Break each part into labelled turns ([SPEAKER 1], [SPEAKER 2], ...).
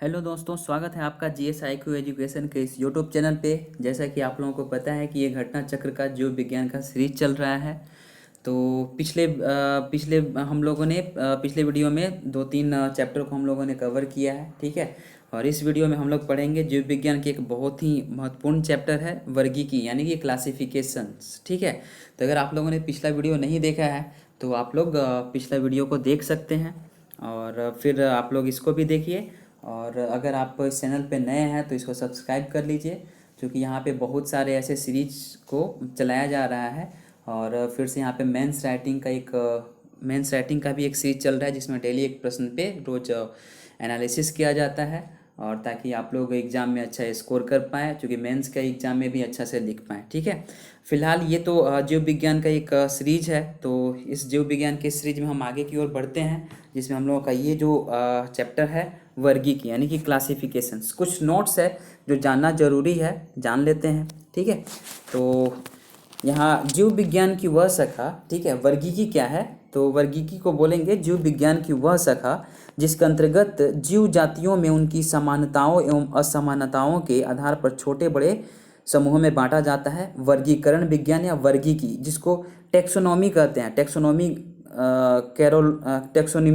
[SPEAKER 1] Hello दोस्तों, स्वागत है आपका GSIQ एजुकेशन के इस यूट्यूब चैनल पे। जैसा कि आप लोगों को पता है कि ये घटना चक्र का जीव विज्ञान का सीरीज चल रहा है। तो पिछले हम लोगों ने पिछले वीडियो में दो तीन चैप्टर को हम लोगों ने कवर किया है, ठीक है। और इस वीडियो में हम लोग पढ़ेंगे जीव विज्ञान की एक बहुत ही महत्वपूर्ण चैप्टर है वर्गीकी, यानी कि क्लासिफिकेशंस, ठीक है। तो अगर आप लोगों ने पिछला वीडियो नहीं देखा है तो आप लोग पिछला वीडियो को देख सकते हैं और फिर आप लोग इसको भी देखिए। और अगर आप इस चैनल पे नए हैं तो इसको सब्सक्राइब कर लीजिए, क्योंकि यहाँ पे बहुत सारे ऐसे सीरीज को चलाया जा रहा है। और फिर से यहाँ पे मेंस राइटिंग का भी एक सीरीज चल रहा है, जिसमें डेली एक प्रश्न पे रोज एनालिसिस किया जाता है, और ताकि आप लोग एग्ज़ाम में अच्छा स्कोर कर पाएँ, क्योंकि मेंस का एग्ज़ाम में भी अच्छा से लिख पाएँ, ठीक है। फिलहाल ये तो जीव विज्ञान का एक सीरीज है। तो इस जीव विज्ञान के सीरीज में हम आगे की ओर बढ़ते हैं, जिसमें हम लोगों का ये जो चैप्टर है वर्गीकी, यानी कि क्लासिफिकेशंस। कुछ नोट्स है जो जानना जरूरी है, जान लेते हैं, ठीक है। तो यहाँ जीव विज्ञान की वह शाखा, ठीक है। वर्गीकी क्या है? तो वर्गीकी को बोलेंगे जीव विज्ञान की वह शाखा जिसके अंतर्गत जीव जातियों में उनकी समानताओं एवं असमानताओं के आधार पर छोटे बड़े समूहों में बांटा जाता है। वर्गीकरण विज्ञान या वर्गीकी, जिसको टेक्सोनॉमी कहते हैं, टेक्सोनॉमी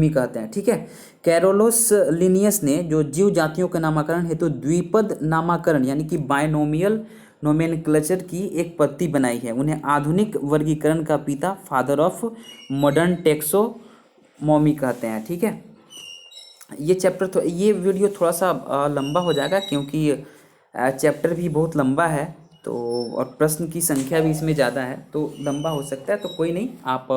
[SPEAKER 1] कहते हैं, ठीक है। कैरोलोस लिनियस ने जो जीव जातियों के नामकरण हेतु द्विपद नामकरण यानी कि बायनोमियल नोमेनक्लेचर की एक पद्धति बनाई है। उन्हें आधुनिक वर्गीकरण का पिता, फादर ऑफ मॉडर्न टेक्सोनॉमी कहते हैं, ठीक है। ये वीडियो थोड़ा सा लंबा हो जाएगा, क्योंकि चैप्टर भी बहुत लंबा है, तो और प्रश्न की संख्या भी इसमें ज़्यादा है, तो लंबा हो सकता है। तो कोई नहीं, आप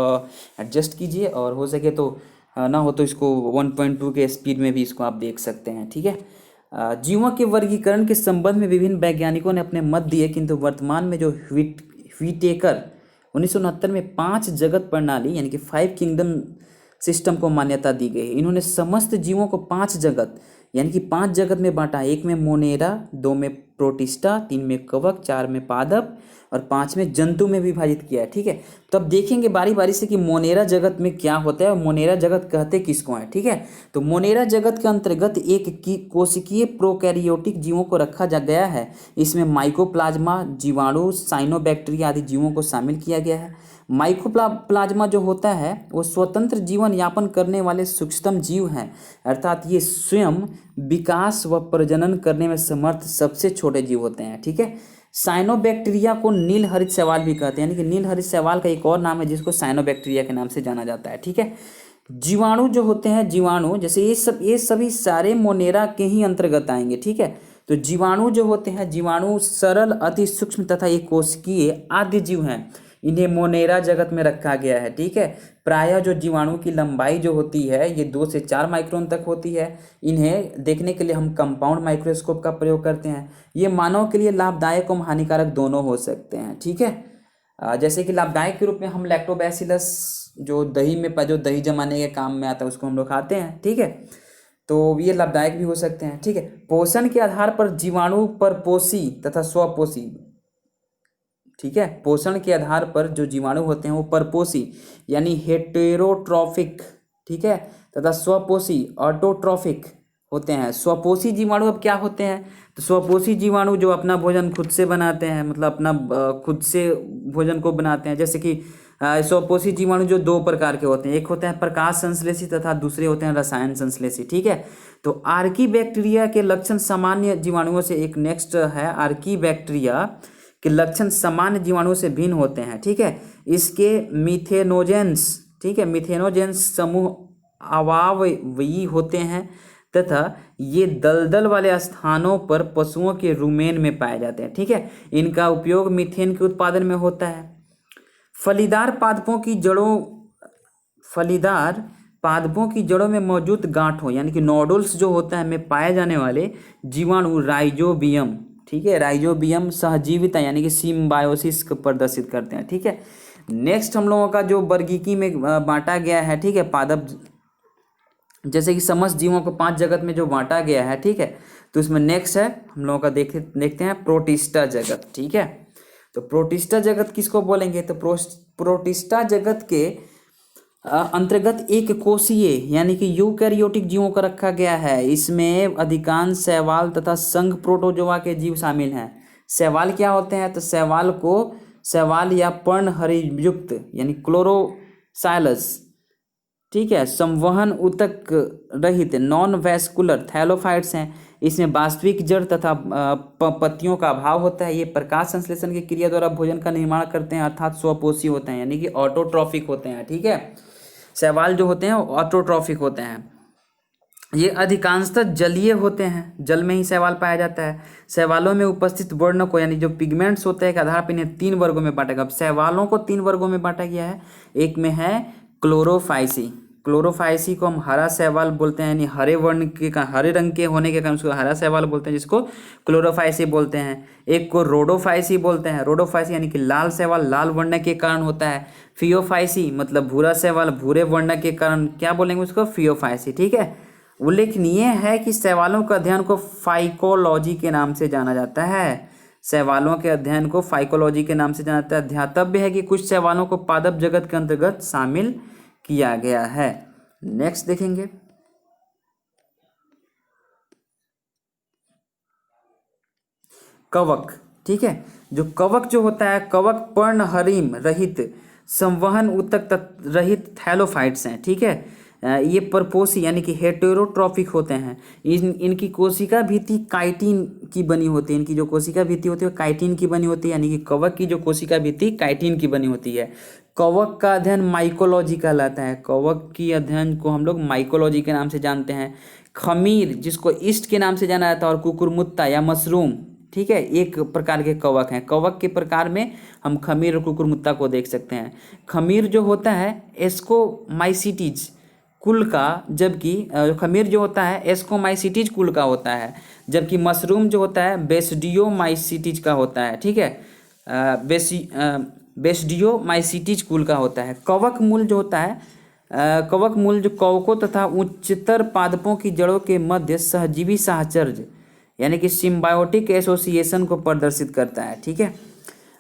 [SPEAKER 1] एडजस्ट कीजिए, और हो सके तो ना हो तो इसको 1.2 के स्पीड में भी इसको आप देख सकते हैं, ठीक है। जीवों के वर्गीकरण के संबंध में विभिन्न वैज्ञानिकों ने अपने मत दिए, किंतु वर्तमान में जो व्हिटेकर 1969 में 5 जगत प्रणाली यानी कि 5 किंगडम सिस्टम को मान्यता दी गई है। इन्होंने समस्त जीवों को 5 जगत यानी कि 5 जगत में बांटा। 1 में मोनेरा, 2 में प्रोटिस्टा, 3 में कवक, 4 में पादप और 5 में जंतु में विभाजित किया है, ठीक है। तो अब देखेंगे बारी बारी से कि मोनेरा जगत में क्या होता है और मोनेरा जगत कहते किसको हैं, ठीक है। तो मोनेरा जगत के अंतर्गत एक की कोशिकीय प्रोकैरियोटिक जीवों को रखा जा गया है। इसमें माइकोप्लाज्मा, जीवाणु, साइनोबैक्टीरिया आदि जीवों को शामिल किया गया है। माइकोप्लाज्मा जो होता है वो स्वतंत्र जीवन यापन करने वाले सूक्ष्मतम जीव हैं, अर्थात ये स्वयं विकास व प्रजनन करने में समर्थ सबसे छोटे जीव होते हैं, ठीक है। साइनोबैक्टीरिया को नील हरित शैवाल भी कहते हैं, यानी कि नील हरित शैवाल का एक और नाम है जिसको साइनोबैक्टीरिया के नाम से जाना जाता है, ठीक है। जीवाणु जो होते हैं, जीवाणु जैसे ये सभी सारे मोनेरा के ही अंतर्गत आएंगे, ठीक है। तो जीवाणु जो होते हैं, जीवाणु सरल, अति सूक्ष्म तथा एक कोशिकीय आद्य जीव हैं। इन्हें मोनेरा जगत में रखा गया है, ठीक है। प्रायः जो जीवाणु की लंबाई जो होती है ये 2 से 4 माइक्रोन तक होती है। इन्हें देखने के लिए हम कंपाउंड माइक्रोस्कोप का प्रयोग करते हैं। ये मानव के लिए लाभदायक एवं हानिकारक दोनों हो सकते हैं, ठीक है। जैसे कि लाभदायक के रूप में हम लैक्टोबैसिलस जो दही जमाने के काम में आता है उसको हम लोग खाते हैं, ठीक है। तो ये लाभदायक भी हो सकते हैं, ठीक है। पोषण के आधार पर जीवाणु परपोषी तथा स्वपोषी, ठीक है। पोषण के आधार पर जो जीवाणु होते हैं वो परपोषी यानी हेटेरोट्रॉफिक, ठीक है, तथा स्वपोषी ऑटोट्रॉफिक होते हैं। स्वपोषी जीवाणु अब क्या होते हैं? तो स्वपोषी जीवाणु जो अपना भोजन खुद से बनाते हैं, मतलब अपना खुद से भोजन को बनाते हैं। जैसे कि स्वपोषी जीवाणु जो 2 प्रकार के होते हैं, एक होते हैं प्रकाश संश्लेषी तथा दूसरे होते हैं रसायन संश्लेषी, ठीक है। तो आर्की बैक्टीरिया के लक्षण सामान्य जीवाणुओं से एक नेक्स्ट है, आर्की बैक्टीरिया के लक्षण सामान्य जीवाणुओं से भिन्न होते हैं, ठीक है। इसके मिथेनोजेंस, ठीक है, मिथेनोजेंस समूह अवावयवी होते हैं तथा ये दलदल वाले स्थानों पर पशुओं के रुमेन में पाए जाते हैं, ठीक है। इनका उपयोग मीथेन के उत्पादन में होता है। फलीदार पादपों की जड़ों में मौजूद गांठों यानी कि नोडुल्स जो होता है में पाए जाने वाले जीवाणु राइजोबियम, ठीक है, राइजोबियम सहजीविता यानी कि सिम्बायोसिस को प्रदर्शित करते हैं, ठीक है। नेक्स्ट हम लोगों का जो वर्गीकी में बांटा गया है, ठीक है, पादप, जैसे कि समस्त जीवों को 5 जगत में जो बांटा गया है, ठीक है। तो इसमें नेक्स्ट है हम लोगों का देखते हैं प्रोटिस्टा जगत, ठीक है। तो प्रोटिस्टा जगत किसको बोलेंगे? तो प्रोटिस्टा जगत के अंतर्गत एक कोशीय यानी कि यूकैरियोटिक जीवों का रखा गया है। इसमें अधिकांश शैवाल तथा संघ प्रोटोजोआ के जीव शामिल हैं। शैवाल क्या होते हैं? तो शैवाल या पर्णहरियुक्त यानी क्लोरोसाइलस, ठीक है, संवहन ऊतक रहित नॉन वैस्कुलर थैलोफाइट्स हैं। इसमें वास्तविक जड़ तथा पत्तियों का अभाव होता है। ये प्रकाश संश्लेषण की क्रिया द्वारा भोजन का निर्माण करते हैं, अर्थात स्वपोषी होते हैं यानी कि ऑटोट्रॉफिक होते हैं। ठीक है, शैवाल जो होते हैं ऑटोट्रॉफिक होते हैं। ये अधिकांशतः जलीय होते हैं, जल में ही शैवाल पाया जाता है। शैवालों में उपस्थित वर्ण को यानी जो पिगमेंट्स होते हैं के आधार पर इन्हें 3 वर्गों में बांटा गया। अब शैवालों को 3 वर्गों में बांटा गया है। एक में है क्लोरोफाइसी को हम हरा शैवाल बोलते हैं, यानी हरे वर्ण के हरे रंग के होने के कारण उसको हरा शैवाल बोलते हैं, जिसको क्लोरोफाइसी बोलते हैं। एक को रोडोफाइसी बोलते हैं, रोडोफाइसी यानी कि लाल शैवाल लाल वर्ण के कारण होता है। फियोफाइसी मतलब भूरा शैवाल भूरे वर्ण के कारण क्या बोलेंगे उसको? फियोफाइसी। ठीक है, उल्लेखनीय है कि शैवालों के अध्ययन को फाइकोलॉजी के नाम से जाना जाता है। शैवालों के अध्ययन को फाइकोलॉजी के नाम से जाना जाता है। ध्यातव्य है कि कुछ शैवालों को पादप जगत के अंतर्गत शामिल किया गया है। नेक्स्ट देखेंगे, कवक। ठीक है, जो कवक जो होता है, कवक पर्णहरिम रहित संवहन ऊतक रहित थैलोफाइट्स हैं। ठीक है, ये परपोषी यानी कि हेटेरोट्रॉफिक होते हैं। इनकी कोशिका भित्ति काइटिन की बनी होती है। इनकी जो कोशिका भित्ति होती है काइटिन की बनी होती है, यानी कि कवक की जो कोशिका भित्ति काइटिन की बनी होती है। कवक का अध्ययन माइकोलॉजी कहलाता है। कवक की अध्ययन को हम लोग माइकोलॉजी के नाम से जानते हैं। खमीर जिसको ईस्ट के नाम से जाना जाता है, और कुकुरमुत्ता या मशरूम, ठीक है, एक प्रकार के कवक हैं। कवक के प्रकार में हम खमीर और कुकुरमुत्ता को देख सकते हैं। खमीर जो होता है एस्कोमाइसिटीज कुल का, जबकि खमीर जो होता है एस्कोमाइसिटीज कुल का होता है, जबकि मशरूम जो होता है बेस्डियोमाइसिटीज का होता है। ठीक है, बेस्डियोमाइसिटीज कुल का होता है। कवक मूल जो होता है, कवक मूल जो कवकों तथा उच्चतर पादपों की जड़ों के मध्य सहजीवी साहचर्य यानी कि सिम्बायोटिक एसोसिएशन को प्रदर्शित करता है। ठीक है,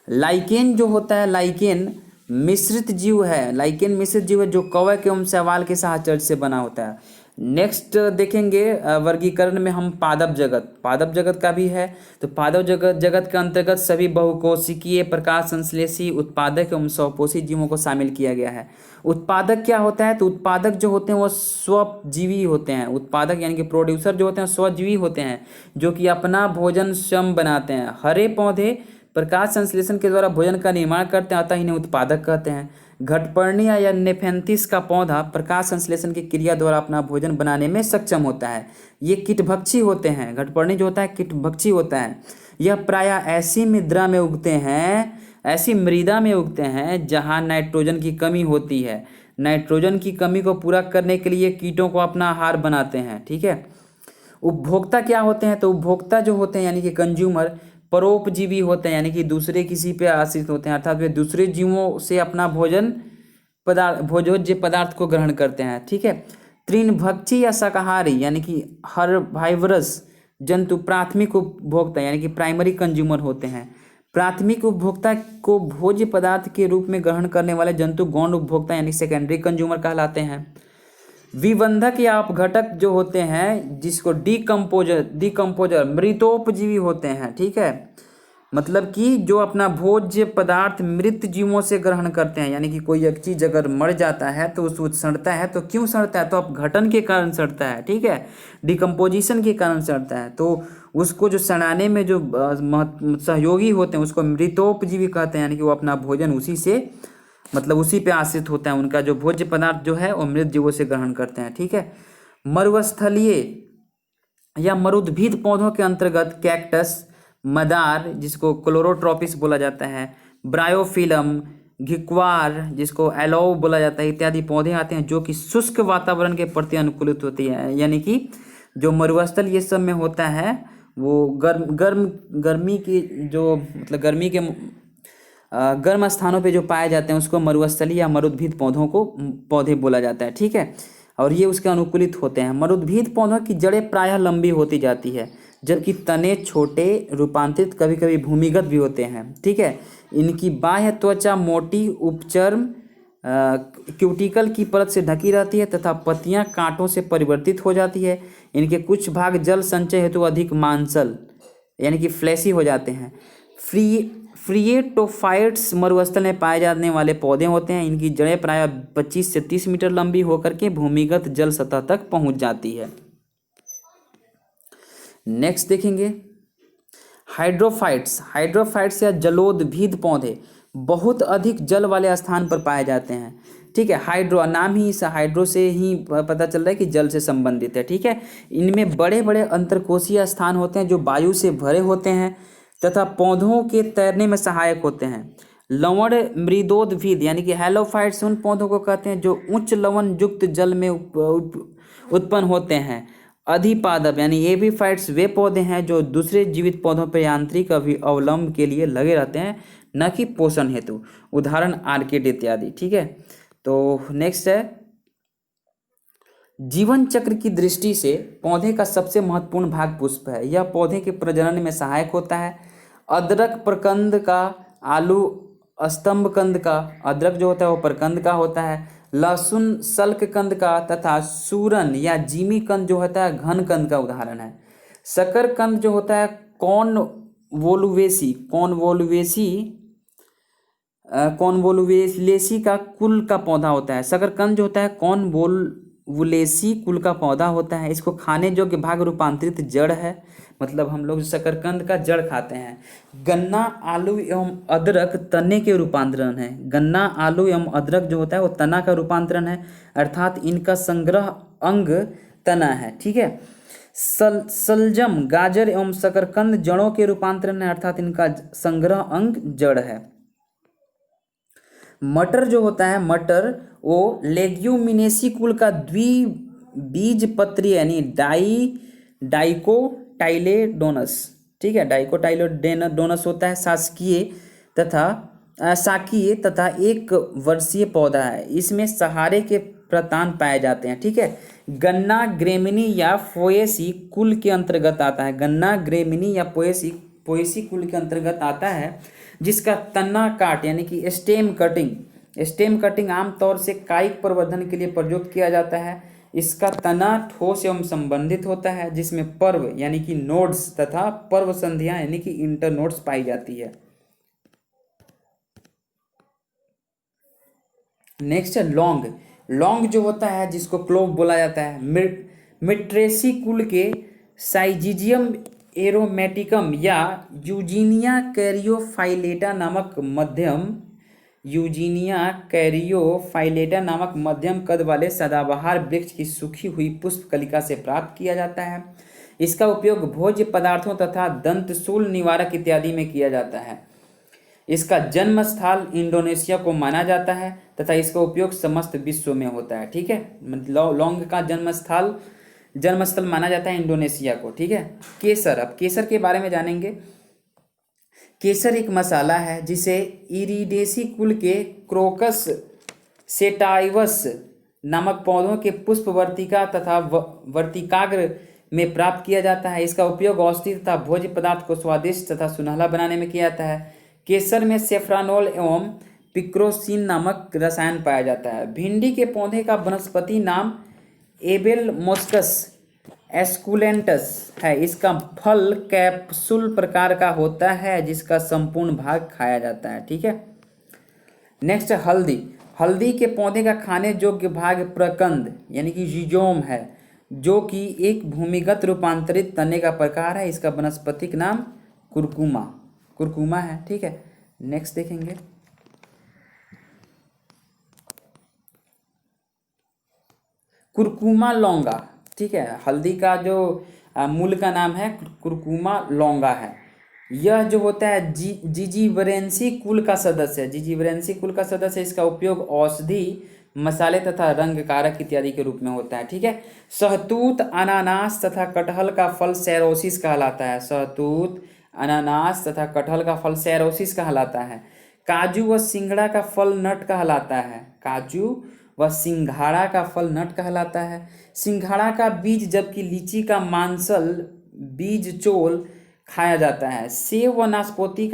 [SPEAKER 1] लाइकेन जो होता है, लाइकेन मिश्रित जीव है। लाइकेन मिश्रित जीव है जो कवक एवं शैवाल के साहचर्य से बना होता है। नेक्स्ट देखेंगे वर्गीकरण में हम पादप जगत का भी है। तो पादप जगत के अंतर्गत सभी बहुकोशिकीय प्रकाश संश्लेषी उत्पादक एवं स्वपोषी जीवों को शामिल किया गया है। उत्पादक क्या होता है? तो उत्पादक जो होते हैं वो स्वजीवी होते हैं। उत्पादक यानी कि प्रोड्यूसर जो होते हैं स्वजीवी होते हैं, जो कि अपना भोजन स्वयं बनाते हैं। हरे पौधे प्रकाश संश्लेषण के द्वारा भोजन का निर्माण करते हैं, अतः इन्हें उत्पादक कहते हैं। घटपर्णिया या नेफेंथिस का पौधा प्रकाश संश्लेषण की क्रिया द्वारा अपना भोजन बनाने में सक्षम होता है। ये कीटभक्षी होते हैं। घटपर्णी जो होता है कीटभक्षी होता है। यह प्रायः ऐसी मृदा में उगते हैं जहाँ नाइट्रोजन की कमी होती है। नाइट्रोजन की कमी को पूरा करने के लिए कीटों को अपना आहार बनाते हैं। ठीक है, उपभोक्ता क्या होते हैं? तो उपभोक्ता जो होते हैं यानी कि कंज्यूमर परोपजीवी होते हैं, यानी कि दूसरे किसी पे आश्रित होते हैं, अर्थात वे दूसरे जीवों से अपना भोज्य पदार्थ को ग्रहण करते हैं। ठीक है, तृणभक्षी या शाकाहारी यानी कि हर्बाइवरस जंतु प्राथमिक उपभोक्ता यानी कि प्राइमरी कंज्यूमर होते हैं। प्राथमिक उपभोक्ता को भोज्य पदार्थ के रूप में ग्रहण करने वाले जंतु गौण उपभोक्ता यानी सेकेंडरी कंज्यूमर कहलाते हैं। विबंधक या अपघटक जो होते हैं, जिसको डिकम्पोजर मृतोपजीवी होते हैं। ठीक है, मतलब कि जो अपना भोज्य पदार्थ मृत जीवों से ग्रहण करते हैं, यानी कि कोई एक चीज अगर मर जाता है तो उसको सड़ता है। तो क्यों सड़ता है? तो अपघटन के कारण सड़ता है। ठीक है, डिकम्पोजिशन के कारण सड़ता है। तो उसको जो सड़ाने में जो सहयोगी होते हैं उसको मृतोपजीवी कहते हैं, यानी कि वो अपना भोजन उसी पे आश्रित होता है। उनका जो भोज्य पदार्थ जो है वो मृत जीवों से ग्रहण करते हैं। ठीक है, मरुस्थलीय या मरुद्भिद पौधों के अंतर्गत कैक्टस, मदार जिसको क्लोरोट्रोपिस बोला जाता है, ब्रायोफिलम, घिक्वार जिसको एलोव बोला जाता है, इत्यादि पौधे आते हैं जो कि शुष्क वातावरण के प्रति अनुकूलित होती है। यानी कि जो मरुस्थल ये सब में होता है वो गर्मी की जो मतलब गर्मी के गर्म स्थानों पे जो पाए जाते हैं उसको मरुस्थलीय या मरुद्भिद पौधे बोला जाता है। ठीक है, और ये उसके अनुकूलित होते हैं। मरुद्भिद पौधों की जड़ें प्रायः लंबी होती जाती है, जबकि तने छोटे, रूपांतरित, कभी कभी भूमिगत भी होते हैं। ठीक है, इनकी बाह्य त्वचा मोटी, उपचर्म क्यूटिकल की परत से ढकी रहती है तथा पत्तियां कांटों से परिवर्तित हो जाती है। इनके कुछ भाग जल संचय हेतु अधिक मांसल यानी कि फ्लैशी हो जाते हैं। फ्रिएटोफाइट्स मरुस्थल में पाए जाने वाले पौधे होते हैं। इनकी जड़ें प्रायः 25 से 30 मीटर लंबी होकर के भूमिगत जल सतह तक पहुंच जाती है। नेक्स्ट देखेंगे हाइड्रोफाइट्स या जलोदभिद पौधे बहुत अधिक जल वाले स्थान पर पाए जाते हैं। ठीक है, हाइड्रो नाम ही इस हाइड्रो से ही पता चल रहा है कि जल से संबंधित है। ठीक है, इनमें बड़े बड़े अंतरकोशीय स्थान होते हैं जो वायु से भरे होते हैं तथा पौधों के तैरने में सहायक होते हैं। लवण मृदोदभिद यानी कि हैलोफाइट्स उन पौधों को कहते हैं जो उच्च लवण युक्त जल में उत्पन्न होते हैं। अधिपादप यानी एपीफाइट्स वे पौधे हैं जो दूसरे जीवित पौधों पर यांत्रिक अवलंब के लिए लगे रहते हैं, न कि पोषण हेतु। उदाहरण आर्किड इत्यादि। ठीक है, तो नेक्स्ट है जीवन चक्र की दृष्टि से पौधे का सबसे महत्वपूर्ण भाग पुष्प है। यह पौधे के प्रजनन में सहायक होता है। अदरक प्रकंद का, आलू स्तंभ कंद का, अदरक जो होता है वो प्रकंद का होता है, लहसुन सल्क कंद का तथा सूरन या जीमी कंद जो होता है घन कंद का उदाहरण है। शकर कंद जो होता है कॉनवोलुलेसी का कुल का पौधा होता है। शकरकंद जो होता है कॉनवोलुलेसी कुल का पौधा होता है। इसको खाने योग्य भाग रूपांतरित जड़ है, मतलब हम लोग शकरकंद का जड़ खाते हैं। गन्ना आलू एवं अदरक तने के रूपांतरण है। गन्ना आलू एवं अदरक जो होता है वो तना का रूपांतरण है, अर्थात इनका संग्रह अंग तना है। ठीक है, सलजम गाजर एवं शकरकंद जड़ों के रूपांतरण है, अर्थात इनका संग्रह अंग जड़ है। मटर जो होता है मटर वो लेग्यूमिनेसी कुल का द्विबीजपत्री यानी डाइकोटाइलेडोनस। ठीक है, डाइकोटाइलेडोनस होता है। शाकीय तथा एक वर्षीय पौधा है। इसमें सहारे के प्रतान पाए जाते हैं। ठीक है, गन्ना ग्रेमिनी या पोएसी कुल के अंतर्गत आता है। गन्ना ग्रेमिनी या पोएसी कुल के अंतर्गत आता है, जिसका तना काट यानी कि स्टेम कटिंग आमतौर से कायिक प्रवर्धन के लिए प्रयुक्त किया जाता है। इसका तना ठोस एवं संबंधित होता है, जिसमें पर्व यानी कि नोड्स तथा पर्व संधियां यानी कि इंटरनोड्स पाई जाती है। नेक्स्ट है लौंग जो होता है जिसको क्लोव बोला जाता है। मिट्रेसी कुल के साइजिजियम एरोमेटिकम या यूजीनिया कैरियोफाइलेटा नामक मध्यम कद वाले सदाबहार वृक्ष की सूखी हुई पुष्प कलिका से प्राप्त किया जाता है। इसका उपयोग भोज्य पदार्थों तथा दंतशूल निवारक इत्यादि में किया जाता है। इसका जन्म स्थल इंडोनेशिया को माना जाता है तथा इसका उपयोग समस्त विश्व में होता है। ठीक है, लौंग का जन्मस्थल माना जाता है इंडोनेशिया को। ठीक है, अब केसर के बारे में जानेंगे। केसर एक मसाला है जिसे इरिडेसी कुल के क्रोकस सेटाइवस नामक पौधों के पुष्प वर्तिका तथा वर्तिकाग्र में प्राप्त किया जाता है। इसका उपयोग औषधि तथा भोज्य पदार्थ को स्वादिष्ट तथा सुनहला बनाने में किया जाता है। केसर में सेफ्रानोल एवं पिक्रोसिन नामक रसायन पाया जाता है। भिंडी के पौधे का वनस्पति नाम एबेल मोस्कस एस्कुलेंटस है। इसका फल कैप्सूल प्रकार का होता है, जिसका संपूर्ण भाग खाया जाता है। ठीक है, नेक्स्ट हल्दी के पौधे का खाने योग्य भाग प्रकंद यानी कि रिजोम है, जो कि एक भूमिगत रूपांतरित तने का प्रकार है। इसका वनस्पतिक नाम कुरकुमा है। ठीक है, नेक्स्ट देखेंगे कुरकुमा लौंगा। ठीक है, हल्दी का जो मूल का नाम है कुरकुमा लौंगा है। यह जो होता है जिजीवरेंसी कुल का सदस्य है। इसका उपयोग औषधि मसाले तथा रंग कारक इत्यादि के रूप में होता है। ठीक है, शहतूत अनानास तथा कटहल का फल सैरोसिस कहलाता है। काजू व सिंघाड़ा का फल नट कहलाता है। सिंघाड़ा का बीज जबकि लीची का मांसल बीज चोल खाया जाता है। सेब व नाशपाती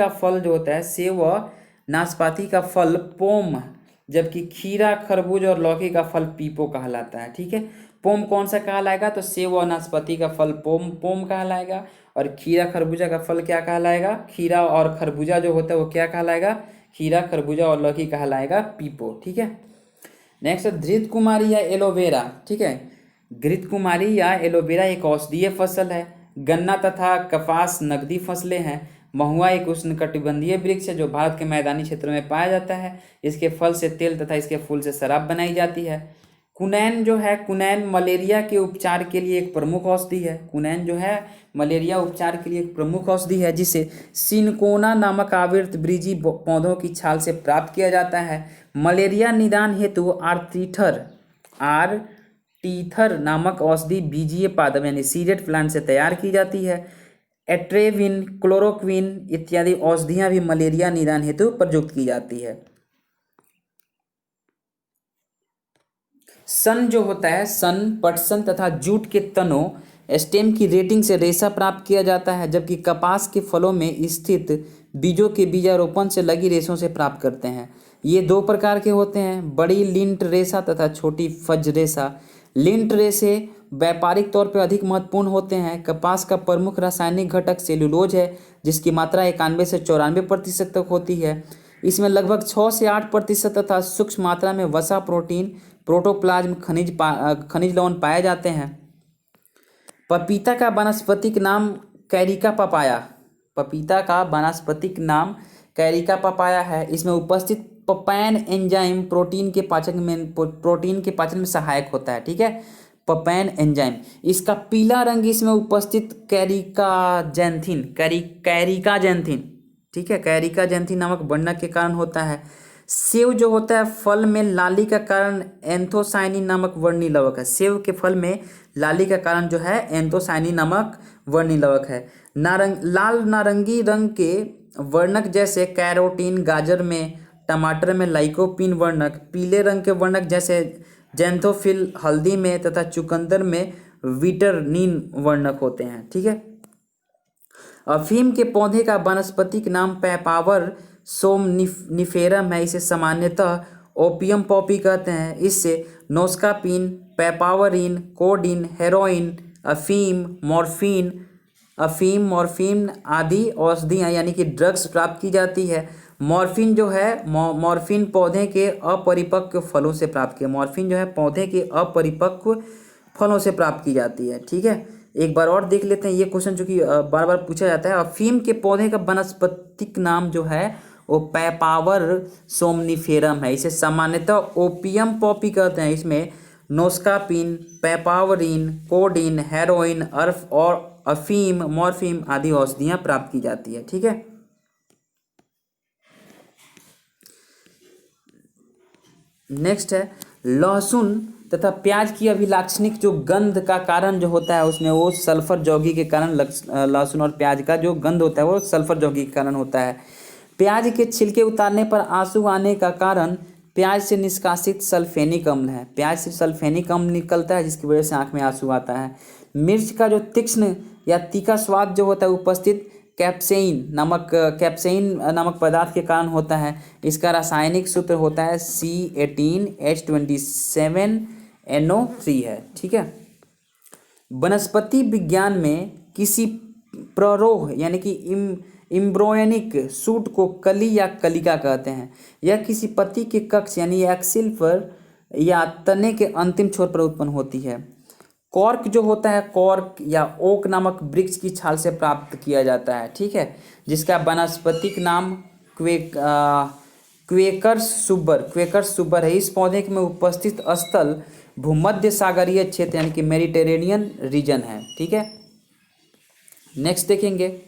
[SPEAKER 1] का फल पोम जबकि खीरा, खरबूज और लौकी का फल पीपो कहलाता है। ठीक है, पोम कौन सा कहलाएगा? तो सेब और नाशपाती का फल पोम पोम कहलाएगा, और खीरा खरबूजा का फल क्या कहलाएगा? खीरा और खरबूजा जो होता है वो क्या कहलाएगा? खीरा, खरबूजा और लौकी कहलाएगा पीपो। ठीक है, नेक्स्ट घृत कुमारी या एलोवेरा। ठीक है, घृत कुमारी या एलोवेरा एक औषधीय फसल है। गन्ना तथा कपास नकदी फसलें हैं। महुआ एक उष्णकटिबंधीय वृक्ष है जो भारत के मैदानी क्षेत्रों में पाया जाता है। इसके फल से तेल तथा इसके फूल से शराब बनाई जाती है। कुनैन जो है, कुनैन मलेरिया के उपचार के लिए एक प्रमुख औषधि है। कुनैन जो है मलेरिया उपचार के लिए एक प्रमुख औषधि है, जिसे सिनकोना नामक आवृत वृजी पौधों की छाल से प्राप्त किया जाता है। मलेरिया निदान हेतु आर्टीथर नामक औषधि बीजीय पादप यानी सीडेड प्लांट से तैयार की जाती है। एट्रेविन, क्लोरोक्विन इत्यादि औषधियां भी मलेरिया निदान हेतु प्रयुक्त की जाती है। सन जो होता है, सन, पटसन तथा जूट के तनों स्टेम की रेटिंग से रेशा प्राप्त किया जाता है, जबकि कपास के फलों में स्थित बीजों के बीजारोपण से लगी रेशों से प्राप्त करते हैं। ये दो प्रकार के होते हैं, बड़ी लिंट रेशा तथा छोटी फज रेशा। लिंट रेशे व्यापारिक तौर पर अधिक महत्वपूर्ण होते हैं। कपास का प्रमुख रासायनिक घटक सेलुलोज है, जिसकी मात्रा 91 से 94% तक होती है। इसमें लगभग 6 से 8% तथा सूक्ष्म मात्रा में वसा, प्रोटीन, प्रोटोप्लाज्म, खनिज लवण पाए जाते हैं। पपीता का वानस्पतिक नाम कैरिका पपाया। पपीता का वानस्पतिक नाम कैरिका पपाया है। इसमें उपस्थित पपैन एंजाइम प्रोटीन के पाचन में सहायक होता है। ठीक है, पपैन एंजाइम। इसका पीला रंग इसमें उपस्थित कैरिकाजैंथिन ठीक है, कैरिकाजैंथिन नामक वर्णक के कारण होता है। सेव जो होता है, फल में लाली का कारण एंथोसाइनिन नामक वर्णीय लवक है। सेव के फल में लाली का कारण जो है एंथोसाइनिन नामक वर्णीय लवक है। लाल नारंगी रंग के वर्णक जैसे कैरोटीन गाजर में, टमाटर में लाइकोपीन वर्णक, पीले रंग के वर्णक जैसे जैंथोफिल हल्दी में तथा चुकंदर में विटरनिन वर्णक होते हैं। ठीक है, अफीम के पौधे का वानस्पतिक नाम पैपावर सोमनिफेरम है। इसे सामान्यतः ओपियम पॉपी कहते हैं। इससे नोस्कापिन, पैपावरिन, कोडीन, हेरोइन, मॉर्फिन आदि औषधियाँ यानी कि ड्रग्स प्राप्त की जाती है। मॉर्फिन जो है, मॉर्फिन पौधे के अपरिपक्व फलों से प्राप्त किया। मॉर्फिन जो है पौधे के अपरिपक्व फलों से प्राप्त की जाती है। ठीक है, एक बार और देख लेते हैं ये क्वेश्चन जो कि बार बार पूछा जाता है। अफीम के पौधे का वानस्पतिक नाम जो है वो पैपावर सोमनिफेरम है। इसे सामान्यतः ओपियम पॉपी कहते हैं। इसमें नोस्कापिन, पैपावरिन, कोडीन, हेरोइन, अर्फ और अफीम, मॉर्फिन आदि औषधियाँ प्राप्त की जाती है। ठीक है, नेक्स्ट है लहसुन तथा प्याज की अभिलाक्षणिक जो गंध का कारण जो होता है उसमें वो सल्फर यौगिक के कारण लहसुन और प्याज का जो गंध होता है वो सल्फर यौगिक के कारण होता है। प्याज के छिलके उतारने पर आंसू आने का कारण प्याज से निष्कासित सल्फेनिक अम्ल है। प्याज से सल्फेनिक अम्ल निकलता है जिसकी वजह से आंख में आंसू आता है। मिर्च का जो तीक्ष्ण या तीखा स्वाद जो होता है उपस्थित कैप्सेइन नामक पदार्थ के कारण होता है। इसका रासायनिक सूत्र होता है C18H27NO3 है। ठीक है, वनस्पति विज्ञान में किसी प्ररोह यानी कि इम्ब्रोयनिक सूट को कली या कलिका कहते हैं। यह किसी पत्ती के कक्ष यानी एक्सिल पर या तने के अंतिम छोर पर उत्पन्न होती है। कॉर्क जो होता है, कॉर्क या ओक नामक वृक्ष की छाल से प्राप्त किया जाता है। ठीक है, जिसका वानस्पतिक नाम क्वेकर्स सुबर है। इस पौधे में उपस्थित स्थल भूमध्य सागरीय क्षेत्र यानी कि मेडिटेरेनियन रीजन है। ठीक है, नेक्स्ट देखेंगे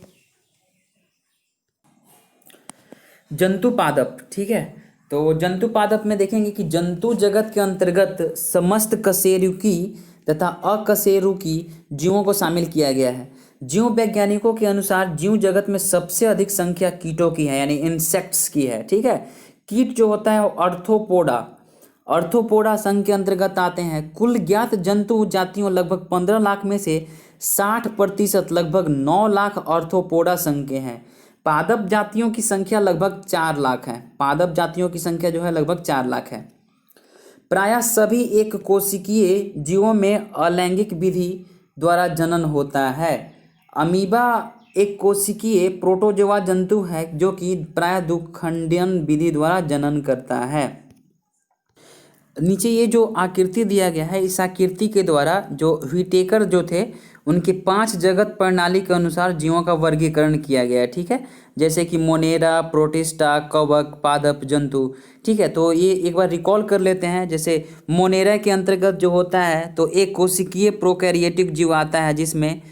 [SPEAKER 1] जंतु पादप। ठीक है, तो जंतु पादप में देखेंगे कि जंतु जगत के अंतर्गत समस्त कशेरुकी तथा अकशेरुकी जीवों को शामिल किया गया है। जीव वैज्ञानिकों के अनुसार जीव जगत में सबसे अधिक संख्या कीटों की है यानी इंसेक्ट्स की है। ठीक है, कीट जो होता है वो अर्थोपोडा संघ के अंतर्गत आते हैं। कुल ज्ञात जंतु जातियों लगभग 15 लाख में से 60% लगभग 9 लाख अर्थोपोडा संघ के हैं। पादप जातियों की संख्या लगभग 4 लाख है। पादप जातियों की संख्या जो है लगभग 4 लाख है। प्रायः सभी एक कोशिकीय जीवों में अलैंगिक विधि द्वारा जनन होता है। अमीबा एक कोशिकीय प्रोटोजोआ जंतु है जो कि प्रायः दुखंडन विधि द्वारा जनन करता है। नीचे ये जो आकृति दिया गया है, इस आकृति के द्वारा जो व्हिटेकर जो थे उनके 5 जगत प्रणाली के अनुसार जीवों का वर्गीकरण किया गया है। ठीक है, जैसे कि मोनेरा, प्रोटिस्टा, कवक, पादप जंतु। ठीक है, तो ये एक बार रिकॉल कर लेते हैं। जैसे मोनेरा के अंतर्गत जो होता है तो एक कोशिकीय प्रोकैरियोटिक जीव आता है जिसमें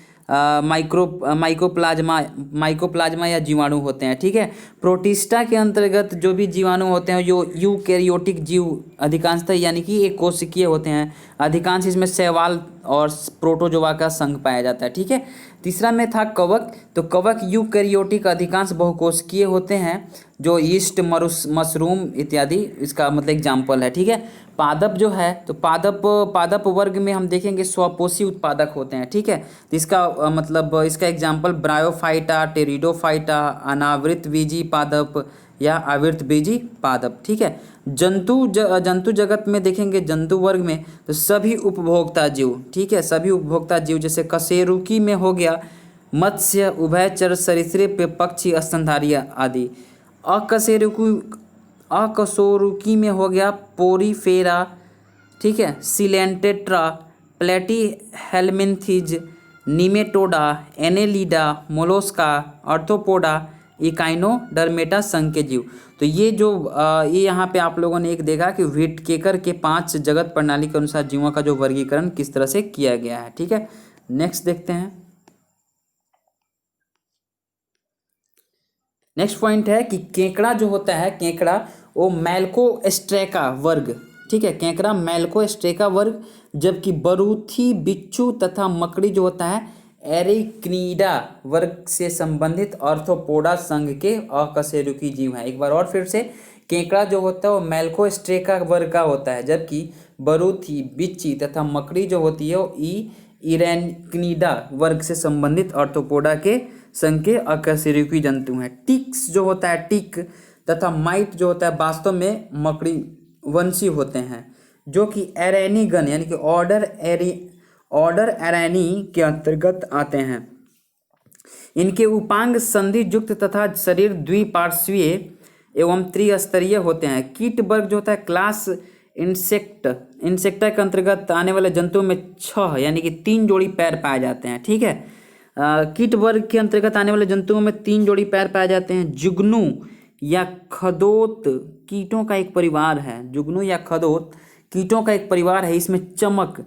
[SPEAKER 1] माइकोप्लाज्मा या जीवाणु होते हैं। ठीक है, प्रोटिस्टा के अंतर्गत जो भी जीवाणु होते हैं जो यूकैरियोटिक जीव अधिकांशतः यानी कि एक कोशिकीय होते हैं। अधिकांश इसमें शैवाल और प्रोटोजोआ का संघ पाया जाता है। ठीक है, तीसरा में था कवक। तो कवक यूकैरियोटिक अधिकांश बहुकोशिकीय होते हैं जो यीस्ट, मशरूम इत्यादि इसका मतलब एग्जाम्पल है। ठीक है, पादप जो है तो पादप वर्ग में हम देखेंगे स्वपोषी उत्पादक होते हैं। ठीक है, तो इसका मतलब इसका एग्जाम्पल ब्रायोफाइटा, टेरिडोफाइटा, अनावृत बीजी पादप या आवृत बीजी पादप। ठीक है, जंतु जगत में देखेंगे जंतु वर्ग में तो सभी उपभोक्ता जीव। ठीक है, सभी उपभोक्ता जीव जैसे कशेरुकी में हो गया मत्स्य, उभयचर, सरीसृप, पक्षी, स्तनधारी आदि। अकशेरुकी में हो गया पोरीफेरा। ठीक है, coelenterata, platyhelminthes, nematoda, annelida, mollusca, arthropoda, echinodermata संघ के जीव। तो ये जो ये यहाँ पे आप लोगों ने एक देखा कि व्हिटेकर के 5 जगत प्रणाली के अनुसार जीवों का जो वर्गीकरण किस तरह से किया गया है। ठीक है, नेक्स्ट देखते हैं। नेक्स्ट पॉइंट है कि केकड़ा जो होता है, केकड़ा वो मैल्कोस्ट्रेका वर्ग। ठीक है, केकड़ा मैल्कोस्ट्रेका वर्ग, जबकि बरूथी, बिच्छू तथा मकड़ी जो होता है एरिक्निडा वर्ग से संबंधित आर्थ्रोपोडा संघ के अकशेरुकी जीव हैं। एक बार और फिर से, केकड़ा जो होता है वो मैल्कोस्ट्रेका वर्ग का होता है, जबकि बरूथी, बिच्छी तथा मकड़ी जो होती है वो इरेक्निडा वर्ग से संबंधित आर्थ्रोपोडा के संघ के अकशेरुकी जंतु हैं। टिक्स जो होता है, टिक तथा माइट जो होता है वास्तव में मकड़ी वंशी होते हैं जो कि एरेनीगण यानी कि ऑर्डर एरेनी के अंतर्गत आते हैं। इनके उपांग संधि युक्त तथा शरीर द्विपार्श्वीय एवं त्रिस्तरीय होते हैं। कीट वर्ग जो होता है क्लास इंसेक्टा के अंतर्गत आने वाले जंतुओं में 6 यानी कि 3 जोड़ी पैर पाए जाते हैं। ठीक है, कीट वर्ग के अंतर्गत आने वाले जंतुओं में 3 जोड़ी पैर पाए जाते हैं। जुगनू या खदोत कीटों का एक परिवार है। जुगनू या खदोत कीटों का एक परिवार है। इसमें चमक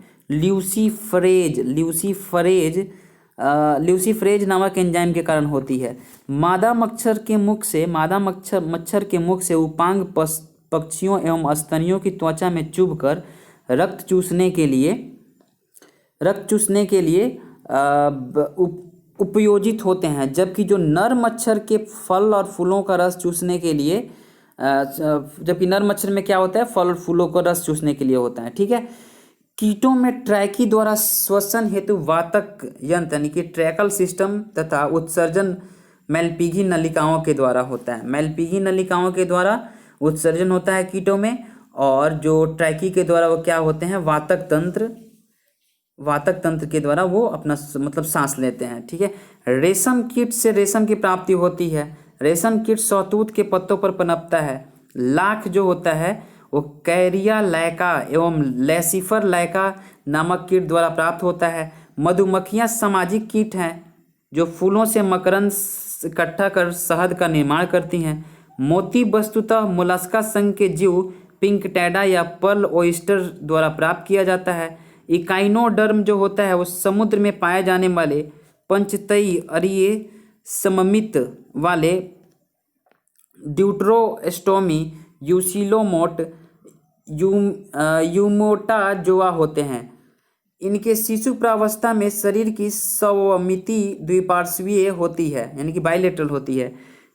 [SPEAKER 1] ल्यूसीफरेज नामक एंजाइम के कारण होती है। मादा मच्छर के मुख से उपांग पक्षियों एवं स्तनियों की त्वचा में चुभकर रक्त चूसने के लिए उपयोजित होते हैं, जबकि जो नर मच्छर के फल और फूलों का रस चूसने के लिए जबकि नर मच्छर में क्या होता है, फल और फूलों का रस चूसने के लिए होता है। ठीक है, कीटों में ट्रैकी द्वारा श्वसन हेतु वातक यंत्र यानी कि ट्रैकल सिस्टम तथा उत्सर्जन मैलपीघी नलिकाओं के द्वारा होता है। मैलपीघी नलिकाओं के द्वारा उत्सर्जन होता है कीटों में, और जो ट्रैकी के द्वारा वो क्या होते हैं, वातक तंत्र के द्वारा वो अपना मतलब सांस लेते हैं। ठीक है, रेशम कीट से रेशम की प्राप्ति होती है। रेशम कीट शहतूत के पत्तों पर पनपता है। लाख जो होता है वो कैरिया लैका एवं लैसिफर लैका नामक कीट द्वारा प्राप्त होता है। मधुमक्खियां सामाजिक कीट हैं जो फूलों से मकरंद इकट्ठा कर शहद का निर्माण करती हैं। मोती वस्तुतः मोलस्का संघ के जीव पिंकटेडा या पर्ल ओयस्टर द्वारा प्राप्त किया जाता है। इकाइनोडर्म जो होता है वो समुद्र में पाए जाने वाले पंचतई अरीय सममित वाले ड्यूटरोस्टोमी यूसिलोमोट यूमोटाजोआ होते हैं। इनके शिशु प्रावस्था में शरीर की सममिति द्विपार्श्वीय होती है यानी कि बाइलेटरल होती है।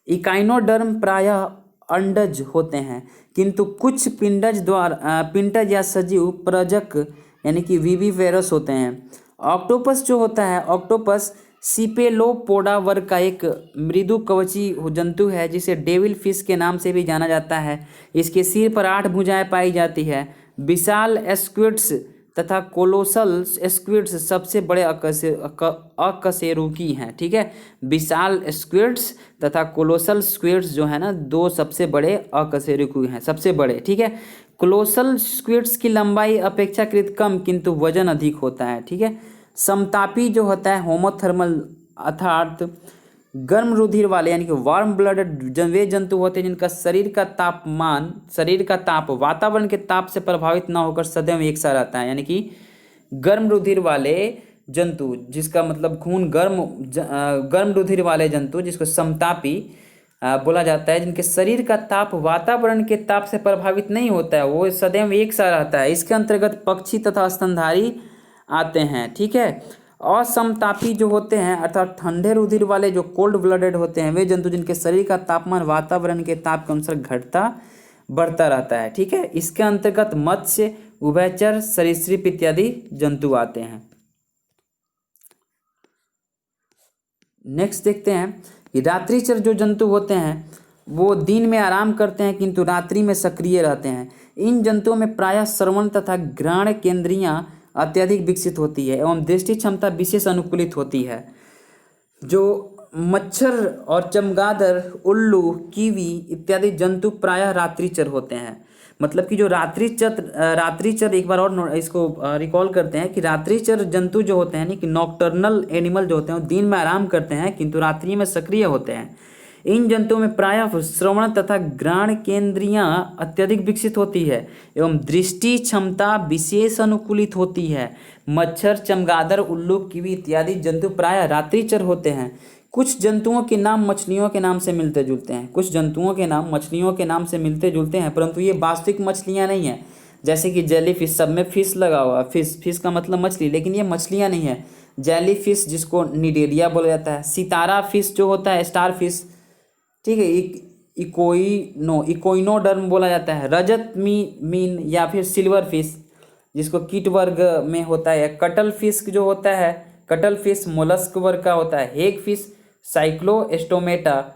[SPEAKER 1] इकाइनोडर्म प्रायः अंडज होते हैं, किंतु कुछ पिंडज या सजीव प्रजक यानी कि विविवेरस होते हैं। ऑक्टोपस जो होता है, ऑक्टोपस सिपेलोपोडा वर्ग का एक मृदु कवची जंतु है जिसे डेविल फिश के नाम से भी जाना जाता है। इसके सिर पर 8 भुजाएं पाई जाती है। विशाल स्क्विड्स तथा कोलोसल स्क्विड्स सबसे बड़े अकशेरुकी हैं। ठीक है, विशाल स्क्विड्स तथा कोलोसल स्क्विड्स जो है ना, 2 सबसे बड़े अकशेरुकी हैं, सबसे बड़े। ठीक है, कोलोसल स्क्विड्स की लंबाई अपेक्षाकृत कम किंतु वजन अधिक होता है। ठीक है, समतापी जो होता है होमोथर्मल अर्थात गर्म रुधिर वाले यानी कि वार्म ब्लडेड वे जंतु होते हैं जिनका शरीर का ताप वातावरण के ताप से प्रभावित न होकर सदैव एक सा रहता है। यानी कि गर्म रुधिर वाले जंतु, जिसका मतलब खून गर्म रुधिर वाले जंतु जिसको समतापी बोला जाता है, जिनके शरीर का ताप वातावरण के ताप से प्रभावित नहीं होता है, वो सदैव एक सा रहता है। इसके अंतर्गत पक्षी तथा स्तनधारी आते हैं। ठीक है, असमतापी जो होते हैं अर्थात ठंडे रुधिर वाले जो कोल्ड ब्लडेड होते हैं, वे जंतु जिनके शरीर का तापमान वातावरण के ताप के अनुसार घटता बढ़ता रहता है। ठीक है, इसके अंतर्गत मत्स्य, उभयचर, सरीसृप इत्यादि जंतु आते हैं। नेक्स्ट देखते हैं कि रात्रिचर जो जंतु होते हैं वो दिन में आराम करते हैं किंतु रात्रि में सक्रिय रहते हैं। इन जंतुओं में प्रायः श्रवण तथा घ्राण केंद्रियां अत्यधिक विकसित होती है एवं दृष्टि क्षमता विशेष अनुकूलित होती है। जो मच्छर और चमगादड़, उल्लू, कीवी इत्यादि जंतु प्रायः रात्रिचर होते हैं। मतलब कि जो रात्रिचर एक बार और इसको रिकॉल करते हैं कि रात्रिचर जंतु जो होते हैं, यानी कि नॉकटर्नल एनिमल जो होते हैं, वो दिन में आराम करते हैं किंतु रात्रि में सक्रिय होते हैं। इन जंतुओं में प्रायः श्रवण तथा घ्राण केंद्रियां अत्यधिक विकसित होती है एवं दृष्टि क्षमता विशेष अनुकूलित होती है। मच्छर, चमगादड़, उल्लू, कीवी इत्यादि जंतु प्रायः रात्रिचर होते हैं। कुछ जंतुओं के नाम मछलियों के नाम से मिलते जुलते हैं, कुछ जंतुओं के नाम मछलियों के नाम से मिलते जुलते हैं, परंतु ये वास्तविक मछलियाँ नहीं हैं। जैसे कि जेली फिश, सब में फिश लगा हुआ, फिश का मतलब मछली, लेकिन ये मछलियाँ नहीं है। जेली फिश जिसको निडेरिया बोला जाता है, सितारा फिश जो होता है, स्टार फिश, ठीक है, इकोइनोडर्म बोला जाता है। रजत मीन या फिर सिल्वर फिश जिसको कीट वर्ग में होता है। कटल फिश जो होता है, कटल फिश मोलस्क वर्ग का होता है। Hague fish Cyclostomata,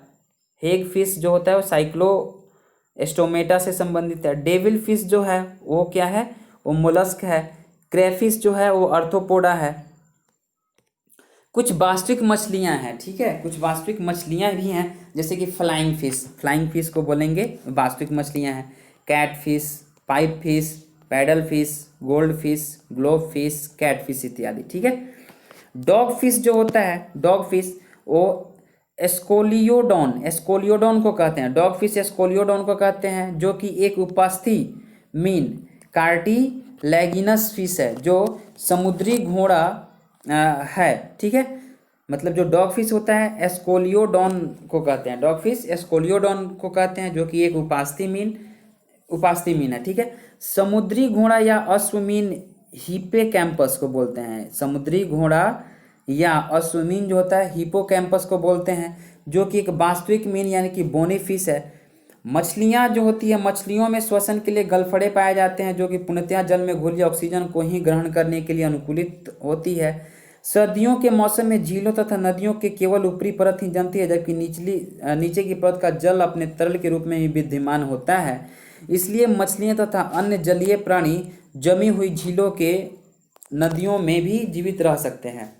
[SPEAKER 1] Hague fish जो होता है वो साइक्लोस्टोमेटा से संबंधित है। डेविल फिश जो है वो क्या है, वो मोलस्क है। क्रेफिश जो है वो अर्थोपोडा है। कुछ वास्तविक मछलियां हैं, ठीक है, कुछ वास्तविक मछलियां भी हैं, जैसे कि फ्लाइंग फिश को बोलेंगे वास्तविक मछलियां हैं। Cat fish, pipe fish, paddle fish, gold fish, globe fish, cat fish इत्यादि। ठीक है, डॉग फिश जो होता है, डॉग फिश वो एस्कोलियोडॉन को कहते हैं। डॉग फिश एस्कोलियोडॉन को कहते हैं, जो कि एक उपास्थि मीन कार्टिलैगिनस फिश है जो समुद्री घोड़ा है। ठीक है, मतलब जो डॉग फिश होता है एस्कोलियोडॉन को कहते हैं, डॉग फिश एस्कोलियोडॉन को कहते हैं, जो कि एक उपास्थि मीन है। ठीक है, समुद्री घोड़ा या अश्वमीन हिप्पोकैम्पस को बोलते हैं। समुद्री घोड़ा या अश्वमीन जो होता है हिप्पोकैम्पस को बोलते हैं, जो कि एक वास्तविक मीन यानी कि बोनी फिश है। मछलियाँ जो होती है, मछलियों में श्वसन के लिए गलफड़े पाए जाते हैं, जो कि पूर्णतः जल में घुली ऑक्सीजन को ही ग्रहण करने के लिए अनुकूलित होती है। सर्दियों के मौसम में झीलों तथा नदियों के केवल ऊपरी परत ही जमती है, जबकि नीचे की परत का जल अपने तरल के रूप में ही विद्यमान होता है। इसलिए मछलियाँ तथा अन्य जलीय प्राणी जमी हुई झीलों के नदियों में भी जीवित रह सकते हैं।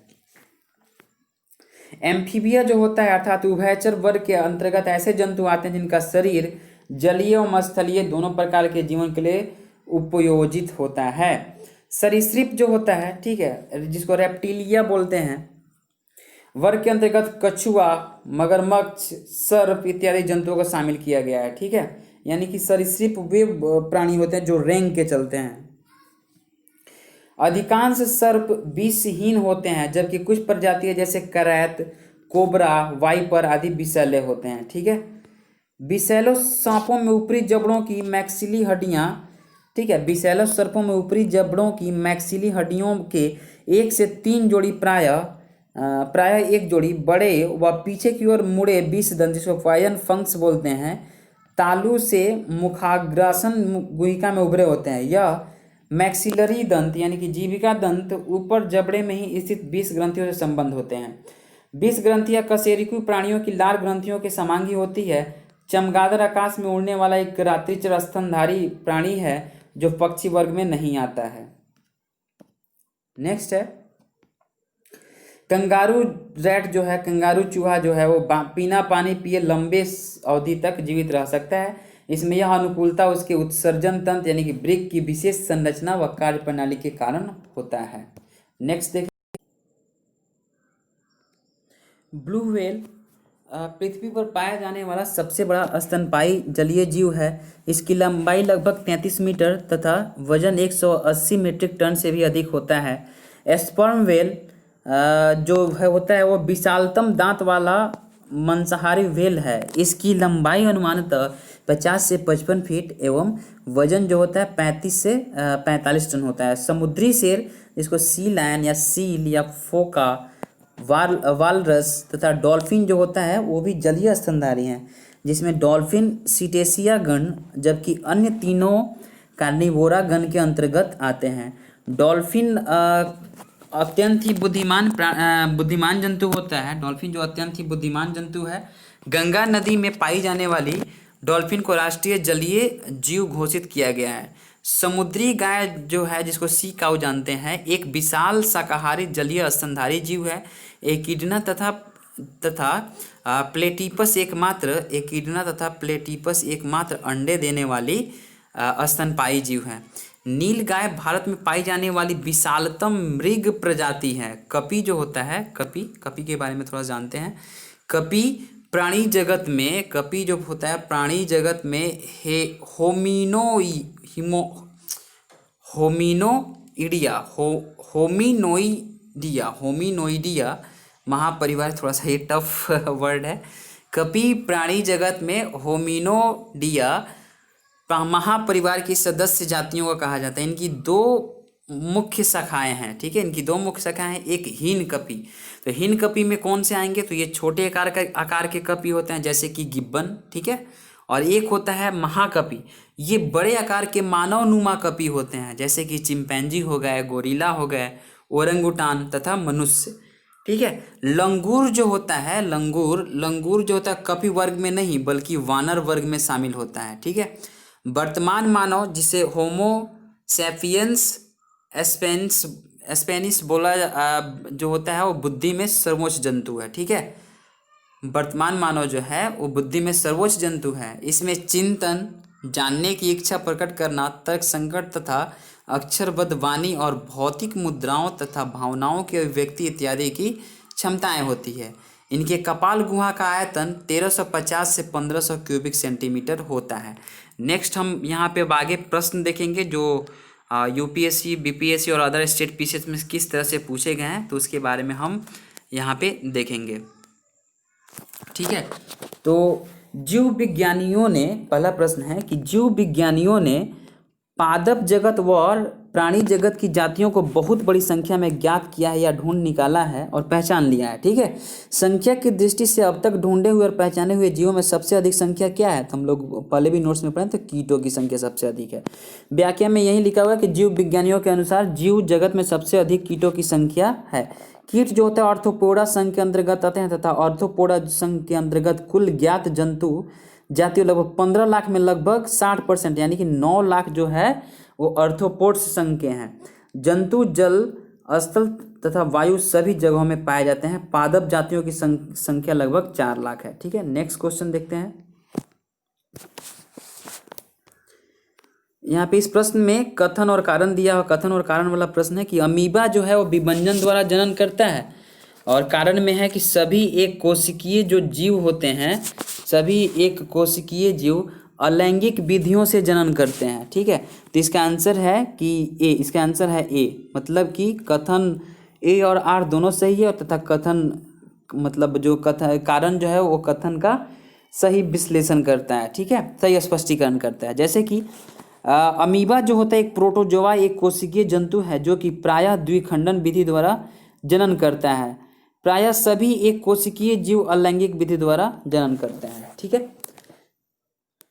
[SPEAKER 1] एम्फीबिया जो होता है अर्थात उभयचर वर्ग के अंतर्गत ऐसे जंतु आते हैं जिनका शरीर जलीय एवं स्थलीय दोनों प्रकार के जीवन के लिए उपयोजित होता है। सरीसृप जो होता है, ठीक है, जिसको रेप्टिलिया बोलते हैं, वर्ग के अंतर्गत कछुआ, मगरमच्छ, सर्प इत्यादि जंतुओं को शामिल किया गया है। ठीक है, यानी कि सरीसृप वे प्राणी होते हैं जो रेंग के चलते हैं। अधिकांश सर्प विषहीन होते हैं, जबकि कुछ प्रजातियां जैसे करैत, कोबरा, वाइपर आदि विषैले होते हैं। ठीक है, विषैले सांपों में ऊपरी जबड़ों की मैक्सिली हड्डियां, ठीक है, विषैले सर्पों में ऊपरी जबड़ों की मैक्सिली हड्डियों के 1 से 3 जोड़ी प्रायः एक जोड़ी बड़े व पीछे की ओर मुड़े 20 दंत, जिसको पॉयजन फंक्स बोलते हैं, तालू से मुखाग्रासन गुहिका में उभरे होते हैं। यह मैक्सिलरी दंत यानी कि जीविका दंत ऊपर जबड़े में ही स्थित 20 ग्रंथियों से संबंध होते हैं। विष ग्रंथियां कशेरुकी प्राणियों की लार ग्रंथियों के समांगी होती है। चमगादड़ आकाश में उड़ने वाला एक रात्रिचर स्तनधारी प्राणी है जो पक्षी वर्ग में नहीं आता है। नेक्स्ट है कंगारू रैट जो है, कंगारू चूहा जो है वो बिना पानी पिए लंबे अवधि तक जीवित रह सकता है। इसमें यह अनुकूलता उसके उत्सर्जन तंत्र यानी कि वृक्क की विशेष संरचना व कार्यप्रणाली के कारण होता है। नेक्स्ट देखें, ब्लू व्हेल पृथ्वी पर पाया जाने वाला सबसे बड़ा स्तनपायी जलीय जीव है। इसकी लंबाई लगभग 33 मीटर तथा वजन 180 मीट्रिक टन से भी अधिक होता है। स्पर्म व्हेल जो है होता है वो विशालतम दांत वाला मांसाहारी व्हेल है। इसकी लंबाई अनुमानतः 50 से 55 फीट एवं वजन जो होता है 35 से 45 टन होता है। समुद्री शेर जिसको सी लायन या सील या फोका, वालरस तथा डॉल्फिन जो होता है वो भी जलीय स्तनधारी हैं, जिसमें डॉल्फिन सीटेसिया गण जबकि अन्य तीनों कार्निवोरा गण के अंतर्गत आते हैं। डॉल्फिन अत्यंत ही बुद्धिमान जंतु होता है। डॉल्फिन जो अत्यंत ही बुद्धिमान जंतु है। गंगा नदी में पाई जाने वाली डॉल्फिन को राष्ट्रीय जलीय जीव घोषित किया गया है। समुद्री गाय जो है जिसको सी काऊ जानते हैं, एक विशाल शाकाहारी जलीय स्तनधारी जीव है। एकिडना तथा प्लेटिपस एकमात्र अंडे देने वाली स्तनपायी जीव है। नील गाय भारत में पाई जाने वाली विशालतम मृग प्रजाति है। कपी जो होता है, कपी के बारे में थोड़ा जानते हैं। कपी जो होता है प्राणी जगत में होमिनोइडिया महापरिवार, थोड़ा सा ये टफ वर्ड है। कपी प्राणी जगत में होमिनोडिया महापरिवार की सदस्य जातियों का कहा जाता है। इनकी दो मुख्य शाखाएं हैं, ठीक है। इनकी दो मुख्य शाखाएं हैं, एक हीन कपी। तो हीन कपी में कौन से आएंगे, तो ये छोटे आकार के कपी होते हैं जैसे कि गिब्बन, ठीक है। और एक होता है महाकपी, ये बड़े आकार के मानवनुमा कपी होते हैं जैसे कि चिंपैंजी हो गए, गोरिल्ला हो गए, ओरंगुटान तथा मनुष्य, ठीक है। लंगूर जो होता है कपी वर्ग में नहीं बल्कि वानर वर्ग में शामिल होता है, ठीक है। वर्तमान मानव जिसे होमो सैपियंस एस्पेनिस बोला जो होता है वो बुद्धि में सर्वोच्च जंतु है, ठीक है। वर्तमान मानव जो है वो बुद्धि में सर्वोच्च जंतु है। इसमें चिंतन, जानने की इच्छा प्रकट करना, तर्क संकट तथा अक्षरबद्ध वाणी और भौतिक मुद्राओं तथा भावनाओं की अभिव्यक्ति इत्यादि की क्षमताएं होती है। इनके कपाल गुहा का आयतन 1350 से 1500 क्यूबिक सेंटीमीटर होता है। नेक्स्ट हम यहाँ पे आगे प्रश्न देखेंगे जो यूपीएससी, बीपीएससी और अदर स्टेट पीसीएस में किस तरह से पूछे गए हैं, तो उसके बारे में हम यहाँ पे देखेंगे, ठीक है। तो जीव विज्ञानियों ने, पहला प्रश्न है कि जीव विज्ञानियों ने पादप जगत व प्राणी जगत की जातियों को बहुत बड़ी संख्या में ज्ञात किया है या ढूंढ निकाला है और पहचान लिया है, ठीक है। संख्या की दृष्टि से अब तक ढूंढे हुए और पहचाने हुए जीवों में सबसे अधिक संख्या क्या है, तो हम लोग पहले भी नोट्स में पढ़े तो कीटों की संख्या सबसे अधिक है। व्याख्या में यही लिखा हुआ है कि जीव विज्ञानियों के अनुसार जीव जगत में सबसे अधिक कीटों की संख्या है। कीट जो होता है ऑर्थोपोडा संघ के अंतर्गत आते हैं तथा ऑर्थोपोडा संघ के अंतर्गत कुल ज्ञात जंतु जातियों लगभग 15 लाख में लगभग 60% यानी कि 9 लाख जो है वो आर्थ्रोपोड्स संघ के हैं। जंतु जल, स्थल तथा वायु सभी जगहों में पाए जाते हैं। पादप जातियों की संख्या लगभग 4 लाख है, ठीक है। नेक्स्ट क्वेश्चन देखते हैं। यहाँ पे इस प्रश्न में कथन और कारण दिया हुआ, कथन और कारण वाला प्रश्न है कि अमीबा जो है वो विभंजन द्वारा जनन करता है और कारण में है कि सभी एक कोशिकीय जो जीव होते हैं, सभी एक कोशिकीय जीव अलैंगिक विधियों से जनन करते हैं, ठीक है। तो इसका आंसर है कि ए, इसका आंसर है ए, मतलब कि कथन ए और आर दोनों सही है और तथा कथन मतलब जो कथन कारण जो है वो कथन का सही विश्लेषण करता है, ठीक है, सही स्पष्टीकरण करता है। जैसे कि अमीबा जो होता है एक प्रोटोजोआ, एक कोशिकीय जंतु है जो कि प्रायः द्विखंडन विधि द्वारा जनन करता है। प्रायः सभी एक कोशिकीय जीव अलैंगिक विधि द्वारा जनन करते हैं, ठीक है।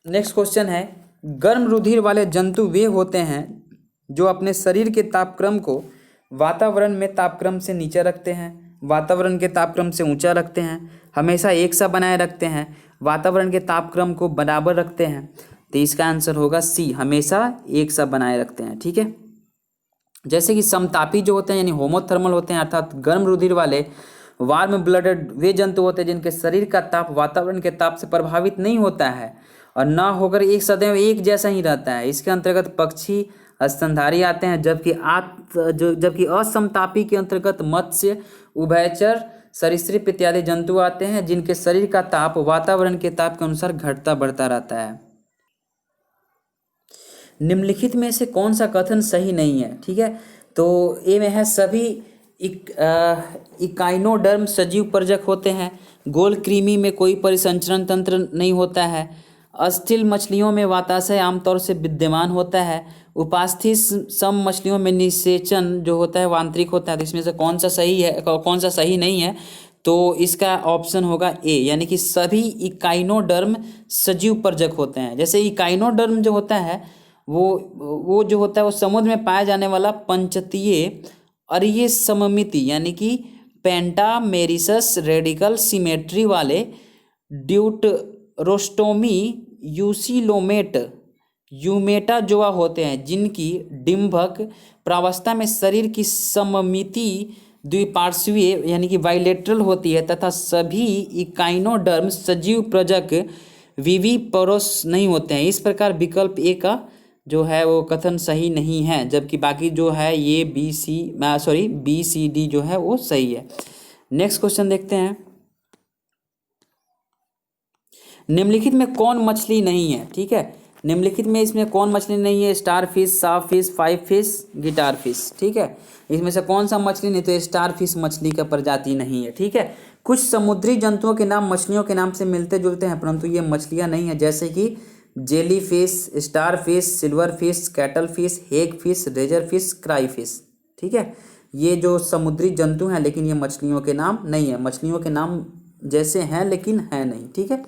[SPEAKER 1] नेक्स्ट क्वेश्चन है, गर्म रुधिर वाले जंतु वे होते हैं जो अपने शरीर के तापक्रम को वातावरण में तापक्रम से नीचे रखते हैं। वातावरण के तापक्रम से ऊंचा रखते हैं, हमेशा एक सा बनाए रखते हैं, वातावरण के तापक्रम को बराबर रखते हैं। तो इसका आंसर होगा सी, हमेशा एक सा बनाए रखते हैं। ठीक है, जैसे कि समतापी जो होते हैं यानी होमोथर्मल होते हैं, अर्थात गर्म रुधिर वाले वार्म ब्लडेड वे जंतु होते हैं जिनके शरीर का ताप वातावरण के ताप से प्रभावित नहीं होता है और न होकर एक सदैव एक जैसा ही रहता है। इसके अंतर्गत पक्षी, स्तनधारी आते हैं, जबकि असमतापी के अंतर्गत मत्स्य, उभयचर, सरीसृप इत्यादि जंतु आते हैं जिनके शरीर का ताप वातावरण के ताप के अनुसार घटता बढ़ता रहता है। निम्नलिखित में से कौन सा कथन सही नहीं है? ठीक है, तो ए में है सभी इकाइनोडर्म सजीव परजक होते हैं, गोल कृमि में कोई परिसंचरण तंत्र नहीं होता है, अस्थिल मछलियों में वाताशय आमतौर से विद्यमान होता है, उपास्थि सम मछलियों में निषेचन जो होता है वो आंतरिक होता है। तो इसमें से कौन सा सही है, कौन सा सही नहीं है? तो इसका ऑप्शन होगा ए, यानी कि सभी इकाइनोडर्म सजीव परजक होते हैं। जैसे इकाइनोडर्म जो होता है वो जो होता है वो समुद्र में पाया जाने वाला पंचतीय अरीय सममिति यानी कि पेंटामेरिसस रेडिकल सिमेट्री वाले ड्यूटरोस्टोमी यूसिलोमेट यूमेटाजोआ होते हैं जिनकी डिंभक प्रावस्था में शरीर की सममिति द्विपार्श्वीय यानी कि बाइलेटरल होती है तथा सभी इकाइनोडर्म सजीव प्रजक विविपोरस नहीं होते हैं। इस प्रकार विकल्प ए का जो है वो कथन सही नहीं है, जबकि बाकी जो है ये बी सी डी जो है वो सही है। नेक्स्ट क्वेश्चन देखते हैं, निम्नलिखित में कौन मछली नहीं है? ठीक है, निम्नलिखित में इसमें कौन मछली नहीं है? स्टार फिश, साफ fish, five fish, guitar fish. ठीक है, इसमें से कौन सा मछली नहीं? तो स्टार फिश मछली का प्रजाति नहीं है। ठीक है, कुछ समुद्री जंतुओं के नाम मछलियों के नाम से मिलते जुलते हैं परंतु ये मछलियां नहीं है, जैसे कि jelly fish, star fish, silver fish, cattle fish, hag fish, razor fish, cry fish. ठीक है, ये जो समुद्री जंतु हैं लेकिन ये मछलियों के नाम नहीं है, मछलियों के नाम जैसे हैं लेकिन है नहीं। ठीक है,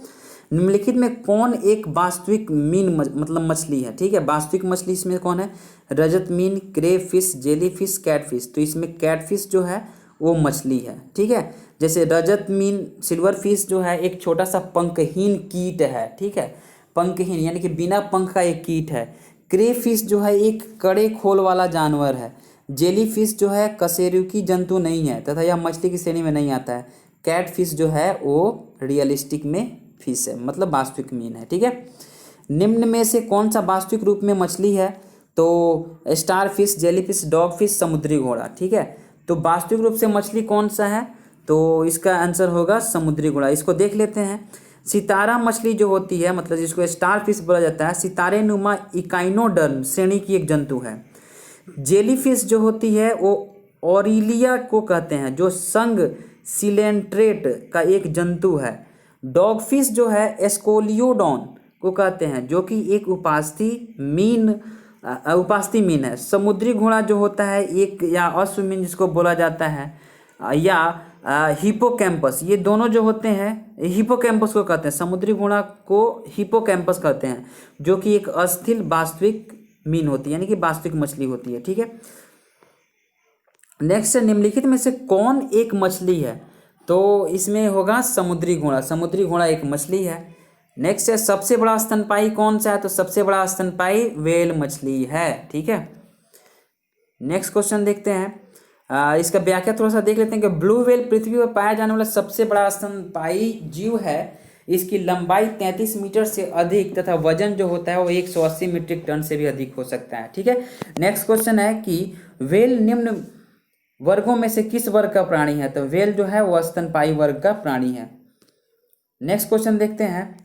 [SPEAKER 1] निम्नलिखित में कौन एक वास्तविक मीन मतलब मछली है? ठीक है, वास्तविक मछली इसमें कौन है? रजत मीन, crayfish, jellyfish, cat fish. तो इसमें कैट फिश जो है वो मछली है। ठीक है, जैसे रजत मीन सिल्वर फिश जो है एक छोटा सा पंखहीन कीट है। ठीक है, पंखहीन यानी कि बिना पंख का एक कीट है। क्रे फिश जो है एक कड़े खोल वाला जानवर है। जेली फिश जो है कशेरुकी जंतु नहीं है तथा यह मछली की श्रेणी में नहीं आता है। कैट फिश जो है वो रियलिस्टिक में फिश है, मतलब वास्तविक मीन है। ठीक है, निम्न में से कौन सा वास्तविक रूप में मछली है? तो star fish, jelly fish, dog fish, समुद्री घोड़ा। ठीक है, तो वास्तविक रूप से मछली कौन सा है? तो इसका आंसर होगा समुद्री घोड़ा। इसको देख लेते हैं। सितारा मछली जो होती है मतलब जिसको स्टार फिश बोला जाता है, सितारे नुमा इकाइनोडर्म श्रेणी की एक जंतु है। जेली फिश जो होती है वो ऑरिलिया को कहते हैं जो संग सिलेंट्रेट का एक जंतु है। डॉग फिश जो है एस्कोलियोडॉन को कहते हैं जो कि एक उपास्थि मीन है। समुद्री घोड़ा जो होता है एक या अश्वमीन जिसको बोला जाता है या हिपोकैम्पस, ये दोनों जो होते हैं हिपोकैम्पस को कहते हैं। समुद्री घोड़ा को हिपोकैम्पस कहते हैं जो कि एक अस्थिल वास्तविक मीन होती है यानी कि वास्तविक मछली होती है। ठीक है, नेक्स्ट है निम्नलिखित में से कौन एक मछली है? तो इसमें होगा समुद्री घोड़ा। समुद्री घोड़ा एक मछली है। नेक्स्ट है सबसे बड़ा स्तनपायी कौन सा है? तो सबसे बड़ा स्तनपायी व्हेल मछली है। ठीक है, नेक्स्ट क्वेश्चन देखते हैं। इसका व्याख्या थोड़ा सा देख लेते हैं कि ब्लू व्हेल पृथ्वी पर पाया जाने वाला सबसे बड़ा स्तनपायी जीव है। इसकी लंबाई 33 मीटर से अधिक तथा वजन जो होता है वो 180 मीट्रिक टन से भी अधिक हो सकता है। ठीक है, नेक्स्ट क्वेश्चन है कि व्हेल निम्न वर्गों में से किस वर्ग का प्राणी है? तो व्हेल जो है वो स्तनपायी वर्ग का प्राणी है। नेक्स्ट क्वेश्चन देखते हैं,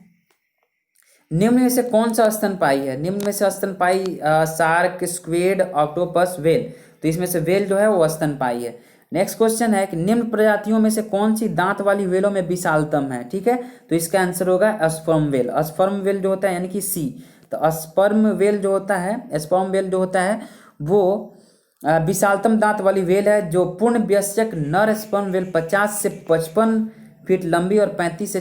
[SPEAKER 1] निम्न में से कौन सा स्तनपायी है? निम्न में से स्तनपायी शार्क, स्क्विड, ऑक्टोपस, व्हेल। तो इसमें से व्हेल जो है वो स्तनपायी है। नेक्स्ट क्वेश्चन है कि निम्न प्रजातियों में से कौन सी दांत वाली व्हेलों में विशालतम है? ठीक है, तो इसका आंसर होगा स्पर्म व्हेल। स्पर्म व्हेल जो होता है यानी कि सी। तो स्पर्म व्हेल जो होता है वो विशालतम दांत वाली व्हेल है जो पूर्ण वयस्क नर स्पर्म व्हेल 50 से 55 फीट लंबी और 35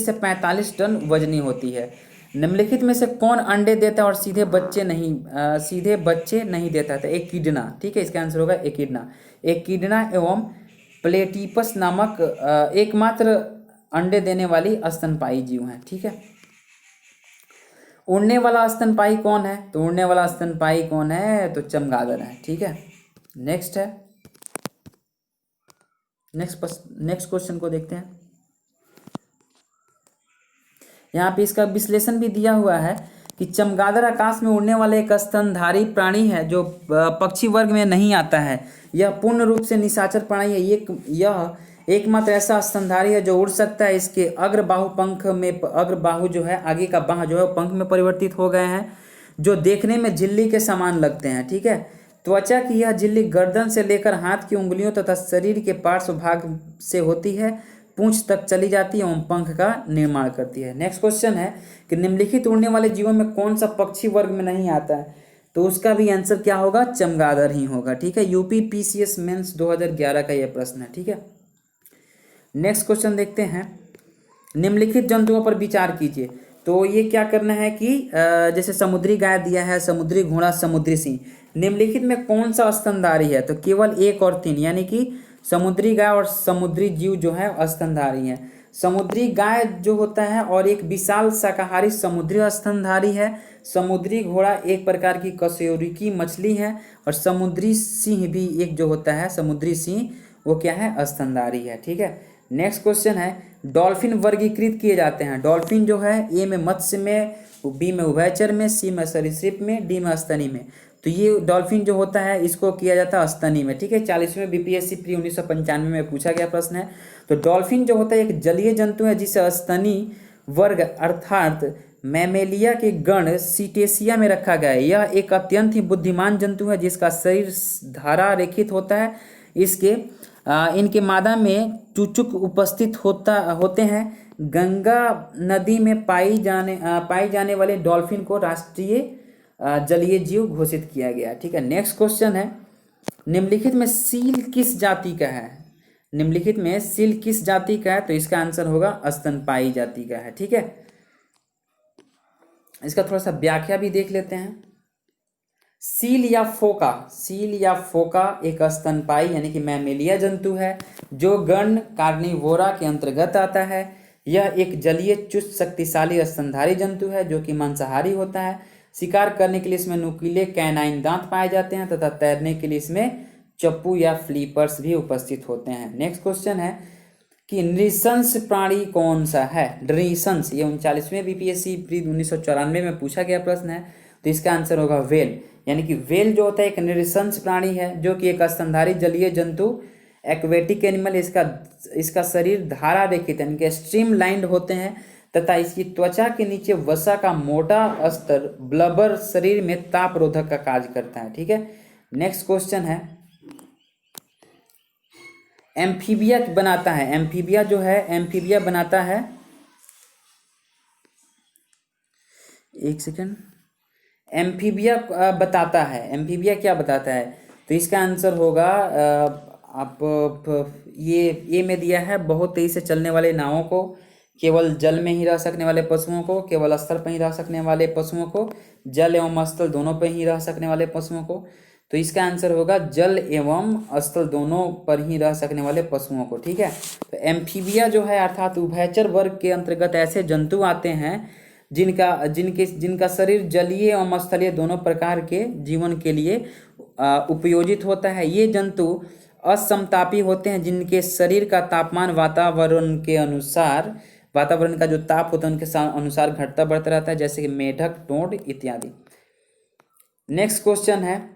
[SPEAKER 1] से 45 टन वजनी होती है। निम्नलिखित में से कौन अंडे देता है और सीधे बच्चे नहीं देता है? तो एकिडना, ठीक है, इसका आंसर होगा एकिडना। एकिडना एवं प्लेटिपस नामक एकमात्र अंडे देने वाली स्तनपायी जीव हैं, ठीक है। उड़ने वाला स्तनपायी कौन है? तो उड़ने वाला स्तनपायी कौन है? तो चमगादड़ है, ठीक है। नेक्स्ट है, नेक्स्ट क्वेश्चन को देखते हैं। यहाँ पे इसका विश्लेषण भी दिया हुआ है कि चमगादड़ आकाश में उड़ने वाले एक स्तनधारी प्राणी है जो पक्षी वर्ग में नहीं आता है। यह पूर्ण रूप से निशाचर प्राणी है। यह एकमात्र ऐसा स्तनधारी है जो उड़ सकता है। इसके अग्रबाहु जो है, आगे का बाह जो है पंख में परिवर्तित हो गए हैं, जो देखने में झिल्ली के समान लगते हैं, ठीक है। त्वचा की यह झिल्ली गर्दन से लेकर हाथ की उंगलियों तथा शरीर के पार्श्व भाग से होती है, पूंछ तक चली जाती है एवं पंख का निर्माण करती है। नेक्स्ट क्वेश्चन है कि निम्नलिखित उड़ने वाले जीवों में कौन सा पक्षी वर्ग में नहीं आता है? तो उसका भी आंसर क्या होगा? चमगादड़ ही होगा, ठीक है। यूपी पीसीएस मेंस 2011 का यह प्रश्न है, ठीक है। नेक्स्ट क्वेश्चन देखते हैं। निम्नलिखित जंतुओं पर विचार कीजिए। तो ये क्या करना है कि जैसे समुद्री गाय दिया है, समुद्री घोड़ा, समुद्री सिंह, निम्नलिखित में कौन सा स्तनधारी है? तो केवल 1 और 3, यानी कि समुद्री गाय और समुद्री जीव जो है स्तनधारी है। समुद्री गाय जो होता है और एक विशाल शाकाहारी समुद्री स्तनधारी है। समुद्री घोड़ा एक प्रकार की कशेरुकी मछली है और समुद्री सिंह भी एक जो होता है समुद्री सिंह, वो क्या है? स्तनधारी है, ठीक है। नेक्स्ट क्वेश्चन है, डॉल्फिन वर्गीकृत किए जाते हैं। डॉल्फिन जो है ए में मत्स्य में, बी में उभयचर में, सी में सरीसृप में, डी में स्तनी में। तो ये डॉल्फिन जो होता है इसको किया जाता है स्तनी में, ठीक है। 40वें बीपीएससी प्री 1995 में पूछा गया प्रश्न है। तो डॉल्फिन जो होता है एक जलीय जंतु है जिसे स्तनी वर्ग अर्थात मैमेलिया के गण सीटेसिया में रखा गया है। यह एक अत्यंत ही बुद्धिमान जंतु है जिसका शरीर धारा रेखित होता है। इनके मादा में चूचुक उपस्थित होते हैं। गंगा नदी में पाई जाने वाले डॉल्फिन को राष्ट्रीय जलीय जीव घोषित किया गया, ठीक है। नेक्स्ट क्वेश्चन है, निम्नलिखित में सील किस जाति का है? निम्नलिखित में सील किस जाति का है? तो इसका आंसर होगा स्तनपायी जाति का है, ठीक है। इसका थोड़ा सा व्याख्या भी देख लेते हैं। सील या फोका एक स्तनपायी यानी कि मैमेलिया जंतु है जो गण कार्निवोरा के अंतर्गत आता है। यह एक जलीय चुस्त शक्तिशाली स्तनधारी जंतु है जो कि मांसाहारी होता है। शिकार करने के लिए इसमें नुकीले कैनाइन दांत पाए जाते हैं तथा तैरने के लिए इसमें चप्पू या फ्लीपर्स भी उपस्थित होते हैं। नेक्स्ट क्वेश्चन है कि नृशंस प्राणी कौन सा है? नृशंस, ये 39वें बीपीएससी प्री 1994 में पूछा गया प्रश्न है। तो इसका आंसर होगा व्हेल, यानी कि व्हेल जो होता है एक नृशंस प्राणी है जो कि एक स्तनधारी जलीय जंतु एक्वेटिक एनिमल। इसका शरीर धारा रेखित यानी कि स्ट्रीम लाइंड होते हैं तथा इसकी त्वचा के नीचे वसा का मोटा स्तर ब्लबर शरीर में ताप रोधक का कार्य करता है, ठीक है। नेक्स्ट क्वेश्चन है, एम्फीबिया बनाता है। एम्फीबिया जो है एम्फीबिया बनाता है, एक सेकंड, एम्फीबिया बताता है। एम्फीबिया क्या बताता है? तो इसका आंसर होगा ये में दिया है बहुत तेजी से चलने वाले नावों को, केवल जल में ही रह सकने वाले पशुओं को, केवल स्थल पर ही रह सकने वाले पशुओं को, जल एवं स्थल दोनों पर ही रह सकने वाले पशुओं को। तो इसका आंसर होगा जल एवं स्थल दोनों पर ही रह सकने वाले पशुओं को, ठीक है। तो एम्फीबिया जो है अर्थात उभयचर वर्ग के अंतर्गत ऐसे जंतु आते हैं जिनका शरीर जलीय एवं स्थलीय दोनों प्रकार के जीवन के लिए उपयोजित होता है। ये जंतु असमतापी होते हैं जिनके शरीर का तापमान वातावरण का जो ताप होता है उनके अनुसार घटता बढ़ता रहता है, जैसे कि मेढक, टोंड इत्यादि। नेक्स्ट क्वेश्चन है,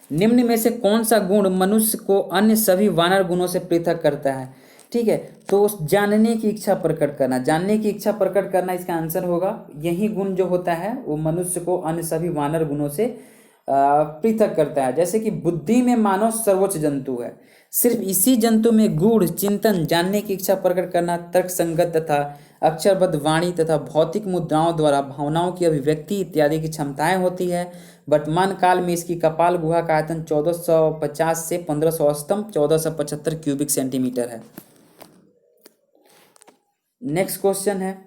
[SPEAKER 1] निम्न में से कौन सा गुण मनुष्य को अन्य सभी वानर गुणों से पृथक करता है? ठीक है, तो जानने की इच्छा प्रकट करना इसका आंसर होगा। यही गुण जो होता है वो मनुष्य को अन्य सभी वानर गुणों से पृथक करता है। जैसे कि बुद्धि में मानव सर्वोच्च जंतु है, सिर्फ इसी जंतु में गूढ़ चिंतन, जानने की इच्छा प्रकट करना, तर्क संगत तथा अक्षरबद्ध वाणी तथा भौतिक मुद्राओं द्वारा भावनाओं की अभिव्यक्ति इत्यादि की क्षमताएं होती है। वर्तमान काल में इसकी कपाल गुहा का आयतन 1450 से 1500 औसतन 1475 क्यूबिक सेंटीमीटर है। नेक्स्ट क्वेश्चन है,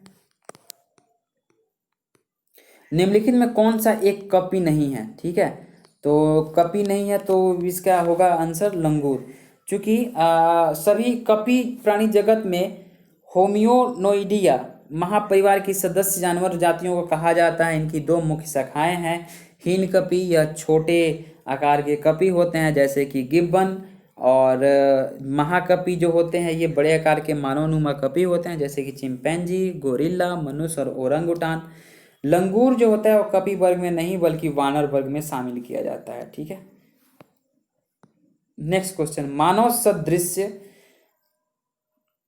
[SPEAKER 1] निम्नलिखित में कौन सा एक कपी नहीं है, ठीक है। तो कपी नहीं है तो इसका होगा आंसर लंगूर। चूंकि सभी कपी प्राणी जगत में होमियोनोइडिया महापरिवार की सदस्य जानवर जातियों को कहा जाता है। इनकी दो मुख्य शाखाएं हैं, हीन कपी या छोटे आकार के कपी होते हैं जैसे कि गिब्बन, और महाकपी जो होते हैं ये बड़े आकार के मानवनुमा कपी होते हैं जैसे कि चिंपैंजी, गोरिल्ला, मनुष्य और ओरंगुटान। लंगूर जो होता है वो कपी वर्ग में नहीं बल्कि वानर वर्ग में शामिल किया जाता है, ठीक है। नेक्स्ट क्वेश्चन, मानव सदृश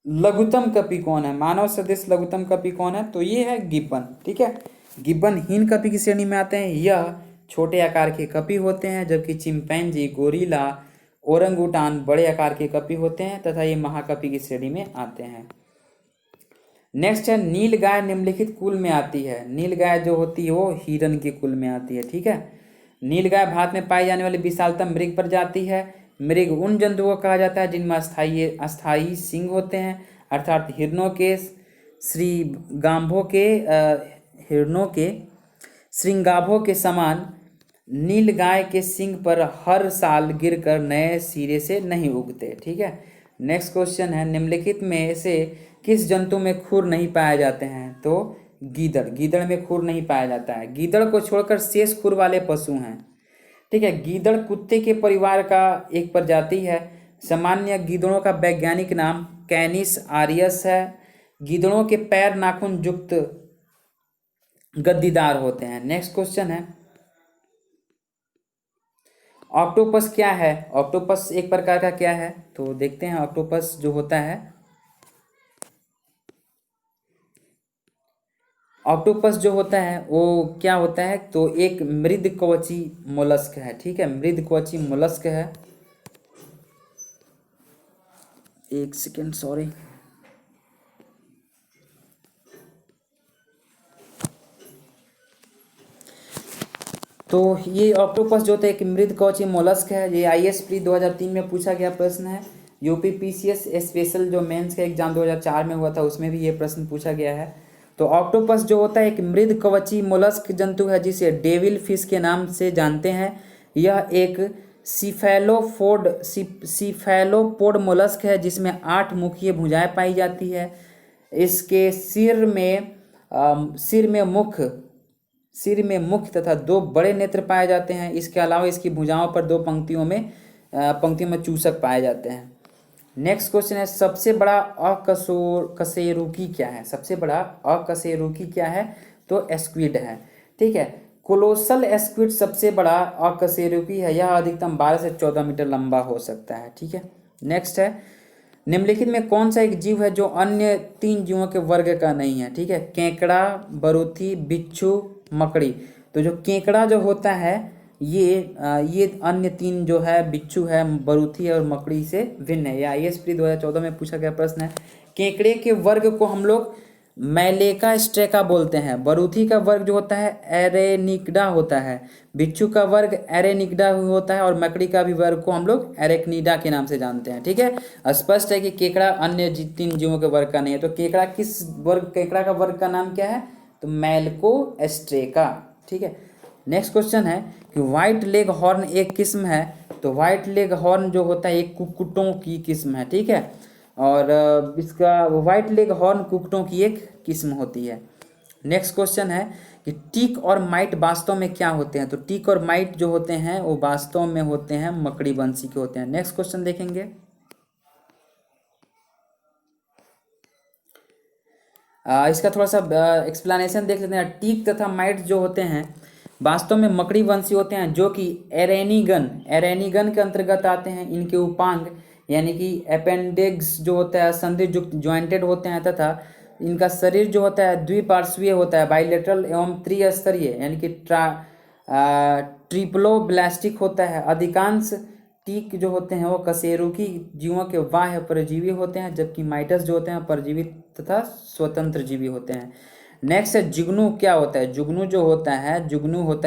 [SPEAKER 1] लघुत्तम कपी कौन है? मानव सदृश लघुत्तम कपी कौन है? तो ये है गिब्बन, ठीक है। गिब्बन हीन कपी की श्रेणी में आते हैं। यह छोटे आकार के कपी होते हैं जबकि चिंपैंजी, गोरिल्ला, ओरंगुटान बड़े आकार के कपी होते हैं तथा ये महाकपी की श्रेणी में आते हैं। नेक्स्ट है, नीलगाय निम्नलिखित कुल में आती है। नीलगाय जो होती है वो हिरण के कुल में आती है, ठीक है। नीलगाय भारत में पाई जाने वाली विशालतम मृग प्रजाति है। मृग उन जंतुओं को कहा जाता है जिनमें अस्थायी सींग होते हैं, अर्थात हिरणों के श्रृंगाभों के समान नीलगाय के सींग पर हर साल गिरकर नए सिरे से नहीं उगते, ठीक है। नेक्स्ट क्वेश्चन है, निम्नलिखित में से किस जंतु में खुर नहीं पाए जाते हैं? तो गीदड़ में खुर नहीं पाया जाता है। गीदड़ को छोड़कर शेष खुर वाले पशु हैं, ठीक है। गीदड़ कुत्ते के परिवार का एक प्रजाति है। सामान्य गीदड़ों का वैज्ञानिक नाम कैनिस आरियस है। गीदड़ों के पैर नाखून युक्त गद्दीदार होते हैं। नेक्स्ट क्वेश्चन है, ऑक्टोपस क्या है? ऑक्टोपस एक प्रकार का क्या है? तो देखते हैं। ऑक्टोपस जो होता है, ऑक्टोपस जो होता है वो क्या होता है? तो एक मृदकवची मोलस्क है, ठीक है। मृदकवची मोलस्क है। एक सेकेंड, सॉरी। तो ये ऑक्टोपस जो होता है एक मृदकवची मोलस्क है। ये IAS प्री 2003 में पूछा गया प्रश्न है। UPPCS स्पेशल जो मेंस का एग्जाम 2004 में हुआ था उसमें भी ये प्रश्न पूछा गया है। तो ऑक्टोपस जो होता है एक मृदकवची मोलस्क जंतु है जिसे डेविल फिश के नाम से जानते हैं। यह एक सीफेलोपोड मोलस्क है जिसमें 8 मुखीय भुजाएं पाई जाती है। इसके सिर में मुख तथा 2 बड़े नेत्र पाए जाते हैं। इसके अलावा इसकी भुजाओं पर 2 पंक्तियों में चूसक पाए जाते हैं। नेक्स्ट क्वेश्चन है, सबसे बड़ा अकशेरुकी क्या है? सबसे बड़ा अकशेरुकी क्या है? तो स्क्विड है, ठीक है। कोलोसल स्क्विड सबसे बड़ा अकशेरुकी है। यह अधिकतम 12 से 14 मीटर लंबा हो सकता है, ठीक है। नेक्स्ट है, निम्नलिखित में कौन सा एक जीव है जो अन्य 3 जीवों के वर्ग का नहीं है? ठीक है, केकड़ा, बरूथी, बिच्छू, मकड़ी। तो जो केकड़ा जो होता है ये अन्य 3 जो है बिच्छू है, बरूथी और मकड़ी से भिन्न है। यह IAS प्री 2014 में पूछा गया प्रश्न है। केकड़े के वर्ग को हम लोग मैलेका स्ट्रेका बोलते हैं। बरूथी का वर्ग जो होता है एरेनिकडा होता है। बिच्छू का वर्ग एरेनिकडा होता है और मकड़ी का भी वर्ग को हम लोग एरेक्निडा के नाम से जानते हैं, ठीक है। स्पष्ट है कि केकड़ा अन्य 3 जीवों के वर्ग का नहीं है। तो केकड़ा का वर्ग का नाम क्या है? तो मैलको स्ट्रेका, ठीक है। नेक्स्ट क्वेश्चन है कि व्हाइट लेग हॉर्न एक किस्म है। तो व्हाइट लेग हॉर्न जो होता है एक कुक्कुटों की किस्म है, ठीक है। और इसका व्हाइट लेग हॉर्न कुक्कुटों की एक किस्म होती है। नेक्स्ट क्वेश्चन है कि टीक और माइट वास्तव में क्या होते हैं? तो टीक और माइट जो होते हैं वो वास्तव में होते हैं मकड़ी वंशी के होते हैं। नेक्स्ट क्वेश्चन देखेंगे। इसका थोड़ा सा एक्सप्लेनेशन देख लेते हैं। टीक तथा माइट जो होते हैं वास्तव में मकड़ी वंशी होते हैं जो कि एरेनिगन के अंतर्गत आते हैं। इनके उपांग यानी कि अपेंडिक्स जो होता है संधियुक्त ज्वाइंटेड होते हैं तथा इनका शरीर जो होता है द्विपार्श्वीय होता है, बाइलेटरल एवं त्रिस्तरीय यानी कि ट्रिप्लोब्लास्टिक होता है। अधिकांश टीक जो होते हैं वो कशेरुकी जीवों के बाह्य परजीवी होते हैं जबकि माइटस जो होते हैं परजीवी तथा स्वतंत्र जीवी होते हैं। नेक्स्ट है जुगनू क्या होता है? जुगनू जो होता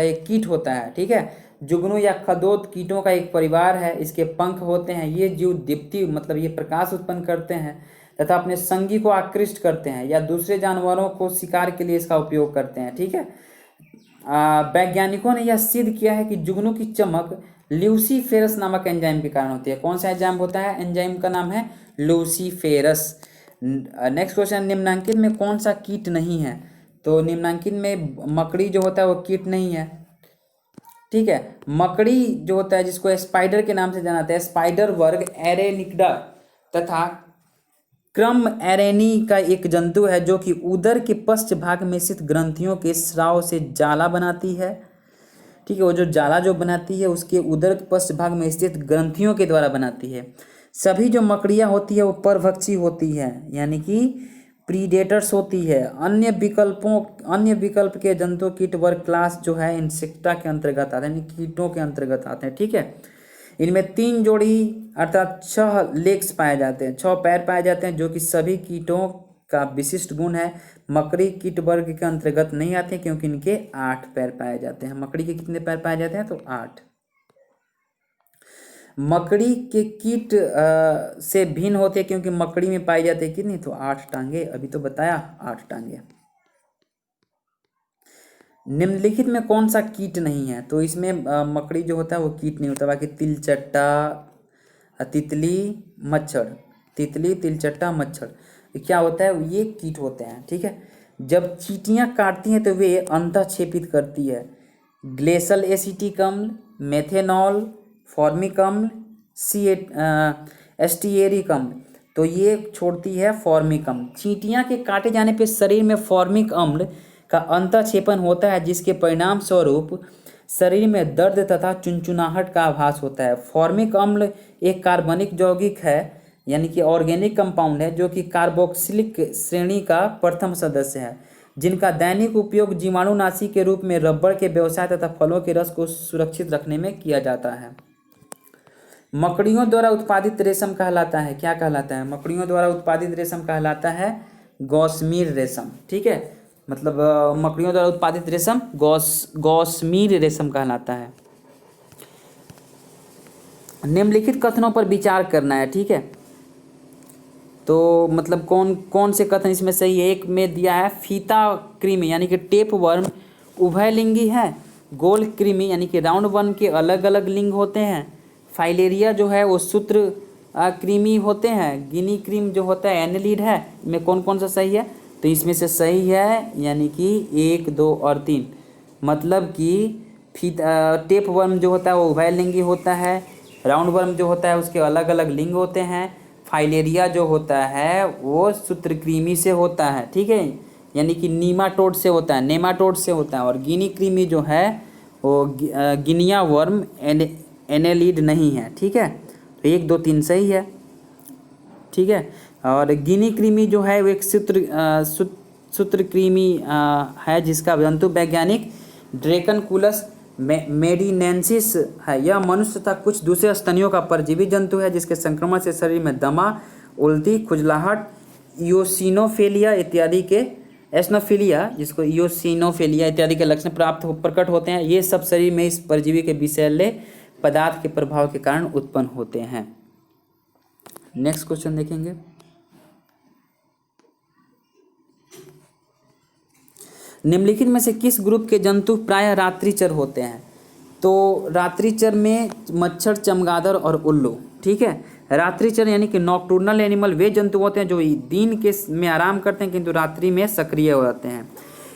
[SPEAKER 1] है एक कीट होता है, ठीक है। जुगनू या खदोत कीटों का एक परिवार है। इसके पंख होते हैं। ये जीव दीप्ति मतलब ये प्रकाश उत्पन्न करते हैं तथा अपने संगी को आकृष्ट करते हैं या दूसरे जानवरों को शिकार के लिए इसका उपयोग करते हैं, ठीक है। वैज्ञानिकों ने यह सिद्ध किया है कि जुगनू की चमक ल्यूसीफेरस नामक एंजाइम के कारण होती है। कौन सा एंजाइम होता है? एंजाइम का नाम है ल्यूसीफेरस। नेक्स्ट क्वेश्चन, निम्नांकित में कौन सा कीट नहीं है? तो निम्नांकित में मकड़ी जो होता है वो कीट नहीं है, ठीक है। मकड़ी जो होता है जिसको स्पाइडर के नाम से जाना जाता है, स्पाइडर वर्ग एरेनिक्डा तथा क्रम एरेनी का एक जंतु है जो कि उदर के पश्च भाग में स्थित ग्रंथियों के स्राव से जाला बनाती है, ठीक है। वो जो जाला जो बनाती है उसके उदर के पश्च भाग में स्थित ग्रंथियों के द्वारा बनाती है। सभी जो मकड़ियाँ होती है वो परभक्षी होती है, यानी कि प्रीडेटर्स होती है। अन्य विकल्प के जंतु कीट वर्ग क्लास जो है इंसेक्टा के अंतर्गत आते हैं, यानी कीटों के अंतर्गत आते हैं, ठीक है। इनमें 3 जोड़ी अर्थात 6 लेग्स पाए जाते हैं, 6 पैर पाए जाते हैं, जो कि सभी कीटों का विशिष्ट गुण है। मकड़ी कीट वर्ग के अंतर्गत नहीं आते क्योंकि इनके 8 पैर पाए जाते हैं। मकड़ी के कितने पैर पाए जाते हैं? तो 8। मकड़ी के कीट से भिन्न होते हैं क्योंकि मकड़ी में पाई जाती है कितनी? तो 8 टांगे, अभी तो बताया 8 टांगे। निम्नलिखित में कौन सा कीट नहीं है? तो इसमें मकड़ी जो होता है वो कीट नहीं होता, बाकी तिलचट्टा, तितली, मच्छर, तितली, तिलचट्टा, मच्छर क्या होता है? ये कीट होते हैं, ठीक है। जब चींटियां काटती हैं तो वे अंतःक्षेपित करती है। ग्लेशियल एसिटिक अम्ल, मेथेनॉल, फॉर्मिक अम्ल, एस्टिएरिक अम्ल, तो ये छोड़ती है फॉर्मिक अम्ल। चींटियां के काटे जाने पर शरीर में फॉर्मिक अम्ल का अंतःक्षेपण होता है, जिसके परिणाम स्वरूप शरीर में दर्द तथा चुनचुनाहट का आभास होता है। फॉर्मिक अम्ल एक कार्बनिक यौगिक है, यानी कि ऑर्गेनिक कंपाउंड है, जो कि कार्बोक्सिलिक श्रेणी का प्रथम सदस्य है, जिनका दैनिक उपयोग जीवाणुनाशी के रूप में रबड़ के व्यवसाय तथा फलों के रस को सुरक्षित रखने में किया जाता है। मकड़ियों द्वारा उत्पादित रेशम कहलाता है, क्या कहलाता है? मकड़ियों द्वारा उत्पादित रेशम कहलाता है गौसमीर रेशम, ठीक है। मतलब मकड़ियों द्वारा उत्पादित रेशम गौसमीर रेशम कहलाता है। निम्नलिखित कथनों पर विचार करना है, ठीक है। तो मतलब कौन कौन से कथन इसमें सही है? एक में दिया है फीता कृमि यानी कि टेप वर्म उभयलिंगी है, गोल कृमि यानी कि राउंड वर्म के अलग अलग लिंग होते हैं, फाइलेरिया जो है वो सूत्र कृमि होते हैं, गिनी क्रीम जो होता है एनेलिड है। इनमें कौन कौन सा सही है? तो इसमें से सही है यानी कि 1, 2 और 3। मतलब कि टेप वर्म जो होता है वो उभयलिंगी होता है, राउंड वर्म जो होता है उसके अलग अलग लिंग होते हैं, फाइलेरिया जो होता है वो सूत्रकृमि से होता है, ठीक है, यानी कि नीमाटोड से होता है, नेमाटोड से होता है। और गिनी कृमि जो है वो गिनिया वर्म एनेलिड नहीं है, ठीक है। तो 1, 2, 3 सही है, ठीक है। और गिनी कृमि जो है वो एक सूत्रकृमि है, जिसका जंतु वैज्ञानिक ड्रेकनकुलस मेडिनेंसिस है। यह मनुष्य तथा कुछ दूसरे स्तनियों का परजीवी जंतु है, जिसके संक्रमण से शरीर में दमा, उल्टी, खुजलाहट, इयोसिनोफिलिया इत्यादि के एस्नोफिलिया जिसको इयोसिनोफिलिया इत्यादि के लक्षण प्रकट होते हैं। ये सब शरीर में इस परजीवी के विषैले पदार्थ के प्रभाव के कारण उत्पन्न होते हैं। नेक्स्ट क्वेश्चन देखेंगे। निम्नलिखित में से किस ग्रुप के जंतु प्रायः रात्रिचर होते हैं? तो रात्रिचर में मच्छर, चमगादड़ और उल्लू, ठीक है। रात्रिचर यानी कि नॉकटर्नल एनिमल वे जंतु होते हैं जो दिन के में आराम करते हैं किंतु रात्रि में सक्रिय हो जाते हैं।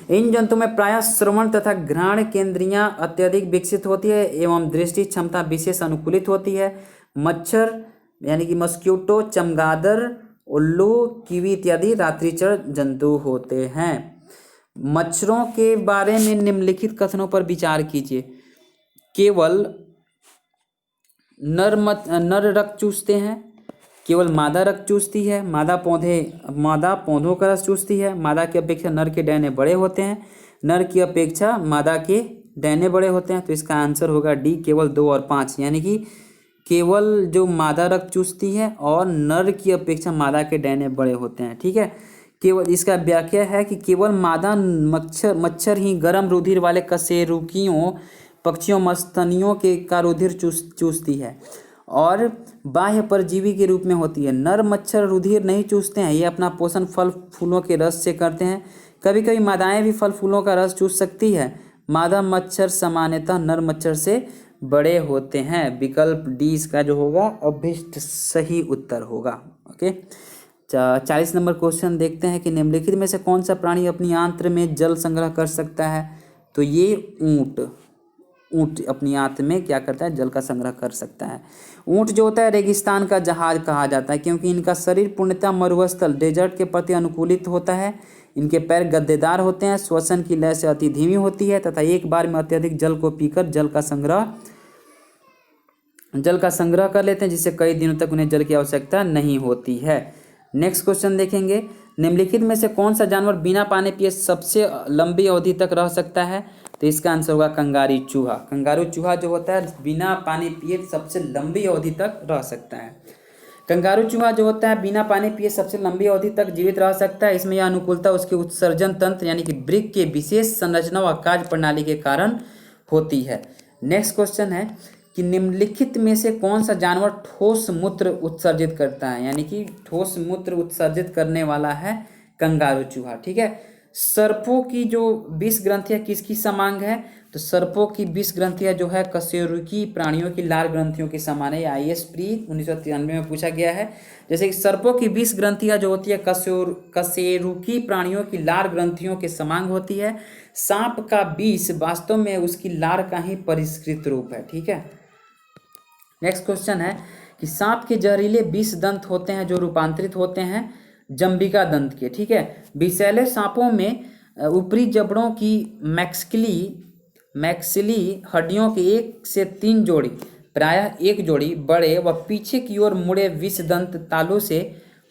[SPEAKER 1] इन जंतुओं में प्रायः श्रवण तथा घ्राण केंद्रियां अत्यधिक विकसित होती है एवं दृष्टि क्षमता विशेष अनुकूलित होती है। मच्छर यानी कि मस्क्यूटो, चमगादड़, उल्लू, कीवी इत्यादि रात्रिचर जंतु होते हैं। मच्छरों के बारे में निम्नलिखित कथनों पर विचार कीजिए। केवल नर रक्त चूसते हैं, केवल मादा रक्त चूसती है, मादा पौधों का रस चूसती है, मादा की अपेक्षा नर के डैने बड़े होते हैं, नर की अपेक्षा मादा के डैने बड़े होते हैं। तो इसका आंसर होगा डी, केवल 2 और 5, यानी कि केवल जो मादा रक्त चूसती है और नर की अपेक्षा मादा के डैने बड़े होते हैं, ठीक है। केवल इसका व्याख्या है कि केवल मादा मच्छर ही गर्म रुधिर वाले कशेरुकियों, पक्षियों, मस्तनियों के का रुधिर चूसती है और बाह्य परजीवी के रूप में होती है। नर मच्छर रुधिर नहीं चूसते हैं, ये अपना पोषण फल फूलों के रस से करते हैं। कभी कभी मादाएं भी फल फूलों का रस चूस सकती है, मादा मच्छर सामान्यतः नर मच्छर से बड़े होते हैं। विकल्प डी इसका जो होगा अभिष्ट सही उत्तर होगा। ओके, 40 नंबर क्वेश्चन देखते हैं कि निम्नलिखित में से कौन सा प्राणी अपनी आंत्र में जल संग्रह कर सकता है। तो ये ऊंट अपनी आंत में क्या करता है, जल का संग्रह कर सकता है। ऊंट जो होता है रेगिस्तान का जहाज कहा जाता है, क्योंकि इनका शरीर पूर्णतः मरुस्थल डेजर्ट के प्रति अनुकूलित होता है। इनके पैर गद्देदार होते हैं, श्वसन की लय से अति धीमी होती है तथा एक बार में अत्यधिक जल को पीकर जल का संग्रह कर लेते हैं, जिससे कई दिनों तक उन्हें जल की आवश्यकता नहीं होती है। नेक्स्ट क्वेश्चन देखेंगे, निम्नलिखित में से कौन सा जानवर बिना पानी पिए सबसे लंबी अवधि तक रह सकता है। तो इसका आंसर होगा कंगारू चूहा। कंगारू चूहा जो होता है बिना पानी पिए सबसे लंबी अवधि तक रह सकता है। कंगारू चूहा जो होता है बिना पानी पिए सबसे लंबी अवधि तक जीवित रह सकता है। इसमें यह अनुकूलता उसके उत्सर्जन तंत्र यानी कि वृक्क के विशेष संरचना व कार्य प्रणाली के कारण होती है। नेक्स्ट क्वेश्चन है कि निम्नलिखित में से कौन सा जानवर ठोस मूत्र उत्सर्जित करता है, यानी कि ठोस मूत्र उत्सर्जित करने वाला है कंगारू चूहा। ठीक है, सर्पों की जो 20 ग्रंथियां किसकी समांग है। तो सर्पों की 20 ग्रंथियां जो है कशेरुकी प्राणियों की लार ग्रंथियों के समान है। IAS प्री 1993 में पूछा गया है। जैसे कि सर्पों की 20 ग्रंथियां जो होती है कशेरुकी प्राणियों की लार ग्रंथियों के समान होती है। सांप का 20 वास्तव में उसकी लार का ही परिष्कृत रूप है। ठीक है, नेक्स्ट क्वेश्चन है कि सांप के जहरीले 20 दंत होते हैं जो रूपांतरित होते हैं जंबिका दंत के। ठीक है, विषैले सांपों में ऊपरी जबड़ों की मैक्सिली हड्डियों की 1 से 3 जोड़ी, प्रायः एक जोड़ी बड़े व पीछे की ओर मुड़े 20 दंत तालू से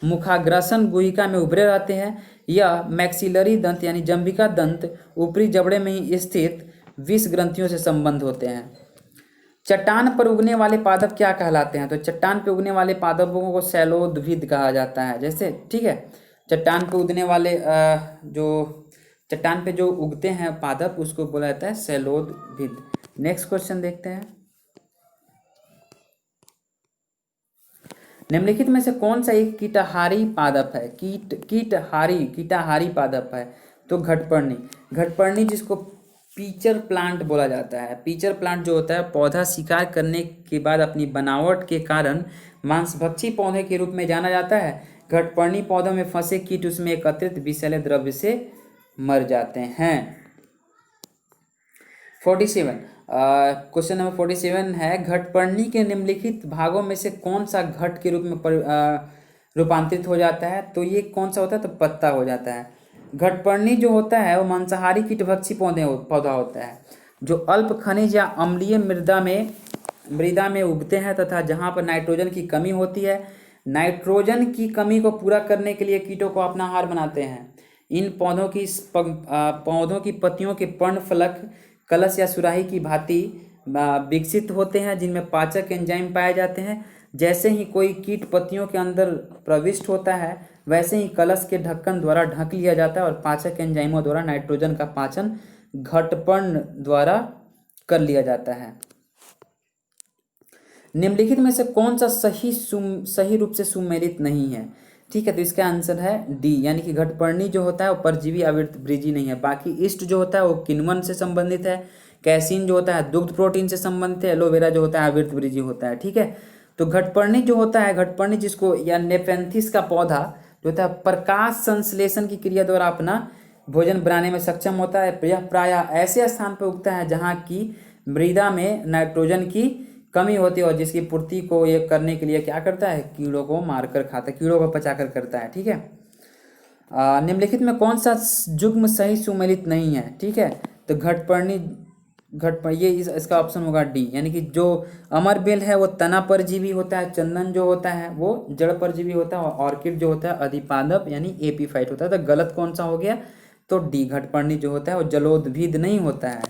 [SPEAKER 1] मुखाग्रासन गुहिका में उभरे रहते हैं। यह मैक्सिलरी दंत यानी जंबिका दंत ऊपरी जबड़े में ही स्थित 20 ग्रंथियों से संबंध होते हैं। चट्टान पर उगने वाले पादप क्या कहलाते हैं। तो चट्टान पर उगने वाले पादपों को शैलोद्भिद कहा जाता है। जैसे ठीक है, चट्टान पर उगने वाले जो चट्टान पे जो उगते हैं पादप उसको बोला जाता है शैलोद्भिद। नेक्स्ट क्वेश्चन देखते हैं, निम्नलिखित में से कौन सा एक कीटाहारी पादप है। कीटाहारी पादप है। तो घटपर्णी जिसको पीचर प्लांट बोला जाता है। पीचर प्लांट जो होता है पौधा शिकार करने के बाद अपनी बनावट के कारण मांसभक्षी पौधे के रूप में जाना जाता है। घटपर्णी पौधों में फंसे कीट उसमें एकत्रित विषैले द्रव्य से मर जाते हैं। 47 क्वेश्चन नंबर 47 है, घटपर्णी के निम्नलिखित भागों में से कौन सा घट के रूप में रूपांतरित हो जाता है। तो ये कौन सा होता है, तो पत्ता हो जाता है। घटपर्णी जो होता है वो मांसाहारी कीटभक्षी पौधा होता है जो अल्प खनिज या अम्लीय मृदा में उगते हैं तथा जहाँ पर नाइट्रोजन की कमी होती है। नाइट्रोजन की कमी को पूरा करने के लिए कीटों को अपना आहार बनाते हैं। इन पौधों की पत्तियों के पर्णफलक कलश या सुराही की भांति विकसित होते हैं जिनमें पाचक एंजाइम पाए जाते हैं। जैसे ही कोई कीट पत्तियों के अंदर प्रविष्ट होता है वैसे ही कलश के ढक्कन द्वारा ढक लिया जाता है और पाचक एंजाइमों द्वारा नाइट्रोजन का पाचन घटपर्ण द्वारा कर लिया जाता है। निम्नलिखित में से कौन सा सही रूप से सुमेलित नहीं है। ठीक है, तो इसका आंसर है डी, यानी कि घटपर्णी जो होता है वो परजीवी आवृतबीजी नहीं है। बाकी ईस्ट जो होता है वो किण्वन से संबंधित है। कैसीन जो होता है दुग्ध प्रोटीन से संबंधित है। एलोवेरा जो होता है आवृतबीजी होता है। ठीक है, तो घटपर्णी जो होता है, घटपर्णी जिसको या नेपेंथिस का पौधा जो होता है प्रकाश संश्लेषण की क्रिया द्वारा अपना भोजन बनाने में सक्षम होता है। यह प्रायः ऐसे स्थान पर उगता है जहाँ की मृदा में नाइट्रोजन की कमी होती है और जिसकी पूर्ति को ये करने के लिए क्या करता है, कीड़ों को मारकर खाता है, कीड़ों को पचाकर करता है। ठीक है, निम्नलिखित में कौन सा जुग्म सही सुमेलित नहीं है। ठीक है, तो घटपर्णी ये इसका ऑप्शन होगा डी, यानी कि जो अमर बेल है वो तना परजीवी होता है। चंदन जो होता है वो जड़ परजीवी होता है और ऑर्किड जो होता है अधिपादप यानी एपीफाइट होता है। तो गलत कौन सा हो गया, तो डी, घटपर्णी जो होता है वो जलोद्भिद नहीं होता है।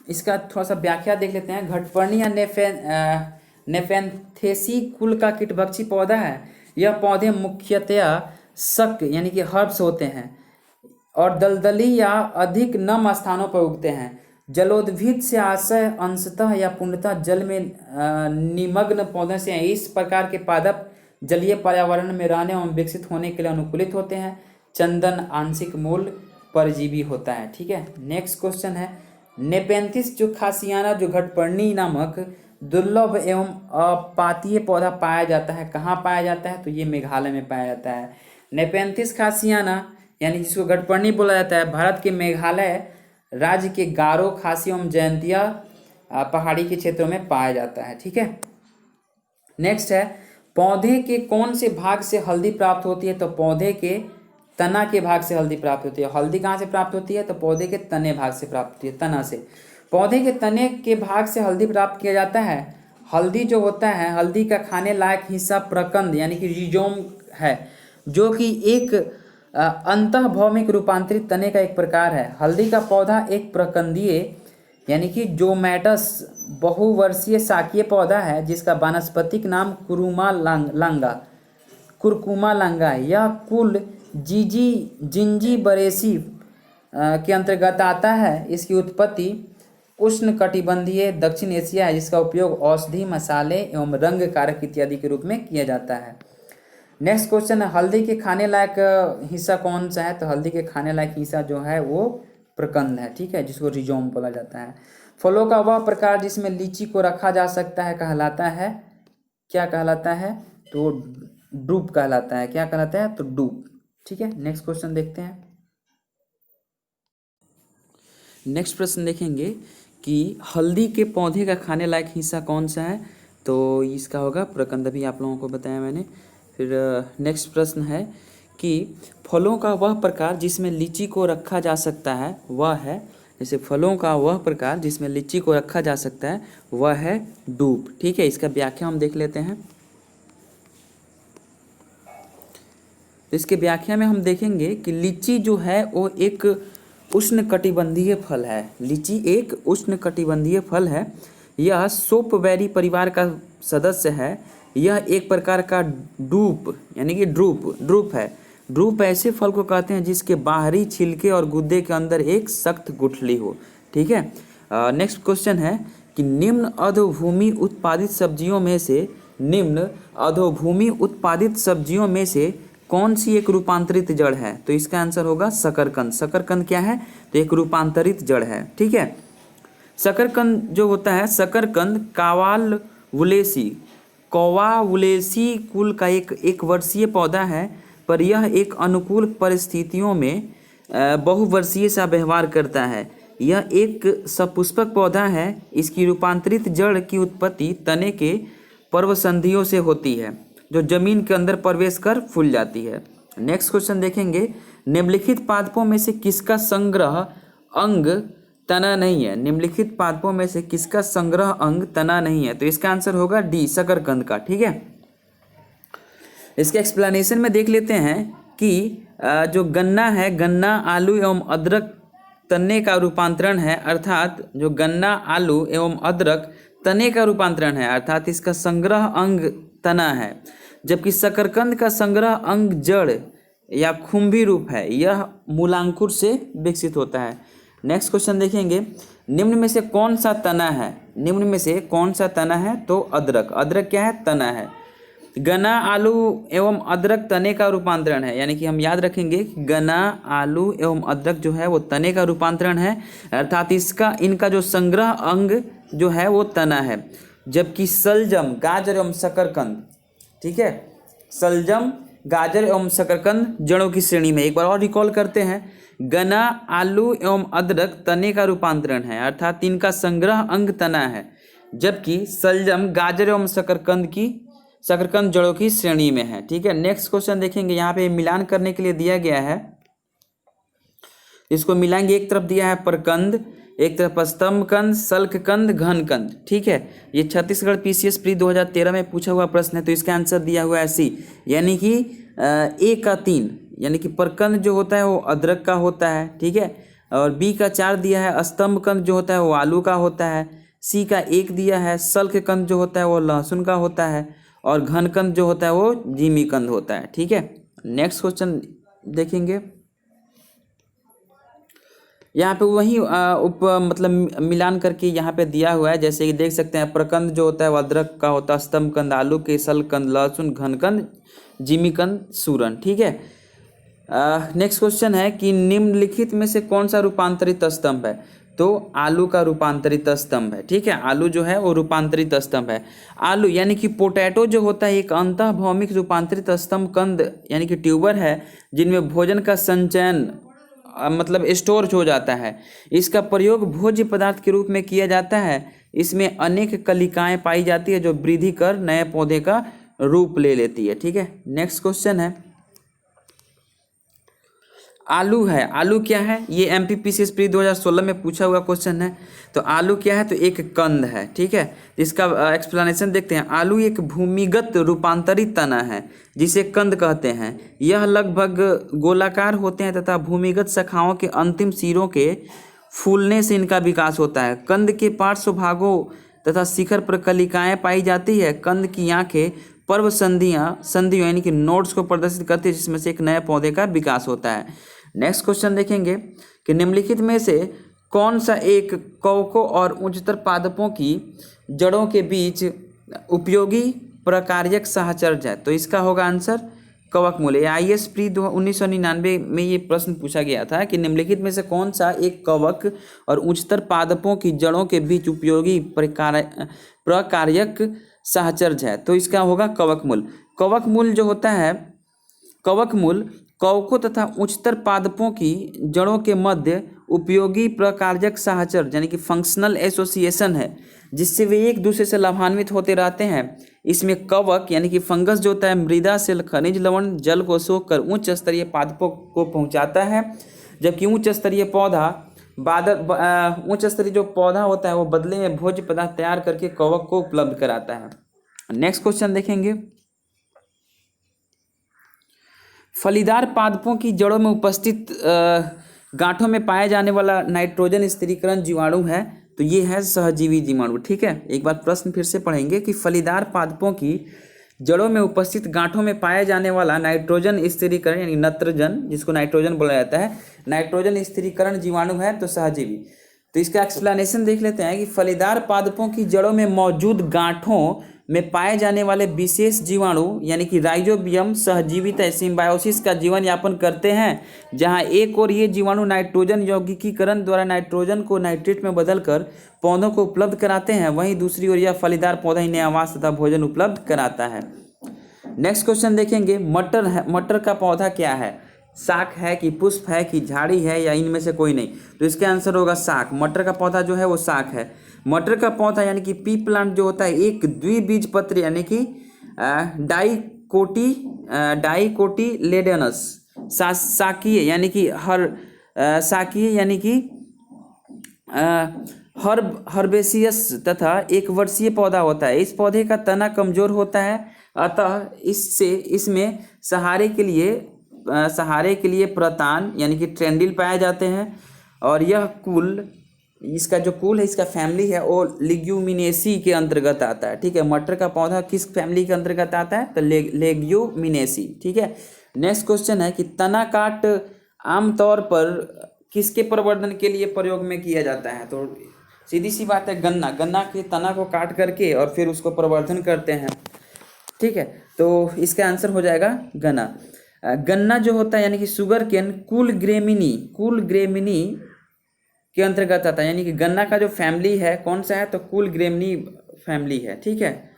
[SPEAKER 1] इसका थोड़ा सा व्याख्या देख लेते हैं। घटपर्णी या नेफेंथेसी कुल का कीटभक्षी पौधा है। यह पौधे मुख्यतया शक यानी कि हर्ब्स होते हैं और दलदली या अधिक नम स्थानों पर उगते हैं। जलोद्भिद से आशय अंशतः या पूर्णतः जल में निमग्न पौधे से हैं। इस प्रकार के पादप जलीय पर्यावरण में रहने एवं विकसित होने के लिए अनुकूलित होते हैं। चंदन आंशिक मूल परजीवी होता है। ठीक है, नेक्स्ट क्वेश्चन है नेपेंथिस जो खासियाना जो घटपर्णी नामक दुर्लभ एवं अपातीय पौधा पाया जाता है, कहाँ पाया जाता है? तो ये मेघालय में पाया जाता है। नेपेंथिस खासियाना यानी जिसको घटपर्णी बोला जाता है, भारत के मेघालय राज्य के गारो, खासी एवं जयंतिया पहाड़ी के क्षेत्रों में पाया जाता है। ठीक है, नेक्स्ट है पौधे के कौन से भाग से हल्दी प्राप्त होती है? तो पौधे के तना के भाग से हल्दी प्राप्त होती है। हल्दी कहाँ से प्राप्त होती है? तो पौधे के तने भाग से प्राप्त होती है, तना से। पौधे के तने के भाग से हल्दी प्राप्त किया जाता है। हल्दी जो होता है, हल्दी का खाने लायक हिस्सा प्रकंद यानी कि रिजोम है, जो कि एक अंतःभौमिक रूपांतरित तने का एक प्रकार है। हल्दी का पौधा एक प्रकंदीय यानी कि जोमैटस बहुवर्षीय शाकीय पौधा है, जिसका वानस्पतिक नाम कुरकुमा लांगा है। यह कुल जिंजीबरेसी के अंतर्गत आता है। इसकी उत्पत्ति उष्णकटिबंधीय दक्षिण एशिया है, जिसका उपयोग औषधि, मसाले एवं रंग कारक इत्यादि के रूप में किया जाता है। नेक्स्ट क्वेश्चन है हल्दी के खाने लायक हिस्सा कौन सा है? तो हल्दी के खाने लायक हिस्सा जो है वो प्रकंद है। ठीक है, जिसको रिजोम बोला जाता है। फलों का वह प्रकार जिसमें लीची को रखा जा सकता है कहलाता है, क्या कहलाता है? तो ड्रूप कहलाता है। क्या कहलाता है? तो ड्रूप। ठीक है, नेक्स्ट क्वेश्चन देखते हैं। नेक्स्ट प्रश्न देखेंगे कि हल्दी के पौधे का खाने लायक हिस्सा कौन सा है? तो इसका होगा प्रकंद, अभी आप लोगों को बताया मैंने। फिर नेक्स्ट प्रश्न है कि फलों का वह प्रकार जिसमें लीची को रखा जा सकता है वह है, जैसे फलों का वह प्रकार जिसमें लीची को रखा जा सकता है वह है डूब। ठीक है, इसका व्याख्या हम देख लेते हैं। इसके व्याख्या में हम देखेंगे कि लीची जो है वो एक उष्णकटिबंधीय फल है। लीची एक उष्णकटिबंधीय फल है। यह सोपबेरी परिवार का सदस्य है। यह एक प्रकार का ड्रूप यानी कि ड्रूप है। ड्रूप ऐसे फल को कहते हैं जिसके बाहरी छिलके और गुद्दे के अंदर एक सख्त गुठली हो। ठीक है, नेक्स्ट क्वेश्चन है कि निम्न अधोभूमि उत्पादित सब्जियों में से कौन सी एक रूपांतरित जड़ है? तो इसका आंसर होगा शकरकंद। शकरकंद क्या है? तो एक रूपांतरित जड़ है। ठीक है, शकरकंद जो होता है, शकरकंद कौवावुलेसी कुल का एक वर्षीय पौधा है, पर यह एक अनुकूल परिस्थितियों में बहुवर्षीय सा व्यवहार करता है। यह एक सपुष्पक पौधा है। इसकी रूपांतरित जड़ की उत्पत्ति तने के पर्वसंधियों से होती है, जो जमीन के अंदर प्रवेश कर फूल जाती है। नेक्स्ट क्वेश्चन देखेंगे, निम्नलिखित पादपों में से किसका संग्रह अंग तना नहीं है? निम्नलिखित पादपों में से किसका संग्रह अंग तना नहीं है? तो इसका आंसर होगा डी, शकरकंद का। ठीक है, इसके एक्सप्लेनेशन में देख लेते हैं कि जो गन्ना है, गन्ना आलू एवं अदरक तने का रूपांतरण है, अर्थात जो गन्ना आलू एवं अदरक तने का रूपांतरण है, अर्थात इसका संग्रह अंग तना है। जबकि शकरकंद का संग्रह अंग जड़ या खुम्भी रूप है। यह मूलांकुर से विकसित होता है। नेक्स्ट क्वेश्चन देखेंगे, निम्न में से कौन सा तना है? निम्न में से कौन सा तना है? तो अदरक। अदरक क्या है? तना है। गन्ना आलू एवं अदरक तने का रूपांतरण है, यानी कि हम याद रखेंगे गन्ना आलू एवं अदरक जो है वो तने का रूपांतरण है, अर्थात इनका जो संग्रह अंग जो है वो तना है। जबकि सलजम, गाजर एवं शकरकंद, ठीक है, सलजम, गाजर एवं शकरकंद जड़ों की श्रेणी में। एक बार और रिकॉल करते हैं, गन्ना आलू एवं अदरक तने का रूपांतरण है, अर्थात इनका संग्रह अंग तना है। जबकि सलजम, गाजर एवं शकरकंद जड़ों की श्रेणी में है। ठीक है, नेक्स्ट क्वेश्चन देखेंगे, यहाँ पे मिलान करने के लिए दिया गया है, इसको मिलाएंगे। एक तरफ दिया है प्रकंद, एक तरफ स्तंभकंद, सल्ककंद, घनकंद। ठीक है, ये छत्तीसगढ़ पीसीएस प्री 2013 में पूछा हुआ प्रश्न है, तो इसका आंसर दिया हुआ है सी, यानी कि ए का 3, यानी कि प्रकंद जो होता है वो अदरक का होता है। ठीक है, और बी का 4 दिया है, स्तंभकंद जो होता है वो आलू का होता है। सी का 1 दिया है, सल्ककंद जो होता है वो लहसुन का होता है, और घनकंद जो होता है वो जिमीकंद होता है। ठीक है, नेक्स्ट क्वेश्चन देखेंगे, यहाँ पे वही उप मतलब मिलान करके यहाँ पे दिया हुआ है। जैसे कि देख सकते हैं, प्रकंद जो होता है वो अदरक का होता है, स्तंभ कंद आलू, केसल कंद लहसुन, घनकंद जिमीकंद सूरन। ठीक है। नेक्स्ट क्वेश्चन है कि निम्नलिखित में से कौन सा रूपांतरित स्तंभ है? तो आलू का रूपांतरित स्तंभ है। ठीक है, आलू जो है वो रूपांतरित स्तंभ है। आलू यानी कि पोटैटो जो होता है एक अंतःभौमिक रूपांतरित स्तंभ कंद यानी कि ट्यूबर है, जिनमें भोजन का संचयन मतलब स्टोर हो जाता है। इसका प्रयोग भोज्य पदार्थ के रूप में किया जाता है। इसमें अनेक कलिकाएं पाई जाती है जो वृद्धि कर नए पौधे का रूप ले लेती है। ठीक है। नेक्स्ट क्वेश्चन है, आलू है। आलू क्या है? ये एमपीपीसीएस प्री 2016 में पूछा हुआ क्वेश्चन है। तो आलू क्या है? तो एक कंद है। ठीक है, इसका एक्सप्लेनेशन देखते हैं। आलू एक भूमिगत रूपांतरित तना है जिसे कंद कहते हैं। यह लगभग गोलाकार होते हैं तथा भूमिगत शाखाओं के अंतिम सिरों के फूलने से इनका विकास होता है। कंद के पार्श्व भागों तथा शिखर पर कलिकाएं पाई जाती है। कंद की आंखें पर्व संधियों यानी कि नोड्स को प्रदर्शित करती है, जिसमें से एक नए पौधे का विकास होता है। नेक्स्ट क्वेश्चन देखेंगे कि निम्नलिखित में से कौन सा एक कवकों और उच्चतर पादपों की जड़ों के बीच उपयोगी प्रकार्यक साहचर्य है? तो इसका होगा आंसर कवक मूल। IAS प्री 1999 में ये प्रश्न पूछा गया था कि निम्नलिखित में से कौन सा एक कवक और उच्चतर पादपों की जड़ों के बीच उपयोगी प्रकार्यक साहचर्य है? तो इसका होगा कवक मूल। कवक मूल जो होता है, कवक मूल कवकों तथा उच्चतर पादपों की जड़ों के मध्य उपयोगी प्रकार्यक साहचर्य यानी कि फंक्शनल एसोसिएशन है, जिससे वे एक दूसरे से लाभान्वित होते रहते हैं। इसमें कवक यानी कि फंगस जो होता है मृदा से खनिज लवण जल को सोख कर उच्च स्तरीय पादपों को पहुंचाता है, जबकि उच्च स्तरीय जो पौधा होता है वो बदले में भोज्य पदार्थ तैयार करके कवक को उपलब्ध कराता है। नेक्स्ट क्वेश्चन देखेंगे, फलीदार पादपों की जड़ों में उपस्थित गांठों में पाया जाने वाला नाइट्रोजन स्थिरीकरण जीवाणु है। तो ये है सहजीवी जीवाणु। ठीक है, एक बार प्रश्न फिर से पढ़ेंगे कि फलीदार पादपों की जड़ों में उपस्थित गांठों में पाया जाने वाला नाइट्रोजन स्थिरीकरण यानी नत्रजन, जिसको नाइट्रोजन बोला जाता है, नाइट्रोजन स्थिरीकरण जीवाणु है तो सहजीवी। तो इसका एक्सप्लेनेशन देख लेते हैं कि फलीदार पादपों की जड़ों में मौजूद गांठों में पाए जाने वाले विशेष जीवाणु यानी कि राइजोबियम सहजीवित सिम्बायोसिस का जीवन यापन करते हैं, जहां एक और ये जीवाणु नाइट्रोजन यौगिकीकरण द्वारा नाइट्रोजन को नाइट्रेट में बदलकर पौधों को उपलब्ध कराते हैं, वहीं दूसरी ओर यह फलीदार पौधा इन्हें आवास तथा भोजन उपलब्ध कराता है। नेक्स्ट क्वेश्चन देखेंगे, मटर है। मटर का पौधा क्या है? शाक है कि पुष्प है कि झाड़ी है या इनमें से कोई नहीं? तो इसका आंसर होगा शाक। मटर का पौधा जो है वो शाक है। मटर का पौधा यानी कि पी प्लांट जो होता है एक द्विबीजपत्री यानी कि डाइकोटिलेडोनस शाकीय यानी कि हर्बेसियस तथा एक वर्षीय पौधा होता है। इस पौधे का तना कमजोर होता है, अतः इसमें सहारे के लिए प्रतान यानी कि ट्रेंडिल पाए जाते हैं। और इसका जो कुल है, इसका फैमिली है वो लेग्यूमिनेसी के अंतर्गत आता है। ठीक है, मटर का पौधा किस फैमिली के अंतर्गत आता है? तो लेग्यूमिनेसी। ठीक है। नेक्स्ट क्वेश्चन है कि तना काट आमतौर पर किसके प्रवर्धन के लिए प्रयोग में किया जाता है? तो सीधी सी बात है, गन्ना के तना को काट करके और फिर उसको प्रवर्धन करते हैं। ठीक है, तो इसका आंसर हो जाएगा गन्ना जो होता है यानी कि शुगर केन कुल ग्रेमिनी के अंतर्गत आता है। यानी कि गन्ना का जो फैमिली है कौन सा है? तो कुल ग्रेमिनी फैमिली है। ठीक है,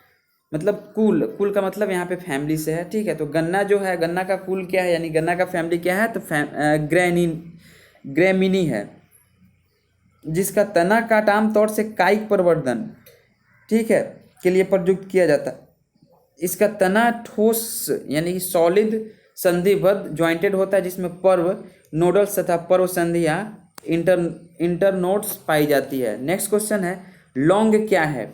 [SPEAKER 1] मतलब कुल का मतलब यहाँ पे फैमिली से है। ठीक है, तो गन्ना जो है, गन्ना का कुल क्या है यानी गन्ना का फैमिली क्या है? तो ग्रेमिनी है, जिसका तना काट आमतौर से कायिक प्रवर्धन, ठीक है, के लिए प्रयुक्त किया जाता है। इसका तना ठोस यानी कि सॉलिड संधिबद्ध ज्वाइंटेड होता है, जिसमें पर्व नोडल्स तथा पर्व संधियाँ इंटरनोड्स पाई जाती है। नेक्स्ट क्वेश्चन है, लौंग क्या है?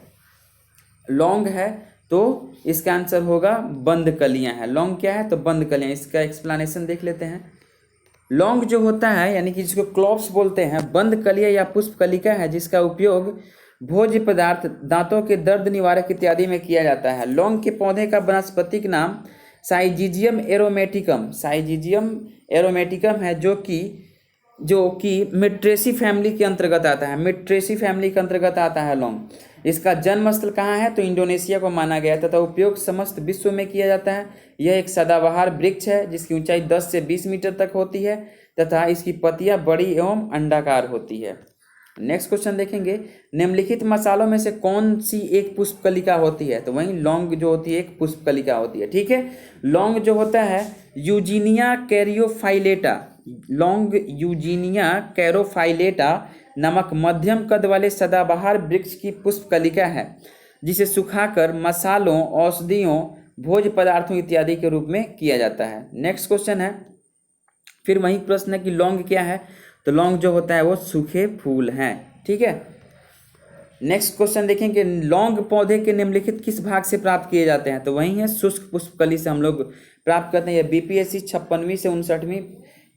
[SPEAKER 1] लौंग है तो इसका आंसर होगा बंद कलियां है। लौंग क्या है? तो बंद कलियां। इसका एक्सप्लेनेशन देख लेते हैं। लौंग जो होता है यानी कि जिसको क्लोव्स बोलते हैं, बंद कलिया या पुष्प कलिका है, जिसका उपयोग भोज्य पदार्थ, दांतों के दर्द निवारक इत्यादि में किया जाता है। लौंग के पौधे का वनस्पतिक नाम साइजिजियम एरोमेटिकम है, जो कि जो कि मिट्रेसी फैमिली के अंतर्गत आता है, मिट्रेसी फैमिली के अंतर्गत आता है लौंग। इसका जन्म स्थल कहाँ है? तो इंडोनेशिया को माना गया तथा उपयोग समस्त विश्व में किया जाता है। यह एक सदाबहार वृक्ष है जिसकी ऊंचाई 10 से 20 मीटर तक होती है तथा इसकी पत्तियां बड़ी एवं अंडाकार होती है। नेक्स्ट क्वेश्चन देखेंगे, निम्नलिखित मसालों में से कौन सी एक पुष्पकलिका होती है? तो वहीं लौंग जो होती है एक पुष्पकलिका होती है। ठीक है, लौंग जो होता है यूजीनिया कैरियोफाइलेटा, लौंग यूजीनिया कैरोफाइलेटा नामक मध्यम कद वाले सदाबहार वृक्ष की पुष्पकलिका है जिसे सुखाकर मसालों, औषधियों, भोज्य पदार्थों इत्यादि के रूप में किया जाता है। नेक्स्ट क्वेश्चन है, फिर वही प्रश्न है कि लौंग क्या है? तो लौंग जो होता है वो सूखे फूल हैं। ठीक है, नेक्स्ट क्वेश्चन देखेंगे, लौंग पौधे के निम्नलिखित किस भाग से प्राप्त किए जाते हैं? तो वही है शुष्क पुष्पकली से हम लोग प्राप्त करते हैं। यह बीपीएससी 56वीं से 59वीं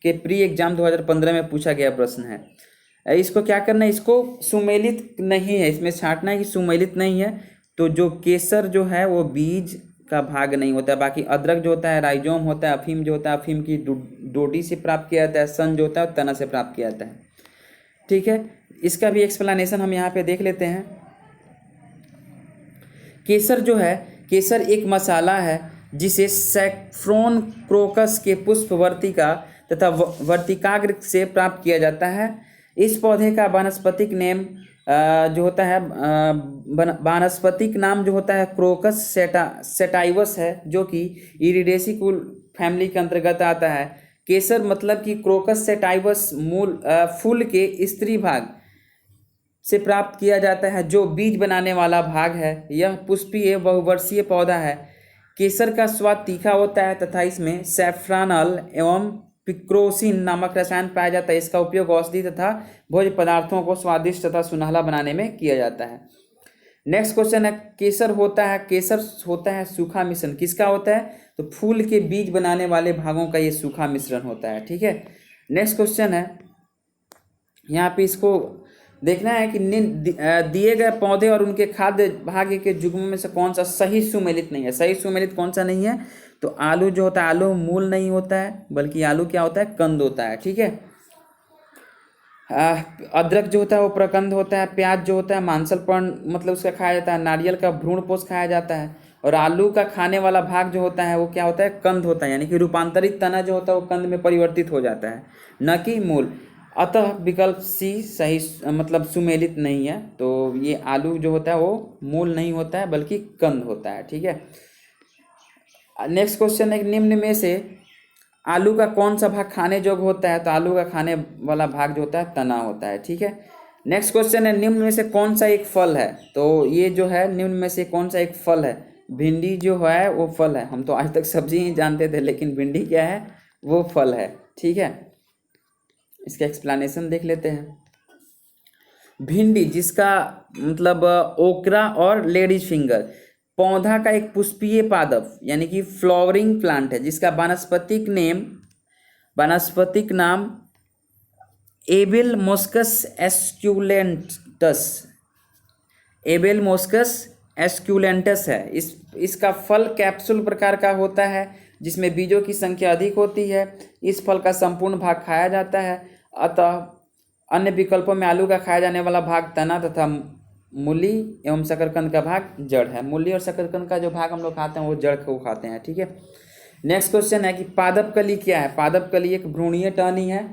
[SPEAKER 1] के प्री एग्जाम 2015 में पूछा गया प्रश्न है। इसको क्या करना है? इसको सुमेलित नहीं है, इसमें छांटना है कि सुमेलित नहीं है। तो जो केसर जो है वो बीज का भाग नहीं होता है। बाकी अदरक जो होता है राइजोम होता है, अफीम जो होता है अफीम की डोडी से प्राप्त किया जाता है, सन जो होता है तना से प्राप्त किया जाता है। ठीक है, इसका भी एक्सप्लेनेशन हम यहाँ पे देख लेते हैं। केसर जो है, केसर एक मसाला है जिसे सैफ्रॉन क्रोकस के पुष्प वर्तिका तथा वर्तिकाग्र से प्राप्त किया जाता है। इस पौधे का वानस्पतिक नेम जो होता है वानस्पतिक नाम जो होता है क्रोकस सेटाइवस है जो कि इरिडेसी कुल फैमिली के अंतर्गत आता है। केसर मतलब कि क्रोकस सेटाइवस मूल फूल के स्त्री भाग से प्राप्त किया जाता है जो बीज बनाने वाला भाग है। यह पुष्पीय बहुवर्षीय पौधा है। केसर का स्वाद तीखा होता है तथा इसमें सैफ्रानल एवं पिक्रोसिन नामक रसायन पाया जाता है। इसका उपयोग औषधि तथा भोज्य पदार्थों को स्वादिष्ट तथा सुनहला बनाने में किया जाता है। नेक्स्ट क्वेश्चन है, केसर होता है सूखा मिश्रण। किसका होता है? तो फूल के बीज बनाने वाले भागों का ये सूखा मिश्रण होता है। ठीक है, नेक्स्ट क्वेश्चन है, यहाँ पे इसको देखना है कि दिए गए पौधे और उनके खाद्य भाग्य के युग्म में से कौन सा सही सुमेलित नहीं है। सही सुमेलित कौन सा नहीं है? तो आलू जो होता है, आलू मूल नहीं होता है बल्कि आलू क्या होता है? कंद होता है। ठीक है, अदरक जो होता है वो प्रकंद होता है। प्याज जो होता है मांसल पर्ण मतलब उसका खाया जाता है। नारियल का भ्रूण पोष खाया जाता है। और आलू का खाने वाला भाग जो होता है वो क्या होता है? कंद होता है, यानी कि रूपांतरित तना जो होता है वो कंद में परिवर्तित हो जाता है, न कि मूल। अतः विकल्प सी सही मतलब सुमेलित नहीं है। तो ये आलू जो होता है वो मूल नहीं होता है बल्कि कंद होता है। ठीक है, नेक्स्ट क्वेश्चन है, निम्न में से आलू का कौन सा भाग खाने योग्य होता है? तो आलू का खाने वाला भाग जो होता है तना होता है। ठीक है, नेक्स्ट क्वेश्चन है, निम्न में से कौन सा एक फल है? तो ये जो है निम्न में से कौन सा एक फल है? भिंडी जो है वो फल है। हम तो आज तक सब्जी ही जानते थे लेकिन भिंडी क्या है? वो फल है। ठीक है, इसका एक्सप्लेनेशन देख लेते हैं। भिंडी जिसका मतलब ओकरा और लेडीज फिंगर पौधा का एक पुष्पीय पादप यानी कि फ्लावरिंग प्लांट है जिसका वानस्पतिक नाम एबेल मोस्कस एस्क्यूलेंटस है। इसका फल कैप्सूल प्रकार का होता है जिसमें बीजों की संख्या अधिक होती है। इस फल का संपूर्ण भाग खाया जाता है। अतः अन्य विकल्पों में आलू का खाया जाने वाला भाग तना तथा मूली एवं शकरकंद का भाग जड़ है। मूली और शकरकंद का जो भाग हम लोग खाते हैं वो जड़ को खाते हैं। ठीक है, नेक्स्ट क्वेश्चन है कि पादप कली क्या है? पादप कली एक भ्रूणीय टहनी है।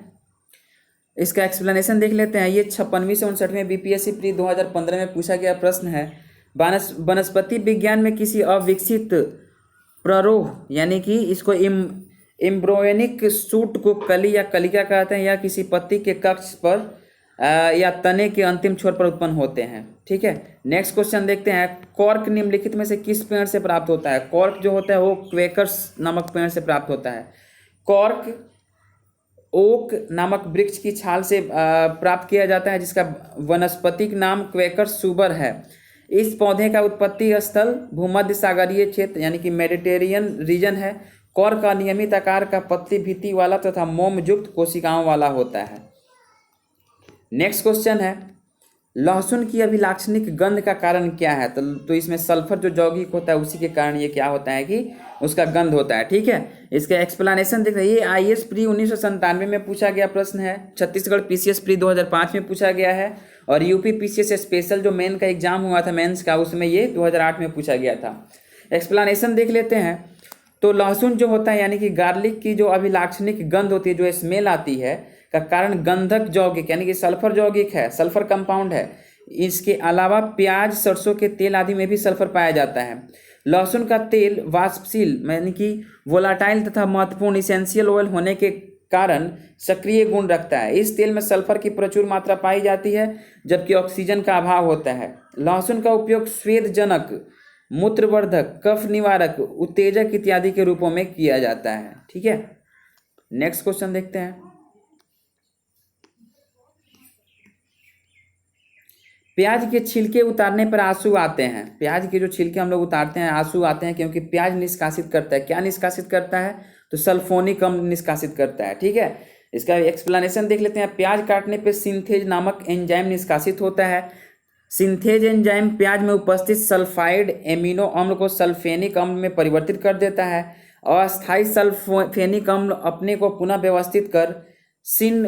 [SPEAKER 1] इसका एक्सप्लेनेशन देख लेते हैं। ये 56वीं से 59वें बीपीएससी प्री 2015 में पूछा गया प्रश्न है। वनस्पति विज्ञान में किसी अविकसित प्ररोह यानी कि इसको एम्ब्रोयनिक शूट को कली या कलिका कहते हैं या किसी पत्ती के कक्ष पर या तने के अंतिम छोर पर उत्पन्न होते हैं। ठीक है, नेक्स्ट क्वेश्चन देखते हैं। कॉर्क निम्नलिखित में से किस पेड़ से प्राप्त होता है? कॉर्क जो होता है वो क्वेकर्स नामक पेड़ से प्राप्त होता है। कॉर्क ओक नामक वृक्ष की छाल से प्राप्त किया जाता है जिसका वनस्पतिक नाम क्वेकर सुबर है। इस पौधे का उत्पत्ति स्थल भूमध्य सागरीय क्षेत्र यानी कि मेडिटेरियन रीजन है। कॉर्क का नियमित आकार का पत्ती भीति वाला तथा मोम युक्त कोशिकाओं वाला होता है। नेक्स्ट क्वेश्चन है, लहसुन की अभिलाक्षणिक गंध का कारण क्या है? तो इसमें सल्फर जो यौगिक होता है उसी के कारण ये क्या होता है कि उसका गंध होता है। ठीक है, इसका एक्सप्लेनेशन देख रहे हैं। ये IAS प्री 1997 में पूछा गया प्रश्न है, छत्तीसगढ़ PCS प्री 2005 में पूछा गया है, और यूपी PCS स्पेशल जो मेन का एग्जाम हुआ था मेंस का, उसमें ये 2008 में पूछा गया था। एक्सप्लेनेशन देख लेते हैं। तो लहसुन जो होता है यानी कि गार्लिक की जो अभिलाक्षणिक गंध होती है, जो स्मेल आती है, का कारण गंधक यौगिक यानी कि सल्फर यौगिक है, सल्फर कंपाउंड है। इसके अलावा प्याज, सरसों के तेल आदि में भी सल्फर पाया जाता है। लहसुन का तेल वाष्पशील यानी कि वोलाटाइल तथा महत्वपूर्ण इसेंशियल ऑयल होने के कारण सक्रिय गुण रखता है। इस तेल में सल्फर की प्रचुर मात्रा पाई जाती है, जबकि ऑक्सीजन का अभाव होता है। लहसुन का उपयोग स्वेदजनक, मूत्रवर्धक, कफ निवारक, उत्तेजक इत्यादि के रूपों में किया जाता है। ठीक है, नेक्स्ट क्वेश्चन देखते हैं। प्याज के छिलके उतारने पर आंसू आते हैं। प्याज के जो छिलके हम लोग उतारते हैं आंसू आते हैं, क्योंकि प्याज निष्कासित करता है। क्या निष्कासित करता है? तो सल्फोनिक अम्ल निष्कासित करता है। ठीक है, इसका एक्सप्लेनेशन देख लेते हैं। प्याज काटने पर सिंथेज नामक एंजाइम निष्कासित होता है। सिंथेज एंजाइम प्याज में उपस्थित सल्फाइड एमिनो अम्ल को सल्फेनिक अम्ल में परिवर्तित कर देता है। अस्थायी सल्फेनिक अम्ल अपने को पुनः व्यवस्थित कर सिन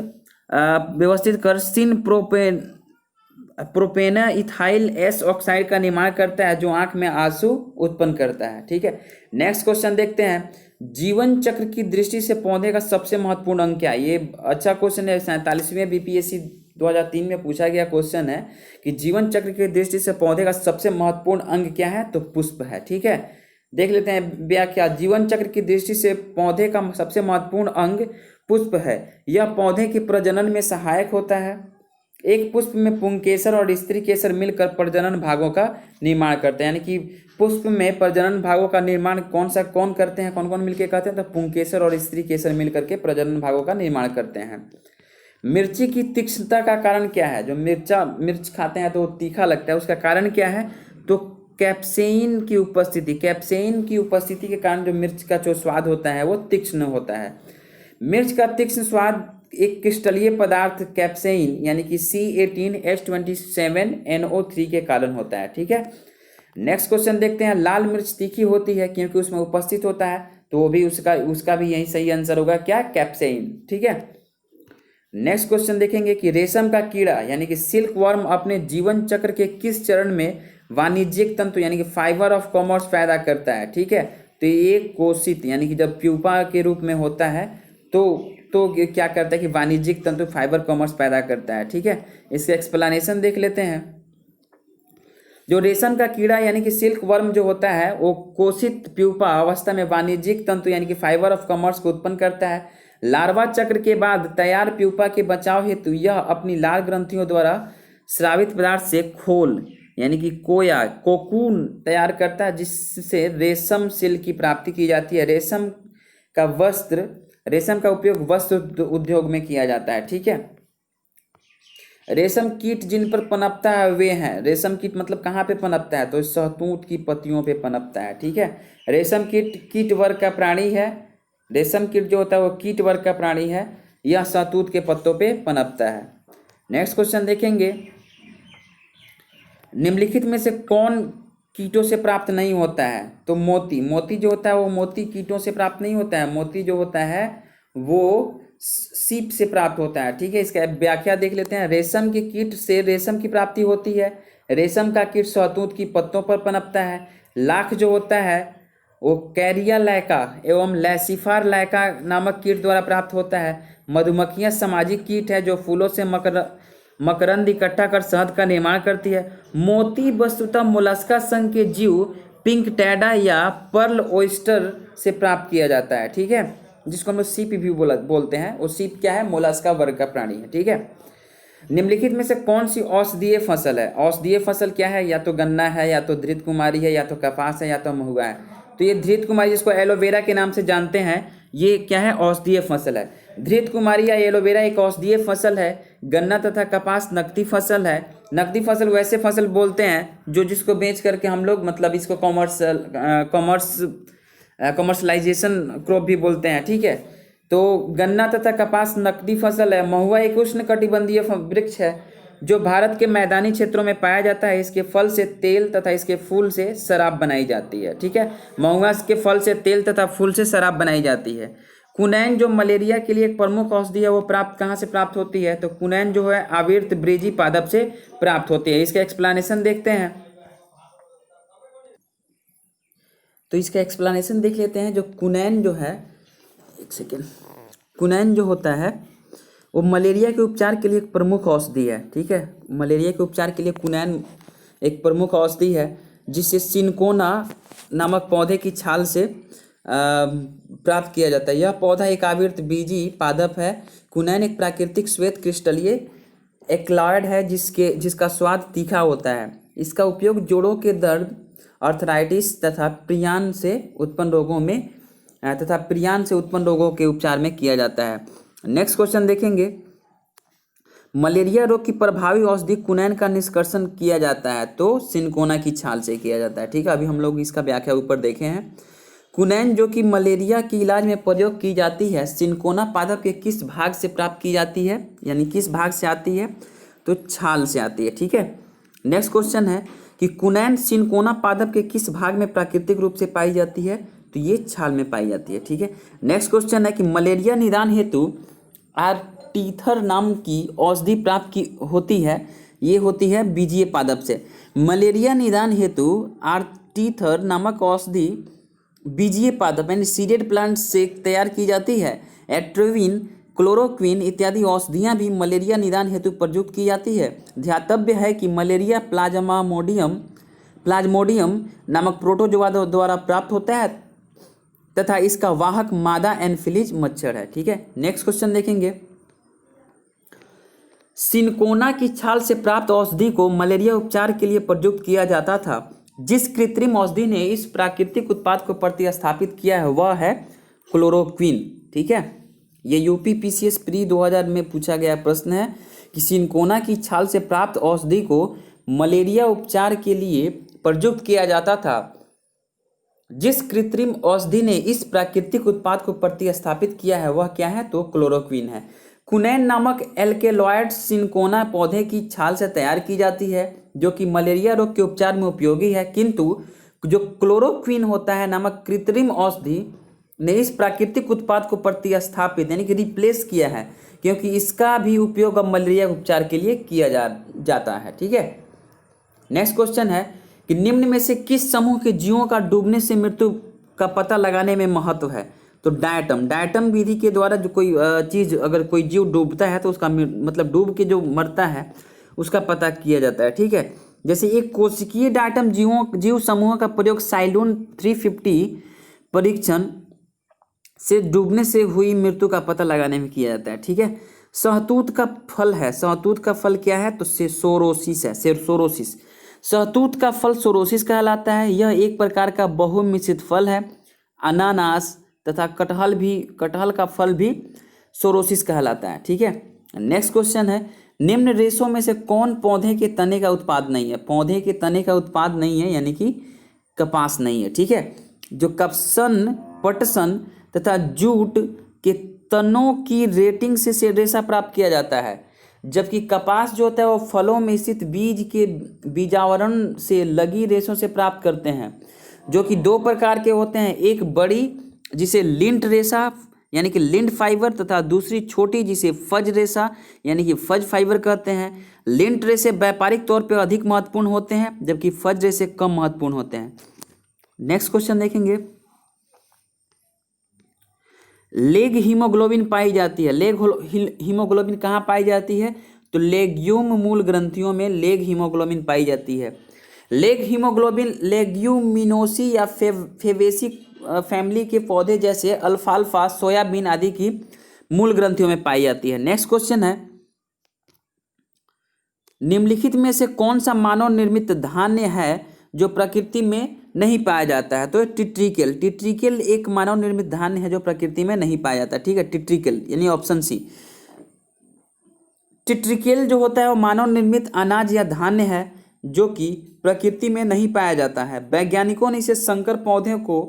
[SPEAKER 1] प्रोपेना इथाइल एस ऑक्साइड का निर्माण करता है, जो आंख में आंसू उत्पन्न करता है। ठीक है, नेक्स्ट क्वेश्चन देखते हैं। जीवन चक्र की दृष्टि से पौधे का सबसे महत्वपूर्ण अंग क्या है? ये अच्छा क्वेश्चन है, 47वें BPSC 2003 में पूछा गया क्वेश्चन है कि जीवन चक्र की दृष्टि से पौधे का सबसे महत्वपूर्ण अंग क्या है? तो पुष्प है। ठीक है, देख लेते हैं व्याख्या। जीवन चक्र की दृष्टि से पौधे का सबसे महत्वपूर्ण अंग पुष्प है। यह पौधे के प्रजनन में सहायक होता है। एक पुष्प में पुंकेसर और स्त्री केसर मिलकर प्रजनन भागों का निर्माण करते हैं। यानी कि पुष्प में प्रजनन भागों का निर्माण कौन करते हैं, कौन कौन मिलकर करते हैं? तो पुंकेसर और स्त्री केसर मिलकर के प्रजनन भागों का निर्माण करते हैं। मिर्ची की तीक्ष्णता का कारण क्या है? जो मिर्च खाते हैं तो तीखा लगता है, उसका कारण क्या है? तो कैप्सेइन की उपस्थिति के कारण जो मिर्च का जो स्वाद होता है वो तीक्ष्ण होता है। मिर्च का तीक्ष्ण स्वाद एक क्रिस्टलीय पदार्थ कैप्सेइन यानी कि C18H27NO3 के कारण होता है। ठीक है, नेक्स्ट क्वेश्चन देखते हैं। लाल मिर्च तीखी होती है क्योंकि उसमें उपस्थित होता है, तो वो भी उसका भी यही सही आंसर होगा, क्या? कैप्सेइन। ठीक है, नेक्स्ट क्वेश्चन देखेंगे कि रेशम का कीड़ा यानी कि सिल्क वर्म अपने जीवन चक्र के किस चरण में वाणिज्यिक तंतु यानी कि फाइबर ऑफ कॉमर्स पैदा करता है? ठीक है, तो ये कोशित यानी कि जब प्यूपा के रूप में होता है तो क्या करता है कि वाणिज्यिक तंतु फाइबर कॉमर्स पैदा करता है। ठीक है, इसके एक्सप्लेनेशन देख लेते हैं। जो रेशम का कीड़ा यानी कि सिल्क वर्म जो होता है वो कोशित प्यूपा अवस्था में वाणिज्यिक तंतु यानी कि फाइबर ऑफ कॉमर्स को उत्पन्न करता है। लार्वा चक्र के बाद तैयार प्यूपा के बचाव हेतु यह अपनी लाल ग्रंथियों द्वारा स्रावित पदार्थ से खोल यानी कि कोकून तैयार करता है, जिससे रेशम सिल्क की प्राप्ति की जाती है। रेशम का उपयोग वस्त्र उद्योग में किया जाता है। ठीक है, रेशम कीट जिन पर पनपता है वे हैं। रेशम कीट मतलब कहाँ पे पनपता है? तो शहतूत की पत्तियों पे पनपता है। ठीक है, रेशम कीट वर्ग का प्राणी है। रेशम कीट जो होता है वो कीट वर्ग का प्राणी है, यह शहतूत के पत्तों पे पनपता है। नेक्स्ट क्वेश्चन देखेंगे। निम्नलिखित में से कौन कीटों से प्राप्त नहीं होता है? तो मोती जो होता है वो मोती कीटों से प्राप्त नहीं होता है। मोती जो होता है वो सीप से प्राप्त होता है। ठीक है, इसका व्याख्या देख लेते हैं। रेशम के कीट से रेशम की प्राप्ति होती है। रेशम का कीट शहतूत की पत्तों पर पनपता है। लाख जो होता है वो कैरिया लाइका एवं लैसिफार लाइका नामक कीट द्वारा प्राप्त होता है। मधुमक्खियां सामाजिक कीट है जो फूलों से मकरंद इकट्ठा कर शहद का निर्माण करती है। मोती वस्तुतः मोलस्का संघ के जीव पिंक टैडा या पर्ल ओयस्टर से प्राप्त किया जाता है। ठीक है, जिसको हम लोग सीप भी बोलते हैं। वो सीप क्या है? मोलस्का वर्ग का प्राणी है। ठीक है, निम्नलिखित में से कौन सी औषधीय फसल है? औषधीय फसल क्या है? या तो गन्ना है, या तो धृत कुमारी है, या तो कपास है, या तो महुआ है। तो ये धृत कुमारी जिसको एलोवेरा के नाम से जानते हैं, ये क्या है? औषधीय फसल है। धृत कुमारी या एलोवेरा एक औषधीय फसल है। गन्ना तथा कपास नकदी फसल है। नकदी फसल वैसे फसल बोलते हैं जो जिसको बेच करके हम लोग मतलब इसको कमर्शलाइजेशन क्रॉप भी बोलते हैं। ठीक है, तो गन्ना तथा कपास नकदी फसल है। महुआ एक उष्ण कटिबंधीय वृक्ष है। जो भारत के मैदानी क्षेत्रों में पाया जाता है। इसके फल से तेल तथा इसके फूल से शराब बनाई जाती है। ठीक है, महुआ के फल से तेल तथा फूल से शराब बनाई जाती है। कुनैन जो मलेरिया के लिए एक प्रमुख औषधि है, वो प्राप्त कहाँ से प्राप्त होती है? तो कुनैन जो है आवर्त ब्रिजी पादप से प्राप्त होती है। इसका एक्सप्लेनेशन देखते हैं। तो इसका एक्सप्लेनेशन देख लेते हैं। जो कुनैन जो है, एक सेकेंड, कुनैन जो होता है वो मलेरिया के उपचार के लिए एक प्रमुख औषधि है। ठीक है, मलेरिया के उपचार के लिए कुनैन एक प्रमुख औषधि है, जिसे सिनकोना नामक पौधे की छाल से प्राप्त किया जाता है। यह पौधा एक आवर्त बीजी पादप है। कुनैन एक प्राकृतिक श्वेत क्रिस्टलीय एक्लॉयड है जिसका स्वाद तीखा होता है। इसका उपयोग जोड़ों के दर्द, आर्थराइटिस तथा प्रियान से उत्पन्न रोगों के उपचार में किया जाता है। नेक्स्ट क्वेश्चन देखेंगे। मलेरिया रोग की प्रभावी औषधि कुनैन का निष्कर्षण किया जाता है तो सिनकोना की छाल से किया जाता है। ठीक है, अभी हम लोग इसका व्याख्या ऊपर देखे हैं। कुनैन जो कि मलेरिया के इलाज में प्रयोग की जाती है, सिनकोना पादप के किस भाग से प्राप्त की जाती है, यानी किस भाग से आती है? तो छाल से आती है। ठीक है, नेक्स्ट क्वेश्चन है कि कुनैन सिनकोना पादप के किस भाग में प्राकृतिक रूप से पाई जाती है? तो ये छाल में पाई जाती है। ठीक है, नेक्स्ट क्वेश्चन है कि मलेरिया निदान हेतु आर्टीथर नाम की औषधि प्राप्त की होती है। ये होती है बीजीय पादप से। मलेरिया निदान हेतु आर्टीथर नामक औषधि बीजीय पादप यानी सीडेड प्लांट से तैयार की जाती है। एट्रोविन, क्लोरोक्विन इत्यादि औषधियाँ भी मलेरिया निदान हेतु प्रयुक्त की जाती है। ध्यातव्य है कि मलेरिया प्लाज्मोडियम नामक प्रोटोजोआ द्वारा प्राप्त होता है तथा इसका वाहक मादा एनफिलीज मच्छर है। ठीक है, नेक्स्ट क्वेश्चन देखेंगे। सिनकोना की छाल से प्राप्त औषधि को मलेरिया उपचार के लिए प्रयुक्त किया जाता था। जिस कृत्रिम औषधि ने इस प्राकृतिक उत्पाद को प्रतिस्थापित किया है वह है क्लोरोक्विन। ठीक है, ये यूपी पीसीएस प्री 2000 में पूछा गया प्रश्न है कि सिनकोना की छाल से प्राप्त औषधि को मलेरिया उपचार के लिए प्रयुक्त किया जाता था। जिस कृत्रिम औषधि ने इस प्राकृतिक उत्पाद को प्रतिस्थापित किया है वह क्या है? तो क्लोरोक्विन है। कुनैन नामक एल्केलॉयड सिनकोना पौधे की छाल से तैयार की जाती है जो कि मलेरिया रोग के उपचार में उपयोगी है, किंतु जो क्लोरोक्विन होता है नामक कृत्रिम औषधि ने इस प्राकृतिक उत्पाद को प्रतिस्थापित यानी कि रिप्लेस किया है, क्योंकि इसका भी उपयोग अब मलेरिया उपचार के लिए किया जाता है। ठीक है, नेक्स्ट क्वेश्चन है कि निम्न में से किस समूह के जीवों का डूबने से मृत्यु का पता लगाने में महत्व है? तो डायटम विधि के द्वारा जो कोई चीज़, अगर कोई जीव डूबता है तो उसका मतलब डूब के जो मरता है उसका पता किया जाता है। ठीक है, जैसे एक कोशिकीय डायटम जीव समूह का प्रयोग साइलोन 350 परीक्षण से डूबने से हुई मृत्यु का पता लगाने में किया जाता है। ठीक है, सहतूत का फल है, सहतूत का फल क्या है? तो सोरोसिस है, सोरोसिस। सहतूत का फल सोरोसिस कहलाता है। यह एक प्रकार का बहुमिश्रित फल है। अनानास तथा कटहल का फल भी सोरोसिस कहलाता है। ठीक है, नेक्स्ट क्वेश्चन है निम्न रेशों में से कौन पौधे के तने का उत्पाद नहीं है? पौधे के तने का उत्पाद नहीं है यानी कि कपास नहीं है। ठीक है, जो कपसन, पटसन तथा जूट के तनों की रेटिंग से रेशा प्राप्त किया जाता है, जबकि कपास जो होता है वो फलों में स्थित बीज के बीजावरण से लगी रेशों से प्राप्त करते हैं, जो कि दो प्रकार के होते हैं। एक बड़ी जिसे लिंट रेशा यानी कि लिंट फाइबर तथा दूसरी छोटी जिसे फज रेशा यानी कि फज फाइबर कहते हैं। लिंट रेशे व्यापारिक तौर पर अधिक महत्वपूर्ण होते हैं जबकि फज रेशे कम महत्वपूर्ण होते हैं। नेक्स्ट क्वेश्चन देखेंगे। लेग हीमोग्लोबिन पाई जाती है। लेग हीमोग्लोबिन कहाँ पाई जाती है? तो लेग्यूम मूल ग्रंथियों में लेग हीमोग्लोबिन पाई जाती है। लेग हीमोग्लोबिन लेग्यूमिनोसी या फेवेसी फैमिली के पौधे जैसे अल्फाल्फा, सोयाबीन आदि की मूल ग्रंथियों में पाई जाती है। नेक्स्ट क्वेश्चन है निम्नलिखित में से कौन सा मानव निर्मित धान्य है जो प्रकृति में नहीं पाया जाता है? तो टिट्रिकेल एक मानव निर्मित धान्य है जो प्रकृति में नहीं पाया जाता। ठीक है, टिट्रिकेल यानी ऑप्शन सी। टिट्रिकेल जो होता है वो मानव निर्मित अनाज या धान्य है जो कि प्रकृति में नहीं पाया जाता है। वैज्ञानिकों ने इसे संकर पौधों को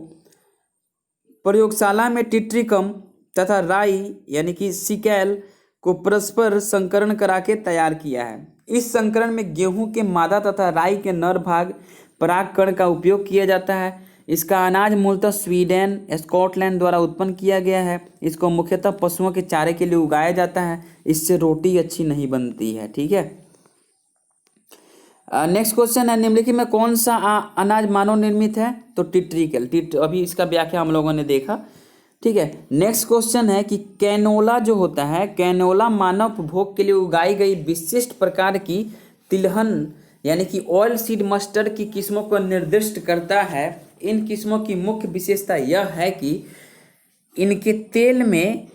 [SPEAKER 1] प्रयोगशाला में टिट्रिकम तथा राई यानी कि सिकेल को परस्पर संकरण करा के तैयार किया है। इस संकरण में गेहूं के मादा तथा राई के नर भाग परागकण का उपयोग किया जाता है। इसका अनाज मूलतः स्वीडन स्कॉटलैंड द्वारा उत्पन्न किया गया है। इसको मुख्यतः पशुओं के चारे के लिए उगाया जाता है। इससे रोटी अच्छी नहीं बनती है। ठीक है। नेक्स्ट क्वेश्चन है, निम्नलिखित में कौन सा अनाज मानव निर्मित है? तो टिट्रिकल। अभी इसका व्याख्या हम लोगों ने देखा। ठीक है। नेक्स्ट क्वेश्चन है कि कैनोला जो होता है, कैनोला मानव उपभोग के लिए उगाई गई विशिष्ट प्रकार की तिलहन यानी कि ऑयल सीड मस्टर्ड की किस्मों को निर्दिष्ट करता है। इन किस्मों की मुख्य विशेषता यह है कि इनके तेल में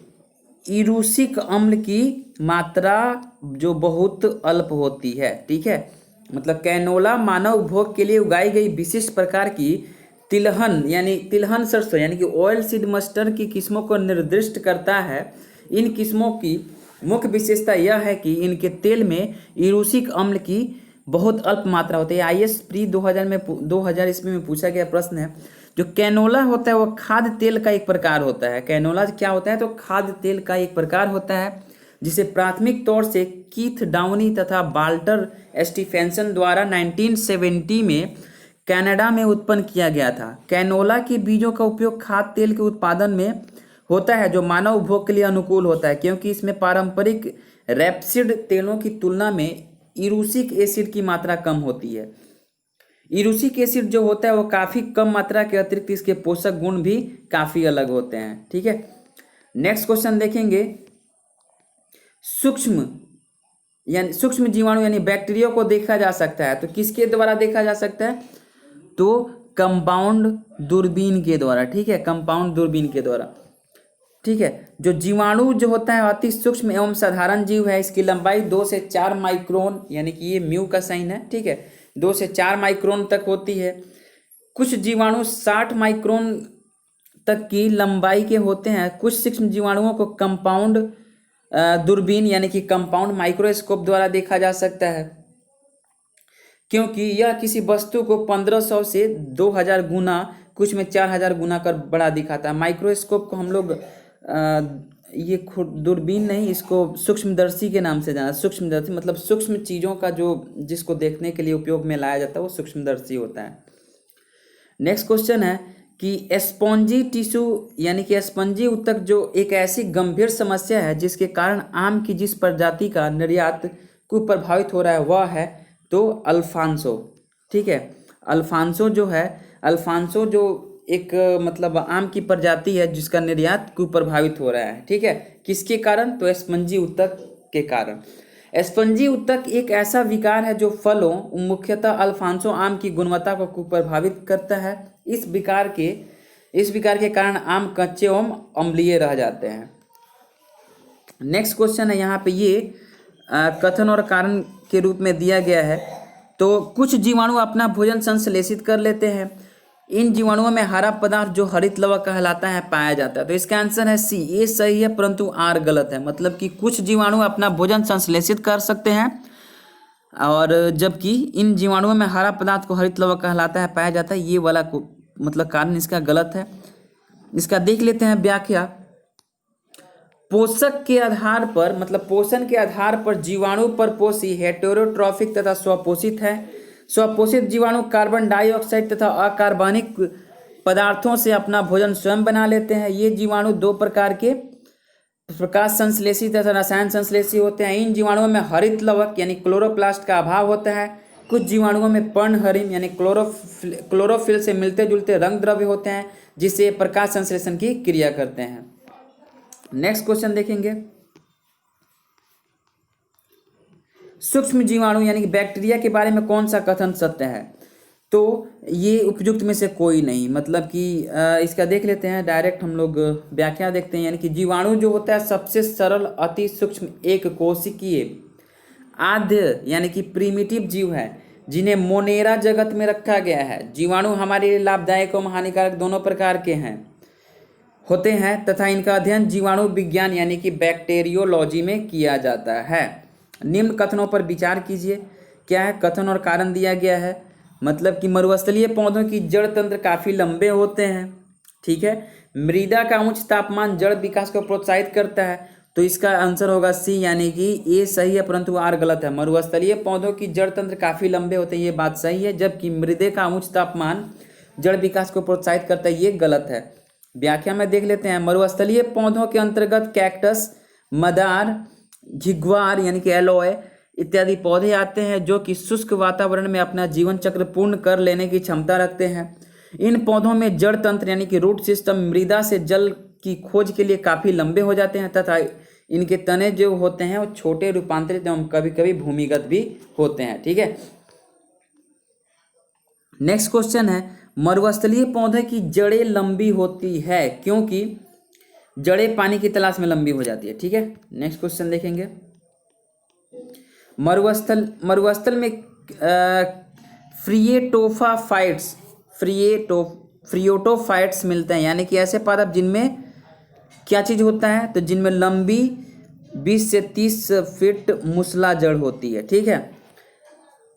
[SPEAKER 1] इरूसिक अम्ल की मात्रा जो बहुत अल्प होती है। ठीक है। मतलब कैनोला मानव उपभोग के लिए उगाई गई विशिष्ट प्रकार की तिलहन सरसों यानी कि ऑयल सीड मस्टर्ड की किस्मों को निर्दिष्ट करता है। इन किस्मों की मुख्य विशेषता यह है कि इनके तेल में इरूसिक अम्ल की बहुत अल्प मात्रा होती है। IAS प्री 2000 ईस्वी में पूछा गया प्रश्न है। जो कैनोला होता है वो खाद्य तेल का एक प्रकार होता है। कैनोला क्या होता है? तो खाद्य तेल का एक प्रकार होता है जिसे प्राथमिक तौर से कीथ डाउनी तथा वाल्टर स्टीफेंसन द्वारा 1970 में कनाडा में उत्पन्न किया गया था। कैनोला के बीजों का उपयोग खाद्य तेल के उत्पादन में होता है जो मानव उपभोग के लिए अनुकूल होता है, क्योंकि इसमें पारंपरिक रैपसीड तेलों की तुलना में इरूसिक एसिड की मात्रा कम होती है। इरूसिक एसिड जो होता है वो काफ़ी कम मात्रा के अतिरिक्त इसके पोषक गुण भी काफ़ी अलग होते हैं। ठीक है। नेक्स्ट क्वेश्चन देखेंगे, सूक्ष्म जीवाणु यानी बैक्टीरिया को देखा जा सकता है तो किसके द्वारा देखा जा सकता है? तो कंपाउंड दूरबीन के द्वारा। ठीक है। कंपाउंड दूरबीन के द्वारा। ठीक है। जो जीवाणु जो होता है अति सूक्ष्म एवं साधारण जीव है। इसकी लंबाई 2 से 4 माइक्रोन यानी कि ये म्यू का साइन है। ठीक है। 2 से 4 माइक्रोन तक होती है। कुछ जीवाणु 60 माइक्रोन तक की लंबाई के होते हैं। कुछ सूक्ष्म जीवाणुओं को कंपाउंड दूरबीन यानी कि कंपाउंड माइक्रोस्कोप द्वारा देखा जा सकता है, क्योंकि यह किसी वस्तु को 1500 से 2000 गुना, कुछ में 4000 गुना कर बड़ा दिखाता है। माइक्रोस्कोप को हम लोग ये दूरबीन नहीं, इसको सूक्ष्मदर्शी के नाम से जाना। सूक्ष्मदर्शी मतलब सूक्ष्म चीज़ों का जो जिसको देखने के लिए उपयोग में लाया जाता है वो सूक्ष्मदर्शी होता है। नेक्स्ट क्वेश्चन है कि स्पॉन्जी टिश्यू यानी कि स्पंजी ऊतक जो एक ऐसी गंभीर समस्या है जिसके कारण आम की जिस प्रजाति का निर्यात को प्रभावित हो रहा है वह है तो अल्फांसो। ठीक है। अल्फांसो जो एक मतलब आम की प्रजाति है जिसका निर्यात कुप्रभावित हो रहा है। ठीक है। किसके कारण? तो स्पंजी ऊतक के कारण। स्पंजी ऊतक एक ऐसा विकार है जो फलों मुख्यतः अल्फांसो आम की गुणवत्ता को कुप्रभावित करता है। इस विकार के कारण आम कच्चे एवं अम्लीय रह जाते हैं। नेक्स्ट क्वेश्चन है यहाँ पे ये कथन और कारण के रूप में दिया गया है। तो कुछ जीवाणु अपना भोजन संश्लेषित कर लेते हैं। इन जीवाणुओं में हरा पदार्थ जो हरित लवक कहलाता है पाया जाता है। तो इसका आंसर है सी। ये सही है परंतु आर गलत है। मतलब कि कुछ जीवाणु अपना भोजन संश्लेषित कर सकते हैं और जबकि इन जीवाणुओं में हरा पदार्थ को हरित लवक कहलाता है पाया जाता है। ये वाला मतलब कारण इसका गलत है। इसका देख लेते हैं व्याख्या। पोषक के आधार पर मतलब पोषण के आधार पर जीवाणु परपोषी हेटेरोट्रॉफिक तथा स्वपोषित है। स्वपोषित जीवाणु कार्बन डाइऑक्साइड तथा अकार्बनिक पदार्थों से अपना भोजन स्वयं बना लेते हैं। ये जीवाणु दो प्रकार के प्रकाश संश्लेषी तथा रसायन संश्लेषी होते हैं। इन जीवाणुओं में हरित लवक यानी क्लोरोप्लास्ट का अभाव होता है। कुछ जीवाणुओं में पर्णहरिम यानी क्लोरोफिल से मिलते जुलते रंग द्रव्य होते हैं जिससे प्रकाश संश्लेषण की क्रिया करते हैं। नेक्स्ट क्वेश्चन देखेंगे, सूक्ष्म जीवाणु यानी कि बैक्टीरिया के बारे में कौन सा कथन सत्य है? तो ये उपयुक्त में से कोई नहीं। मतलब कि इसका देख लेते हैं, डायरेक्ट हम लोग व्याख्या देखते हैं। यानी कि जीवाणु जो होता है सबसे सरल अति सूक्ष्म एक कोशिकीय आद्य यानी कि प्रीमिटिव जीव है जिन्हें मोनेरा जगत में रखा गया है। जीवाणु हमारे लिए लाभदायक और हानिकारक दोनों प्रकार के होते हैं तथा इनका अध्ययन जीवाणु विज्ञान यानी कि बैक्टीरियोलॉजी में किया जाता है। निम्न कथनों पर विचार कीजिए। क्या है? कथन और कारण दिया गया है। मतलब कि मरुस्थलीय पौधों की जड़ तंत्र काफ़ी लंबे होते हैं। ठीक है। मृदा का उच्च तापमान जड़ विकास को प्रोत्साहित करता है। तो इसका आंसर होगा सी, यानी कि ए सही है परंतु आर गलत है। मरुस्थलीय पौधों की जड़ तंत्र काफी लंबे होते हैं, ये बात सही है, जबकि मृदे का उच्च तापमान जड़ विकास को प्रोत्साहित करता है, ये गलत है। व्याख्या में देख लेते हैं। मरुस्थलीय पौधों के अंतर्गत कैक्टस, मदार, घिग्वार यानी कि एलोए इत्यादि पौधे आते हैं जो कि शुष्क वातावरण में अपना जीवन चक्र पूर्ण कर लेने की क्षमता रखते हैं। इन पौधों में जड़ तंत्र यानी कि रूट सिस्टम मृदा से जल की खोज के लिए काफी लंबे हो जाते हैं तथा इनके तने जो होते हैं वो छोटे, रूपांतरित एवं कभी कभी भूमिगत भी होते हैं। ठीक है, नेक्स्ट क्वेश्चन है, मरुस्थलीय पौधे की जड़ें लंबी होती है क्योंकि जड़ें पानी की तलाश में लंबी हो जाती है। ठीक है, नेक्स्ट क्वेश्चन देखेंगे। मरुस्थल में फ्रियोटोफाइट्स मिलते हैं, यानी कि ऐसे पादप जिनमें क्या चीज होता है, तो जिनमें लंबी 20 से 30 फीट मूसला जड़ होती है। ठीक है,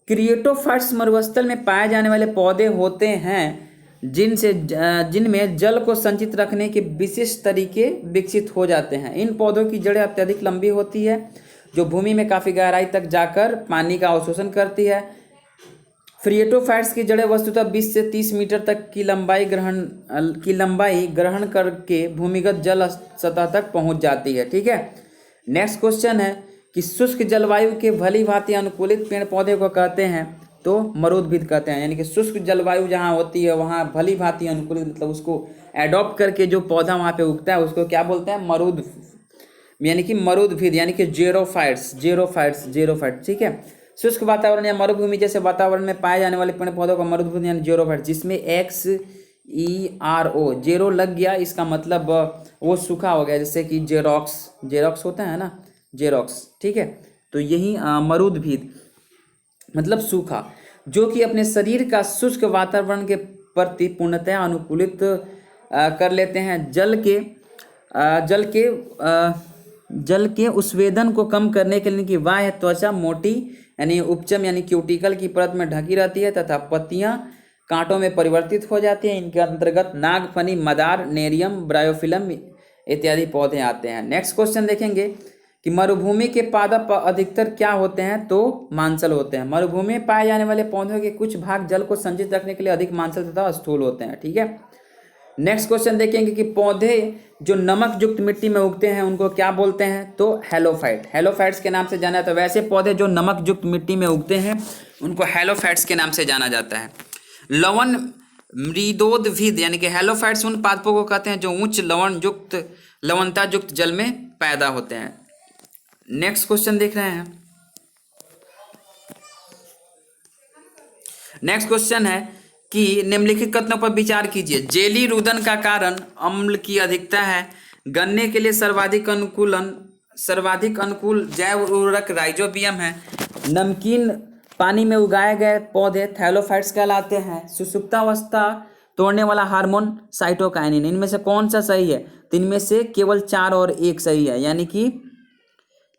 [SPEAKER 1] क्रिएटोफाइट्स मरुस्थल में पाए जाने वाले पौधे होते हैं जिनमें जल को संचित रखने के विशेष तरीके विकसित हो जाते हैं। इन पौधों की जड़ें अत्यधिक लंबी होती है जो भूमि में काफी गहराई तक जाकर पानी का अवशोषण करती है। फ्रिएटोफाइट्स की जड़ें वस्तुतः 20 से 30 मीटर तक की लंबाई ग्रहण करके भूमिगत जल सतह तक पहुंच जाती है। ठीक है, नेक्स्ट क्वेश्चन है कि शुष्क जलवायु के भली भांति अनुकूलित पेड़ पौधे को कहते हैं, तो मरुद्भिद कहते हैं। यानी कि शुष्क जलवायु जहाँ होती है वहाँ भली भांति अनुकूलित मतलब उसको एडॉप्ट करके जो पौधा वहाँ पे उगता है उसको क्या बोलते हैं, यानी कि मरुद्भिद यानी कि जेरोफाइट्स। ठीक है, शुष्क वातावरण या मरुभूमि जैसे वातावरण में पाए जाने वाले पेड़ पौधों का मरुद्भिद यानी जेरोफाइट्स, जिसमें XERO जेरो लग गया, इसका मतलब वो सूखा हो गया, जैसे कि जेरोक्स होता है ना, जेरोक्स। ठीक है, तो यही मरुद्भिद मतलब सूखा, जो कि अपने शरीर का शुष्क वातावरण के प्रति पूर्णतः अनुकूलित कर लेते हैं। जल के उस्वेदन को कम करने के लिए कि बाह्य त्वचा मोटी यानी उपचम यानी क्यूटिकल की परत में ढकी रहती है तथा पत्तियां कांटों में परिवर्तित हो जाती हैं। इनके अंतर्गत नागफनी, मदार, नेरियम, ब्रायोफिलम इत्यादि पौधे आते हैं। नेक्स्ट क्वेश्चन देखेंगे कि मरुभूमि के पादप अधिकतर क्या होते हैं, तो मांसल होते हैं। मरुभूमि में पाए जाने वाले पौधों के कुछ भाग जल को संचित रखने के लिए अधिक मांसल तथा स्थूल होते हैं। ठीक है, नेक्स्ट क्वेश्चन देखेंगे कि पौधे जो नमक युक्त मिट्टी में उगते हैं उनको क्या बोलते हैं, तो हेलोफाइट्स के नाम से जाना जाता है। वैसे पौधे जो नमक युक्त मिट्टी में उगते हैं उनको हेलोफाइट्स के नाम से जाना जाता है। लवण मृदोद्भिद यानी कि हेलोफाइट्स उन पादपों को कहते हैं जो उच्च लवणता युक्त जल में पैदा होते हैं। नेक्स्ट क्वेश्चन देख रहे हैं। नेक्स्ट क्वेश्चन है कि निम्नलिखित कथनों पर विचार कीजिए। जेली रुदन का कारण अम्ल की अधिकता है। गन्ने के लिए सर्वाधिक अनुकूल जैव उर्वरक राइजोबियम है। नमकीन पानी में उगाए गए पौधे थैलोफाइट्स कहलाते हैं। सुषुप्तावस्था तोड़ने वाला हार्मोन साइटोकाइनिन। इनमें से कौन सा सही है, तो इनमें से केवल 4 और 1 सही है, यानी कि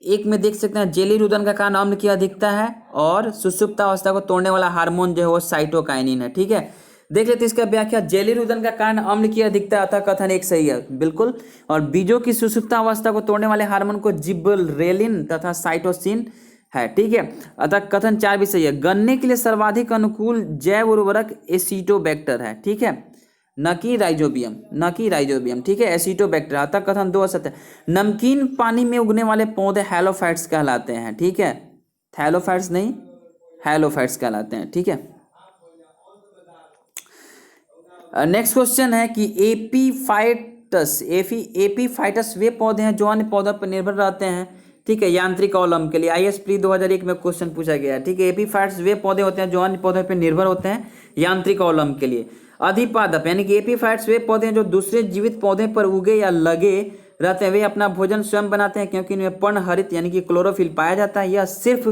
[SPEAKER 1] एक में देख सकते हैं जेली रुदन का कारण अम्ल की अधिकता है और सुषुप्तावस्था को तोड़ने वाला हार्मोन जो है वो साइटोकाइनिन है। ठीक है, देख लेते इसका व्याख्या। जेली रुदन का कारण अम्ल की अधिकता अतः कथन 1 सही है, बिल्कुल। और बीजों की सुषुप्तावस्था को तोड़ने वाले हार्मोन को जिबरेलिन तथा साइटोसिन है। ठीक है, अतः कथन 4 भी सही है। गन्ने के लिए सर्वाधिक अनुकूल जैव उर्वरक एसिटोबैक्टर है। ठीक है, न कि राइजोबियम। ठीक है, एसिटोबैक्टर। अतः कथन 2 असत्य है। नमकीन पानी में उगने वाले पौधे हेलोफाइट्स कहलाते हैं। ठीक है, थैलोफाइट्स नहीं, हेलोफाइट्स कहलाते हैं। ठीक है, नेक्स्ट क्वेश्चन है कि एपीफाइटस वे पौधे हैं जो अन्य पौधों पर निर्भर रहते हैं। ठीक है, यांत्रिक अवलंब के लिए IAS प्री 2001 में क्वेश्चन पूछा गया है। ठीक है, एपीफाइट्स वे पौधे होते हैं जो अन्य पौधों पर निर्भर होते हैं यांत्रिक अवलंब के लिए। अधिपादप यानी कि एपीफाइट्स वे पौधे हैं जो दूसरे जीवित पौधे पर उगे या लगे रहते हैं। वे अपना भोजन स्वयं बनाते हैं क्योंकि इनमें पर्णहरित यानी कि क्लोरोफिल पाया जाता है। यह सिर्फ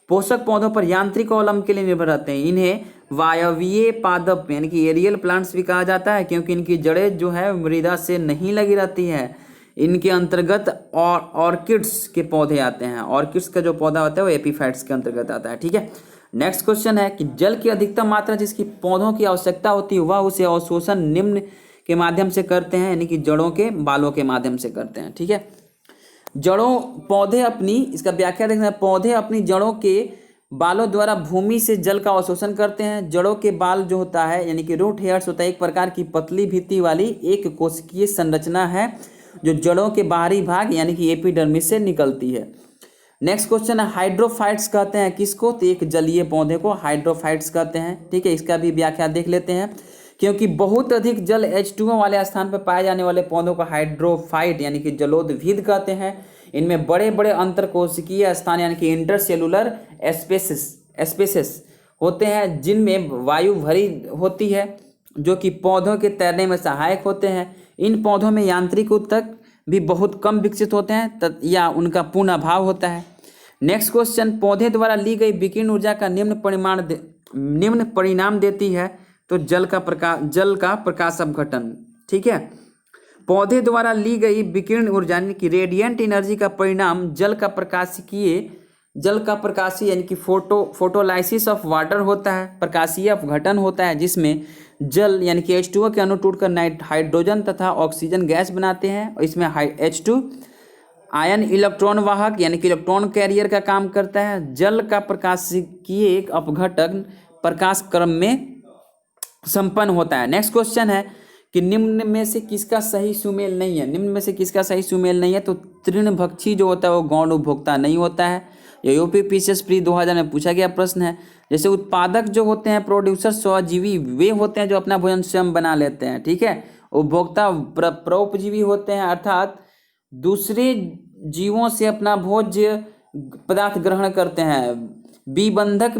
[SPEAKER 1] पोषक पौधों पर यांत्रिक अवलंब के लिए निर्भर रहते हैं। इन्हें वायवीय पादप यानी कि एरियल प्लांट्स भी कहा जाता है क्योंकि इनकी जड़ें जो है मृदा से नहीं लगी रहती है। इनके अंतर्गत ऑर्किड्स के पौधे आते हैं। ऑर्किड्स का जो पौधा होता है वो एपीफाइट्स के अंतर्गत आता है। ठीक है, नेक्स्ट क्वेश्चन है कि जल की अधिकतम मात्रा जिसकी पौधों की आवश्यकता होती है वह उसे अवशोषण निम्न के माध्यम से करते हैं, यानी कि जड़ों के बालों के माध्यम से करते हैं। ठीक है, जड़ों पौधे अपनी, इसका व्याख्या देखना है, पौधे अपनी जड़ों के बालों द्वारा भूमि से जल का अवशोषण करते हैं। जड़ों के बाल जो होता है यानी कि रूट हेयर्स होता है, एक प्रकार की पतली भित्ति वाली एक कोशिकीय संरचना है जो जड़ों के बाहरी भाग यानी कि एपिडर्मिस से निकलती है। नेक्स्ट क्वेश्चन है, हाइड्रोफाइट्स कहते हैं किसको? तो एक जलीय पौधे को हाइड्रोफाइट्स कहते हैं। ठीक है, इसका भी व्याख्या देख लेते हैं। क्योंकि बहुत अधिक जल H2O वाले स्थान पर पाए जाने वाले पौधों को हाइड्रोफाइट यानी कि जलोदभिद कहते हैं। इनमें बड़े बड़े अंतरकोशिकीय स्थान यानी कि इंटरसेलुलर स्पेसेस होते हैं जिनमें वायु भरी होती है, जो कि पौधों के तैरने में सहायक होते हैं। इन पौधों में यांत्रिक ऊतक भी बहुत कम विकसित होते हैं या उनका पूर्ण अभाव होता है। नेक्स्ट क्वेश्चन, पौधे द्वारा ली गई विकिरण ऊर्जा का निम्न परिणाम देती है। तो जल का प्रकाश अपघटन। ठीक है, पौधे द्वारा ली गई विकिरण ऊर्जा यानी कि रेडिएंट एनर्जी का परिणाम जल का प्रकाशीय यानी कि फोटोलाइसिस ऑफ वाटर होता है, प्रकाशीय अपघटन होता है, जिसमें जल यानी कि H2O के अणु टूटकर हाइड्रोजन तथा ऑक्सीजन गैस बनाते हैं। और इसमें H2 आयन इलेक्ट्रॉन वाहक यानी कि इलेक्ट्रॉन कैरियर का काम करता है। जल का प्रकाशिकीय अपघटन प्रकाश क्रम में संपन्न होता है। नेक्स्ट क्वेश्चन है कि निम्न में से किसका सही सुमेल नहीं है? निम्न में से किसका सही सुमेल नहीं है? तो तृणभक्षी जो होता है वो गौण उपभोक्ता नहीं होता है। ये यूपीपीसीएस प्री 2000 में पूछा गया प्रश्न है। जैसे उत्पादक जो होते हैं, प्रोड्यूसर स्वजीवी वे होते हैं जो अपना भोजन स्वयं बना लेते हैं। ठीक है, उपभोक्ता परोपजीवी होते हैं, अर्थात दूसरे जीवों से अपना भोज्य पदार्थ ग्रहण करते हैं। विबंधक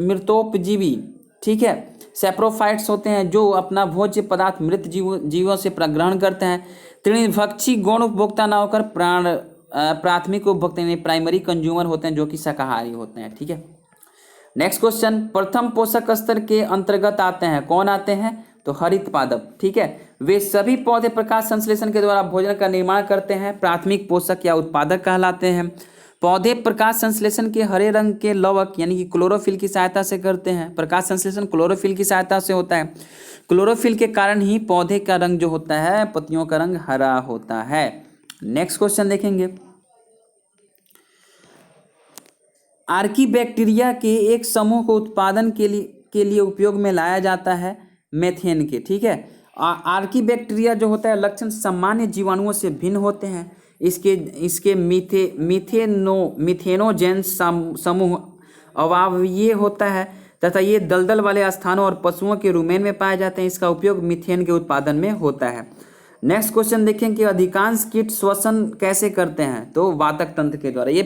[SPEAKER 1] मृतोपजीवी, ठीक है, सेप्रोफाइट्स होते हैं जो अपना भोज्य पदार्थ मृत जीवों से ग्रहण करते हैं। तृणभक्षी गौण उपभोक्ता ना होकर प्राथमिक उपभोक्ता यानी प्राइमरी कंज्यूमर होते हैं जो कि शाकाहारी होते हैं। ठीक है, नेक्स्ट क्वेश्चन, प्रथम पोषक स्तर के अंतर्गत आते हैं, कौन आते हैं? तो हरित पादप। ठीक है, वे सभी पौधे प्रकाश संश्लेषण के द्वारा भोजन का निर्माण करते हैं, प्राथमिक पोषक या उत्पादक कहलाते हैं। पौधे प्रकाश संश्लेषण के हरे रंग के लवक यानी कि क्लोरोफिल की सहायता से करते हैं। प्रकाश संश्लेषण क्लोरोफिल की सहायता से होता है। क्लोरोफिल के कारण ही पौधे का रंग जो होता है, पत्तियों का रंग हरा होता है। नेक्स्ट क्वेश्चन देखेंगे, आर्कीबैक्टीरिया के एक समूह को उत्पादन के लिए उपयोग में लाया जाता है, मेथेन के। ठीक है, आर्कीबैक्टीरिया जो होता है लक्षण सामान्य जीवाणुओं से भिन्न होते हैं। इसके मिथेनोजेन समूह अवायवीय होता है तथा ये दलदल वाले स्थानों और पशुओं के रुमेन में पाए जाते हैं। इसका उपयोग मीथेन के उत्पादन में होता है। नेक्स्ट क्वेश्चन देखें कि अधिकांश कीट श्वसन कैसे करते हैं? तो वातक तंत्र के द्वारा। ये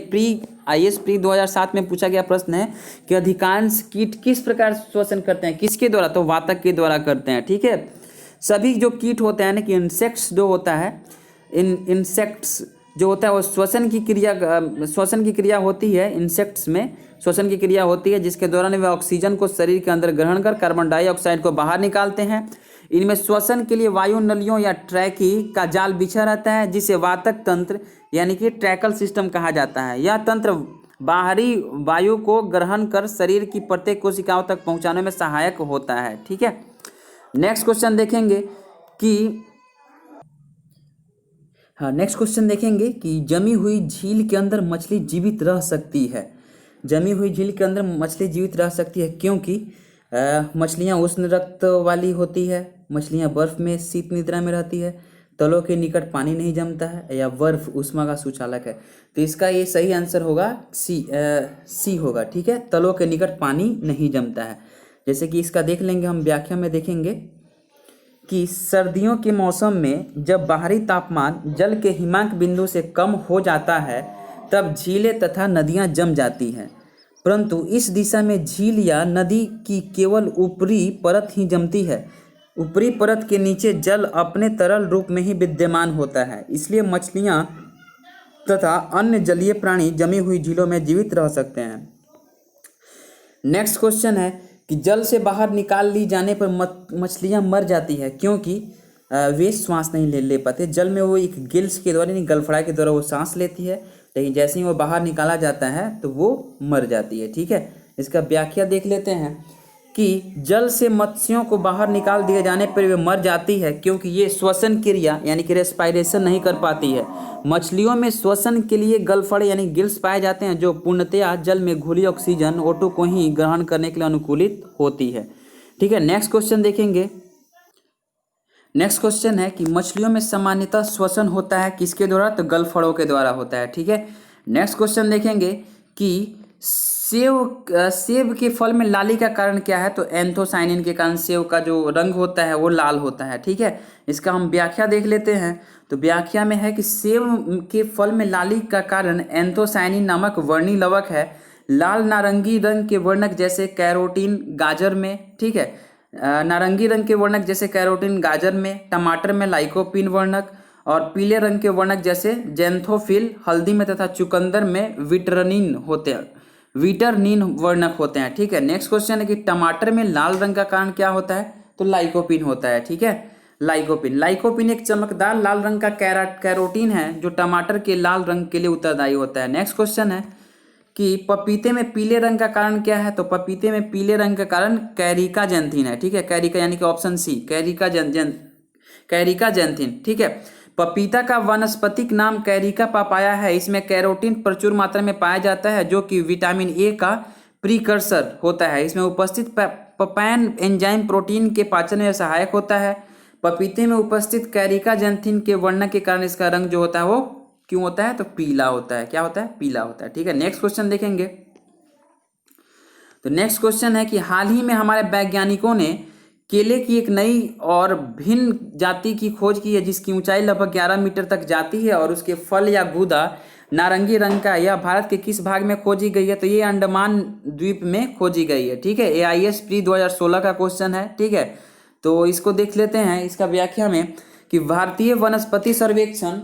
[SPEAKER 1] IAS प्री 2007 में पूछा गया प्रश्न है कि अधिकांश कीट किस प्रकार श्वसन करते हैं, किसके द्वारा? तो वातक के द्वारा करते हैं। ठीक है, सभी जो कीट होते हैं ना कि इंसेक्ट्स जो होता है, इंसेक्ट्स जो होता है वो श्वसन की क्रिया होती है। इंसेक्ट्स में श्वसन की क्रिया होती है जिसके दौरान वे ऑक्सीजन को शरीर के अंदर ग्रहण कर कार्बन डाइऑक्साइड को बाहर निकालते हैं। इनमें श्वसन के लिए वायु नलियों या ट्रैकी का जाल बिछा रहता है जिसे वातक तंत्र यानी कि ट्रैकल सिस्टम कहा जाता है। यह तंत्र बाहरी वायु को ग्रहण कर शरीर की प्रत्येक कोशिकाओं तक पहुंचाने में सहायक होता है। ठीक है, नेक्स्ट क्वेश्चन देखेंगे कि जमी हुई झील के अंदर मछली जीवित रह सकती है। जमी हुई झील के अंदर मछली जीवित रह सकती है क्योंकि मछलियाँ उष्ण रक्त वाली होती है, मछलियाँ बर्फ में शीत निद्रा में रहती है, तलों के निकट पानी नहीं जमता है, या बर्फ ऊष्मा का सुचालक है। तो इसका ये सही आंसर होगा सी होगा। ठीक है, तलों के निकट पानी नहीं जमता है। जैसे कि इसका देख लेंगे, हम व्याख्या में देखेंगे कि सर्दियों के मौसम में जब बाहरी तापमान जल के हिमांक बिंदु से कम हो जाता है तब झीलें तथा नदियां जम जाती हैं, परंतु इस दिशा में झील या नदी की केवल ऊपरी परत ही जमती है। ऊपरी परत के नीचे जल अपने तरल रूप में ही विद्यमान होता है, इसलिए मछलियां तथा अन्य जलीय प्राणी जमी हुई झीलों में जीवित रह सकते हैं। नेक्स्ट क्वेश्चन है कि जल से बाहर निकाल ली जाने पर मछलियां मर जाती है क्योंकि वे श्वास नहीं ले पाते। जल में वो एक गिल्स के द्वारा यानी गलफड़ा के द्वारा वो सांस लेती है, लेकिन जैसे ही वो बाहर निकाला जाता है तो वो मर जाती है। ठीक है, इसका व्याख्या देख लेते हैं कि जल से मत्स्यों को बाहर निकाल दिए जाने पर वे मर जाती है क्योंकि ये श्वसन क्रिया यानी कि रेस्पायरेशन नहीं कर पाती है। मछलियों में श्वसन के लिए गलफड़े यानी गिल्स पाए जाते हैं जो पूर्णतया जल में घुली ऑक्सीजन O2 को ही ग्रहण करने के लिए अनुकूलित होती है। ठीक है, नेक्स्ट क्वेश्चन देखेंगे। नेक्स्ट क्वेश्चन है कि मछलियों में सामान्यतः श्वसन होता है किसके द्वारा, तो गलफड़ों के द्वारा होता है। ठीक है, नेक्स्ट क्वेश्चन देखेंगे कि सेब के फल में लाली का कारण क्या है, तो एंथोसाइनिन के कारण सेब का जो रंग होता है वो लाल होता है। ठीक है, इसका हम व्याख्या देख लेते हैं। तो व्याख्या में है कि सेब के फल में लाली का कारण एंथोसाइनिन नामक वर्णी लवक है। लाल नारंगी रंग के वर्णक जैसे कैरोटीन गाजर में, ठीक है, नारंगी रंग के वर्णक जैसे कैरोटीन गाजर में, टमाटर में लाइकोपीन वर्णक, और पीले रंग के वर्णक जैसे जेंथोफिल हल्दी में तथा चुकंदर में विटरनिन वर्णक होते हैं। ठीक है, नेक्स्ट क्वेश्चन है कि टमाटर में लाल रंग का कारण क्या होता है, तो लाइकोपीन होता है। ठीक है, लाइकोपीन एक चमकदार लाल रंग का कैरोटीन है जो टमाटर के लाल रंग के लिए उत्तरदायी होता है। नेक्स्ट क्वेश्चन है कि पपीते में पीले रंग का कारण क्या है, तो पपीते में पीले रंग का कारण कैरिका जेंथिन है। ठीक है, कैरिका यानी कि ऑप्शन सी कैरिका जेंथिन। ठीक है, पपीता का वानस्पतिक नाम कैरिका पापाया है। इसमें कैरोटीन प्रचुर मात्रा में पाया जाता है जो कि विटामिन ए का प्रीकर्सर होता है। इसमें उपस्थित पपैन एंजाइम प्रोटीन के पाचन में सहायक होता है। पपीते में उपस्थित कैरिका जेंथिन के वर्णक के कारण इसका रंग जो होता है वो क्यों होता है, तो पीला होता है। क्या होता है, पीला होता है। ठीक है, नेक्स्ट क्वेश्चन देखेंगे। तो नेक्स्ट क्वेश्चन है कि हाल ही में हमारे वैज्ञानिकों ने केले की एक नई और भिन्न जाति की खोज की है जिसकी ऊंचाई लगभग 11 मीटर तक जाती है और उसके फल या गूदा नारंगी रंग का। यह भारत के किस भाग में खोजी गई है, तो ये अंडमान द्वीप में खोजी गई है। ठीक है, AIS प्री 2016 का क्वेश्चन है। ठीक है, तो इसको देख लेते हैं। इसका व्याख्या में कि भारतीय वनस्पति सर्वेक्षण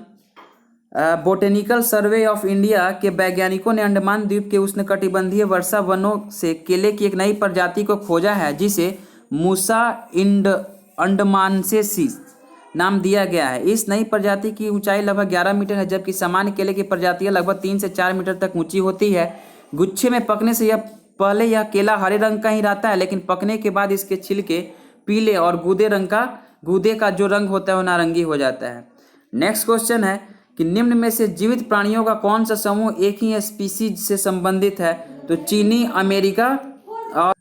[SPEAKER 1] बोटेनिकल सर्वे ऑफ इंडिया के वैज्ञानिकों ने अंडमान द्वीप के उष्णकटिबंधीय वर्षा वनों से केले की एक नई प्रजाति को खोजा है जिसे मूसा अंडमानसेसिस नाम दिया गया है। इस नई प्रजाति की ऊंचाई लगभग 11 मीटर है जबकि सामान्य केले की प्रजातियां लगभग 3 से 4 मीटर तक ऊंची होती है। गुच्छे में पकने से पहले यह केला हरे रंग का ही रहता है लेकिन पकने के बाद इसके छिलके पीले और गूदे का जो रंग होता है वो नारंगी हो जाता है। नेक्स्ट क्वेश्चन है कि निम्न में से जीवित प्राणियों का कौन सा समूह एक ही स्पीसीज से संबंधित है, तो चीनी, अमेरिका और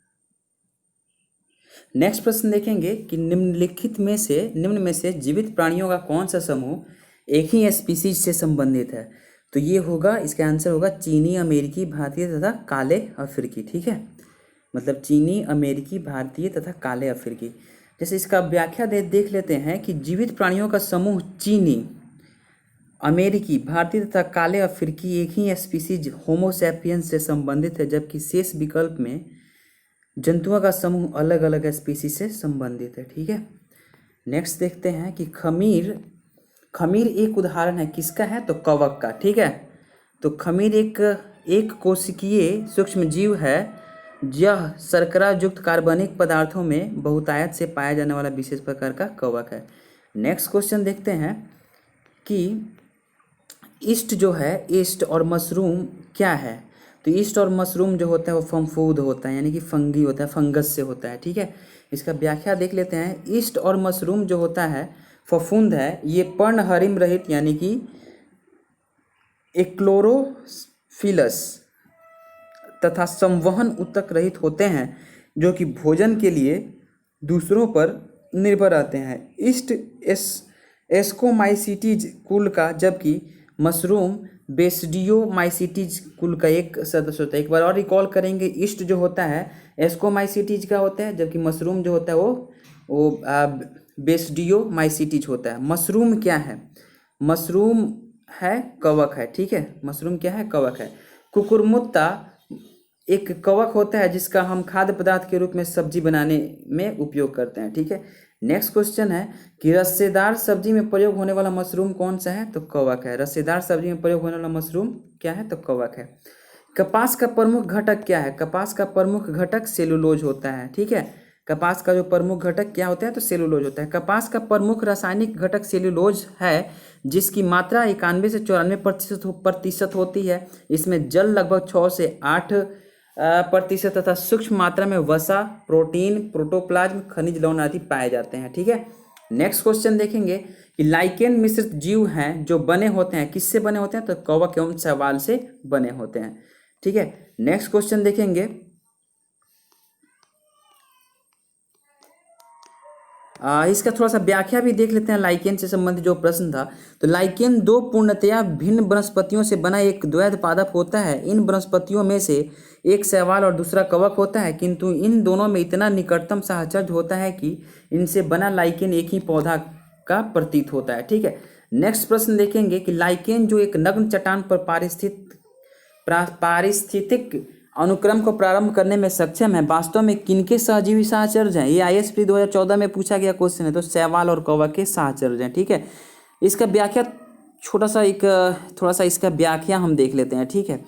[SPEAKER 1] नेक्स्ट प्रश्न देखेंगे कि निम्न में से जीवित प्राणियों का कौन सा समूह एक ही स्पीसीज से संबंधित है, तो ये होगा, इसका आंसर होगा चीनी, अमेरिकी, भारतीय तथा काले अफ्रीकी। ठीक है, मतलब चीनी, अमेरिकी, भारतीय तथा काले अफ्रीकी। जैसे इसका व्याख्या देख लेते हैं कि जीवित प्राणियों का समूह चीनी, अमेरिकी, भारतीय तथा काले अफ्रीकी एक ही स्पीसीज होमो सैपियंस से संबंधित है जबकि शेष विकल्प में जंतुओं का समूह अलग अलग स्पीसीज से संबंधित है। ठीक है, नेक्स्ट देखते हैं कि खमीर एक उदाहरण है किसका है, तो कवक का। ठीक है, तो खमीर एक कोशिकीय सूक्ष्म जीव है। यह शर्करा युक्त कार्बनिक पदार्थों में बहुतायत से पाया जाने वाला विशेष प्रकार का कवक है। नेक्स्ट क्वेश्चन देखते हैं कि ईस्ट और मशरूम क्या है, तो ईस्ट और मशरूम जो होता है वो फंफूद होता है यानी कि फंगी होता है, फंगस से होता है। ठीक है, इसका व्याख्या देख लेते हैं। ईस्ट और मशरूम जो होता है फफूंद है, ये पर्णहरिम रहित यानी कि एक्लोरोफिलस तथा संवहन ऊतक रहित होते हैं जो कि भोजन के लिए दूसरों पर निर्भर रहते हैं। ईस्ट एस्कोमाइसिटीज कुल का जबकि मशरूम बेसिडियोमाइसिटीज कुल का एक सदस्य होता है। एक बार और रिकॉल करेंगे, ईस्ट जो होता है एस्कोमाइसिटीज का होता है जबकि मशरूम जो होता है वो बेसिडियोमाइसिटीज होता है। मशरूम क्या है, मशरूम है कवक है। ठीक है, मशरूम क्या है, कवक है। कुकुरमुत्ता एक कवक होता है जिसका हम खाद्य पदार्थ के रूप में सब्जी बनाने में उपयोग करते हैं। ठीक है, नेक्स्ट क्वेश्चन है कि रस्सेदार सब्जी में प्रयोग होने वाला मशरूम कौन सा है, तो कवक है। रस्सेदार सब्जी में प्रयोग होने वाला मशरूम क्या है, तो कवक है। कपास का प्रमुख घटक क्या है, कपास का प्रमुख घटक सेलुलोज होता है। ठीक है, कपास का जो प्रमुख घटक क्या होता है, तो सेलुलोज होता है। कपास का प्रमुख रासायनिक घटक सेलुलोज है जिसकी मात्रा 91 से 94% होती है। इसमें जल लगभग 6 से 8 प्रतिशत तथा सूक्ष्म मात्रा में वसा, प्रोटीन, प्रोटोप्लाज्म, खनिज लवण आदि पाए जाते हैं। ठीक है, नेक्स्ट क्वेश्चन देखेंगे कि लाइकेन मिश्रित जीव हैं जो बने होते हैं, किससे बने होते हैं? तो कवक एवं शैवाल से बने होते हैं। ठीक है, नेक्स्ट क्वेश्चन देखेंगे, इसका थोड़ा सा व्याख्या भी देख लेते हैं। लाइकेन से संबंधित जो प्रश्न था, तो लाइकेन दो पूर्णतया भिन्न वनस्पतियों से बना एक द्वैध पादप होता है। इन वनस्पतियों में से एक शैवाल और दूसरा कवक होता है, किंतु इन दोनों में इतना निकटतम साहचर्य होता है कि इनसे बना लाइकेन एक ही पौधा का प्रतीत होता है। ठीक है, नेक्स्ट प्रश्न देखेंगे कि लाइकेन जो एक नग्न चट्टान पर पारिस्थितिक अनुक्रम को प्रारंभ करने में सक्षम है, वास्तव में किनके सहजीवी साहचर्य हैं? ये ISP 2014 में पूछा गया क्वेश्चन है। तो शैवाल और कवक के साहचर्य हैं। ठीक है, इसका व्याख्या थोड़ा सा इसका व्याख्या हम देख लेते हैं। ठीक है,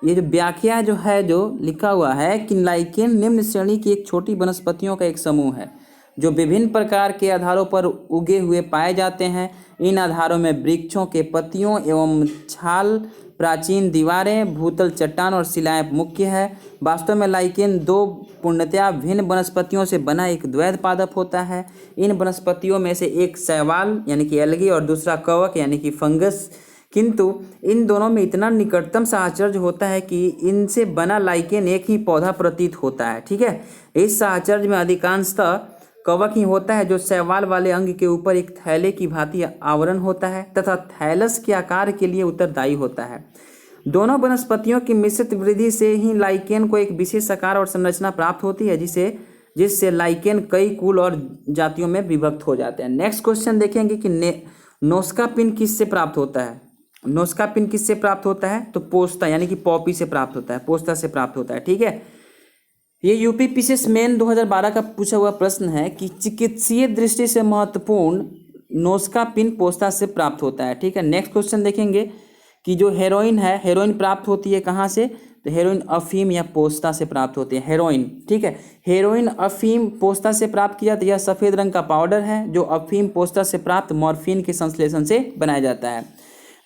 [SPEAKER 1] ये जो व्याख्या जो लिखा हुआ है कि लाइकेन निम्न श्रेणी की एक छोटी वनस्पतियों का एक समूह है जो विभिन्न प्रकार के आधारों पर उगे हुए पाए जाते हैं। इन आधारों में वृक्षों के पत्तियों एवं छाल, प्राचीन दीवारें, भूतल चट्टान और शिलाएं मुख्य है। वास्तव में लाइकेन दो पूर्णतया भिन्न वनस्पतियों से बना एक द्वैध पादप होता है। इन वनस्पतियों में से एक शैवाल यानी कि एल्गी और दूसरा कवक यानी कि फंगस, किंतु इन दोनों में इतना निकटतम साहचर्य होता है कि इनसे बना लाइकेन एक ही पौधा प्रतीत होता है। ठीक है, इस साहचर्य में अधिकांशतः कवक ही होता है, जो शैवाल वाले अंग के ऊपर एक थैले की भांति आवरण होता है तथा थैलस के आकार के लिए उत्तरदायी होता है। दोनों वनस्पतियों की मिश्रित वृद्धि से ही लाइकेन को एक विशेष आकार और संरचना प्राप्त होती है, जिससे लाइकेन कई कुल और जातियों में विभक्त हो जाते हैं। नेक्स्ट क्वेश्चन देखेंगे कि नोस्का पिन किससे प्राप्त होता है? नोस्का पिन किससे प्राप्त होता है? तो पोस्ता यानी कि पॉपी से प्राप्त होता है, पोस्ता से प्राप्त होता है। ठीक है, ये UPPCS मेन 2012 का पूछा हुआ प्रश्न है कि चिकित्सीय दृष्टि से महत्वपूर्ण नोस्का पिन पोस्ता से प्राप्त होता है। ठीक है, नेक्स्ट क्वेश्चन देखेंगे कि जो हेरोइन है, हेरोइन प्राप्त होती है कहाँ से? तो हेरोइन अफीम या पोस्ता से प्राप्त होती है, हेरोइन। ठीक है, हेरोइन अफीम पोस्ता से प्राप्त किया तो यह सफ़ेद रंग का पाउडर है जो अफीम पोस्ता से प्राप्त मॉर्फिन के संश्लेषण से बनाया जाता है।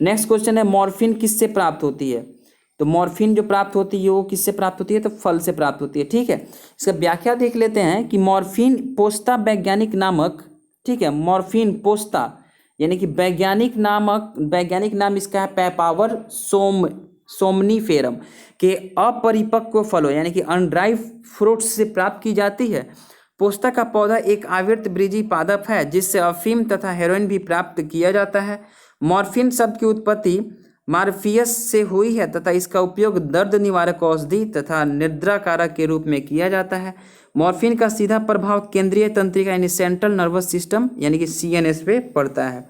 [SPEAKER 1] नेक्स्ट क्वेश्चन है, मॉर्फिन किससे प्राप्त होती है? तो मॉर्फिन जो प्राप्त होती है वो किससे प्राप्त होती है? तो फल से प्राप्त होती है। ठीक है, इसका व्याख्या देख लेते हैं कि मॉर्फिन पोस्ता वैज्ञानिक नामक, ठीक है, मॉर्फिन पोस्ता यानी कि वैज्ञानिक नाम इसका है पेपावर सोमनीफेरम के अपरिपक्व फलों यानी कि अनड्राइव फ्रूट्स से प्राप्त की जाती है। पोस्ता का पौधा एक आवृत वृक्षी पादप है जिससे अफीम तथा हेरोइन भी प्राप्त किया जाता है। मॉर्फिन शब्द की उत्पत्ति मार्फियस से हुई है तथा इसका उपयोग दर्द निवारक औषधि तथा निद्रा कारक के रूप में किया जाता है। मॉर्फिन का सीधा प्रभाव केंद्रीय तंत्रिका यानी सेंट्रल नर्वस सिस्टम यानी कि CNS पे पड़ता है।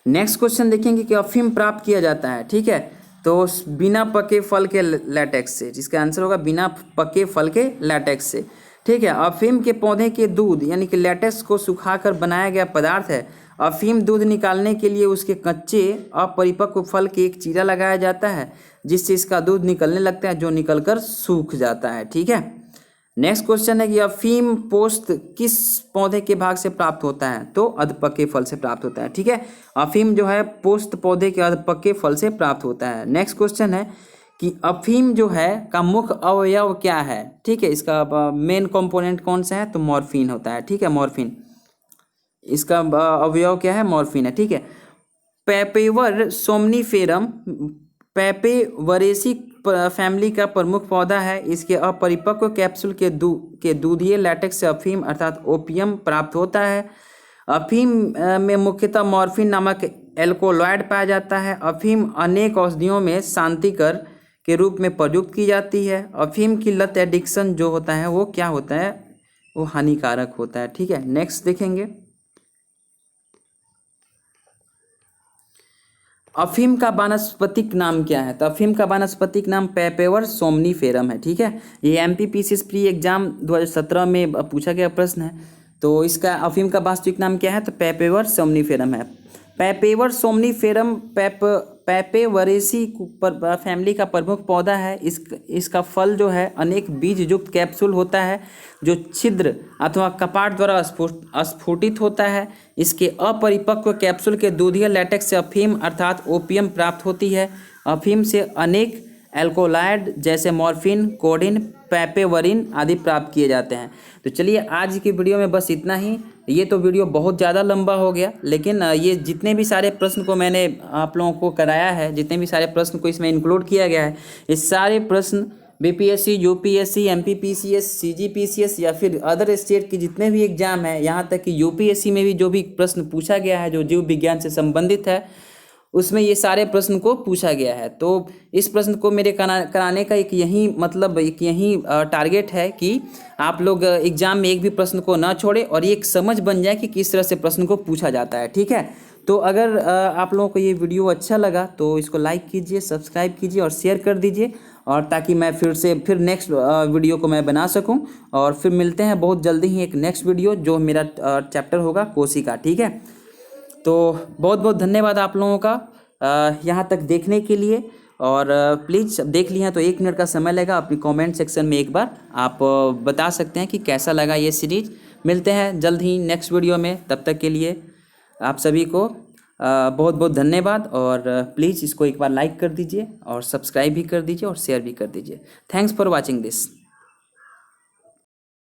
[SPEAKER 1] नेक्स्ट क्वेश्चन देखेंगे कि अफीम प्राप्त किया जाता है। ठीक है, तो बिना पके फल के लैटेक्स से, जिसका आंसर होगा बिना पके फल के लैटेक्स से। ठीक है, अफीम के पौधे के दूध यानी कि लैटेक्स को सुखाकर बनाया गया पदार्थ है। अफीम दूध निकालने के लिए उसके कच्चे अपरिपक्व फल के एक चीरा लगाया जाता है जिससे इसका दूध निकलने लगता है जो निकलकर सूख जाता है। ठीक है, नेक्स्ट क्वेश्चन है कि अफीम पोस्त किस पौधे के भाग से प्राप्त होता है? तो अधपके फल से प्राप्त होता है। ठीक है, अफीम जो है पोस्त पौधे के अधपके फल से प्राप्त होता है। नेक्स्ट क्वेश्चन है कि अफीम जो है का मुख्य अवयव क्या है? ठीक है, इसका मेन कंपोनेंट कौन सा है? तो मॉर्फिन होता है। ठीक है, मॉर्फिन इसका अवयव क्या है? मॉर्फिन है। ठीक है, पेपेवर सोमनीफेरम पेपेवरेसी फैमिली का प्रमुख पौधा है। इसके अपरिपक्व कैप्सूल के दूधीय लैटेक्स से अफीम अर्थात ओपियम प्राप्त होता है। अफीम में मुख्यतः मॉर्फिन नामक एल्कोलॉइड पाया जाता है। अफीम अनेक औषधियों में शांतिकर के रूप में प्रयुक्त की जाती है। अफीम की लत एडिक्शन जो होता है वो क्या होता है? वो हानिकारक होता है। ठीक है, नेक्स्ट देखेंगे अफीम का वानस्पतिक नाम क्या है? तो अफीम का वानस्पतिक नाम पेपेवर सोमनीफेरम है। ठीक है, ये MPPCS प्री एग्जाम 2017 में पूछा गया प्रश्न है। तो इसका अफीम का वास्तविक नाम क्या है? तो पेपेवर सोमनीफेरम है। पेपेवर सोमनीफेरम पेपेवरेसी फैमिली का प्रमुख पौधा है। इसका फल जो है अनेक बीज युक्त कैप्सूल होता है जो छिद्र अथवा कपाट द्वारा स्फुटित होता है। इसके अपरिपक्व कैप्सूल के दूधीय लैटेक्स से अफीम अर्थात ओपियम प्राप्त होती है। अफीम से अनेक एल्कोलाइड जैसे मॉर्फिन, कोडिन, पैपेवरिन आदि प्राप्त किए जाते हैं। तो चलिए आज की वीडियो में बस इतना ही। ये तो वीडियो बहुत ज़्यादा लंबा हो गया, लेकिन ये जितने भी सारे प्रश्न को मैंने आप लोगों को कराया है, जितने भी सारे प्रश्न को इसमें इंक्लूड किया गया है, ये सारे प्रश्न बीपीएससी, यूपीएससी, एमपीपीसीएस, सीजीपीसीएस या फिर अदर स्टेट की जितने भी एग्जाम है, यहाँ तक कि यूपीएससी में भी जो भी प्रश्न पूछा गया है जो जीव विज्ञान से संबंधित है, उसमें ये सारे प्रश्न को पूछा गया है। तो इस प्रश्न को मेरे कराने का एक यही मतलब, एक यही टारगेट है कि आप लोग एग्जाम में एक भी प्रश्न को ना छोड़ें और ये एक समझ बन जाए कि किस तरह से प्रश्न को पूछा जाता है। ठीक है, तो अगर आप लोगों को ये वीडियो अच्छा लगा तो इसको लाइक कीजिए, सब्सक्राइब कीजिए और शेयर कर दीजिए, और ताकि मैं फिर नेक्स्ट वीडियो को मैं बना सकूं। और फिर मिलते हैं बहुत जल्दी ही एक नेक्स्ट वीडियो जो मेरा चैप्टर होगा कोशिका। ठीक है, तो बहुत बहुत धन्यवाद आप लोगों का यहाँ तक देखने के लिए। और प्लीज़ देख लिए हैं तो 1 मिनट का समय लगेगा, अपनी कमेंट सेक्शन में एक बार आप बता सकते हैं कि कैसा लगा ये सीरीज़। मिलते हैं जल्द ही नेक्स्ट वीडियो में, तब तक के लिए आप सभी को बहुत बहुत धन्यवाद। और प्लीज़ इसको एक बार लाइक कर दीजिए और सब्सक्राइब भी कर दीजिए और शेयर भी कर दीजिए। Thanks for watching this.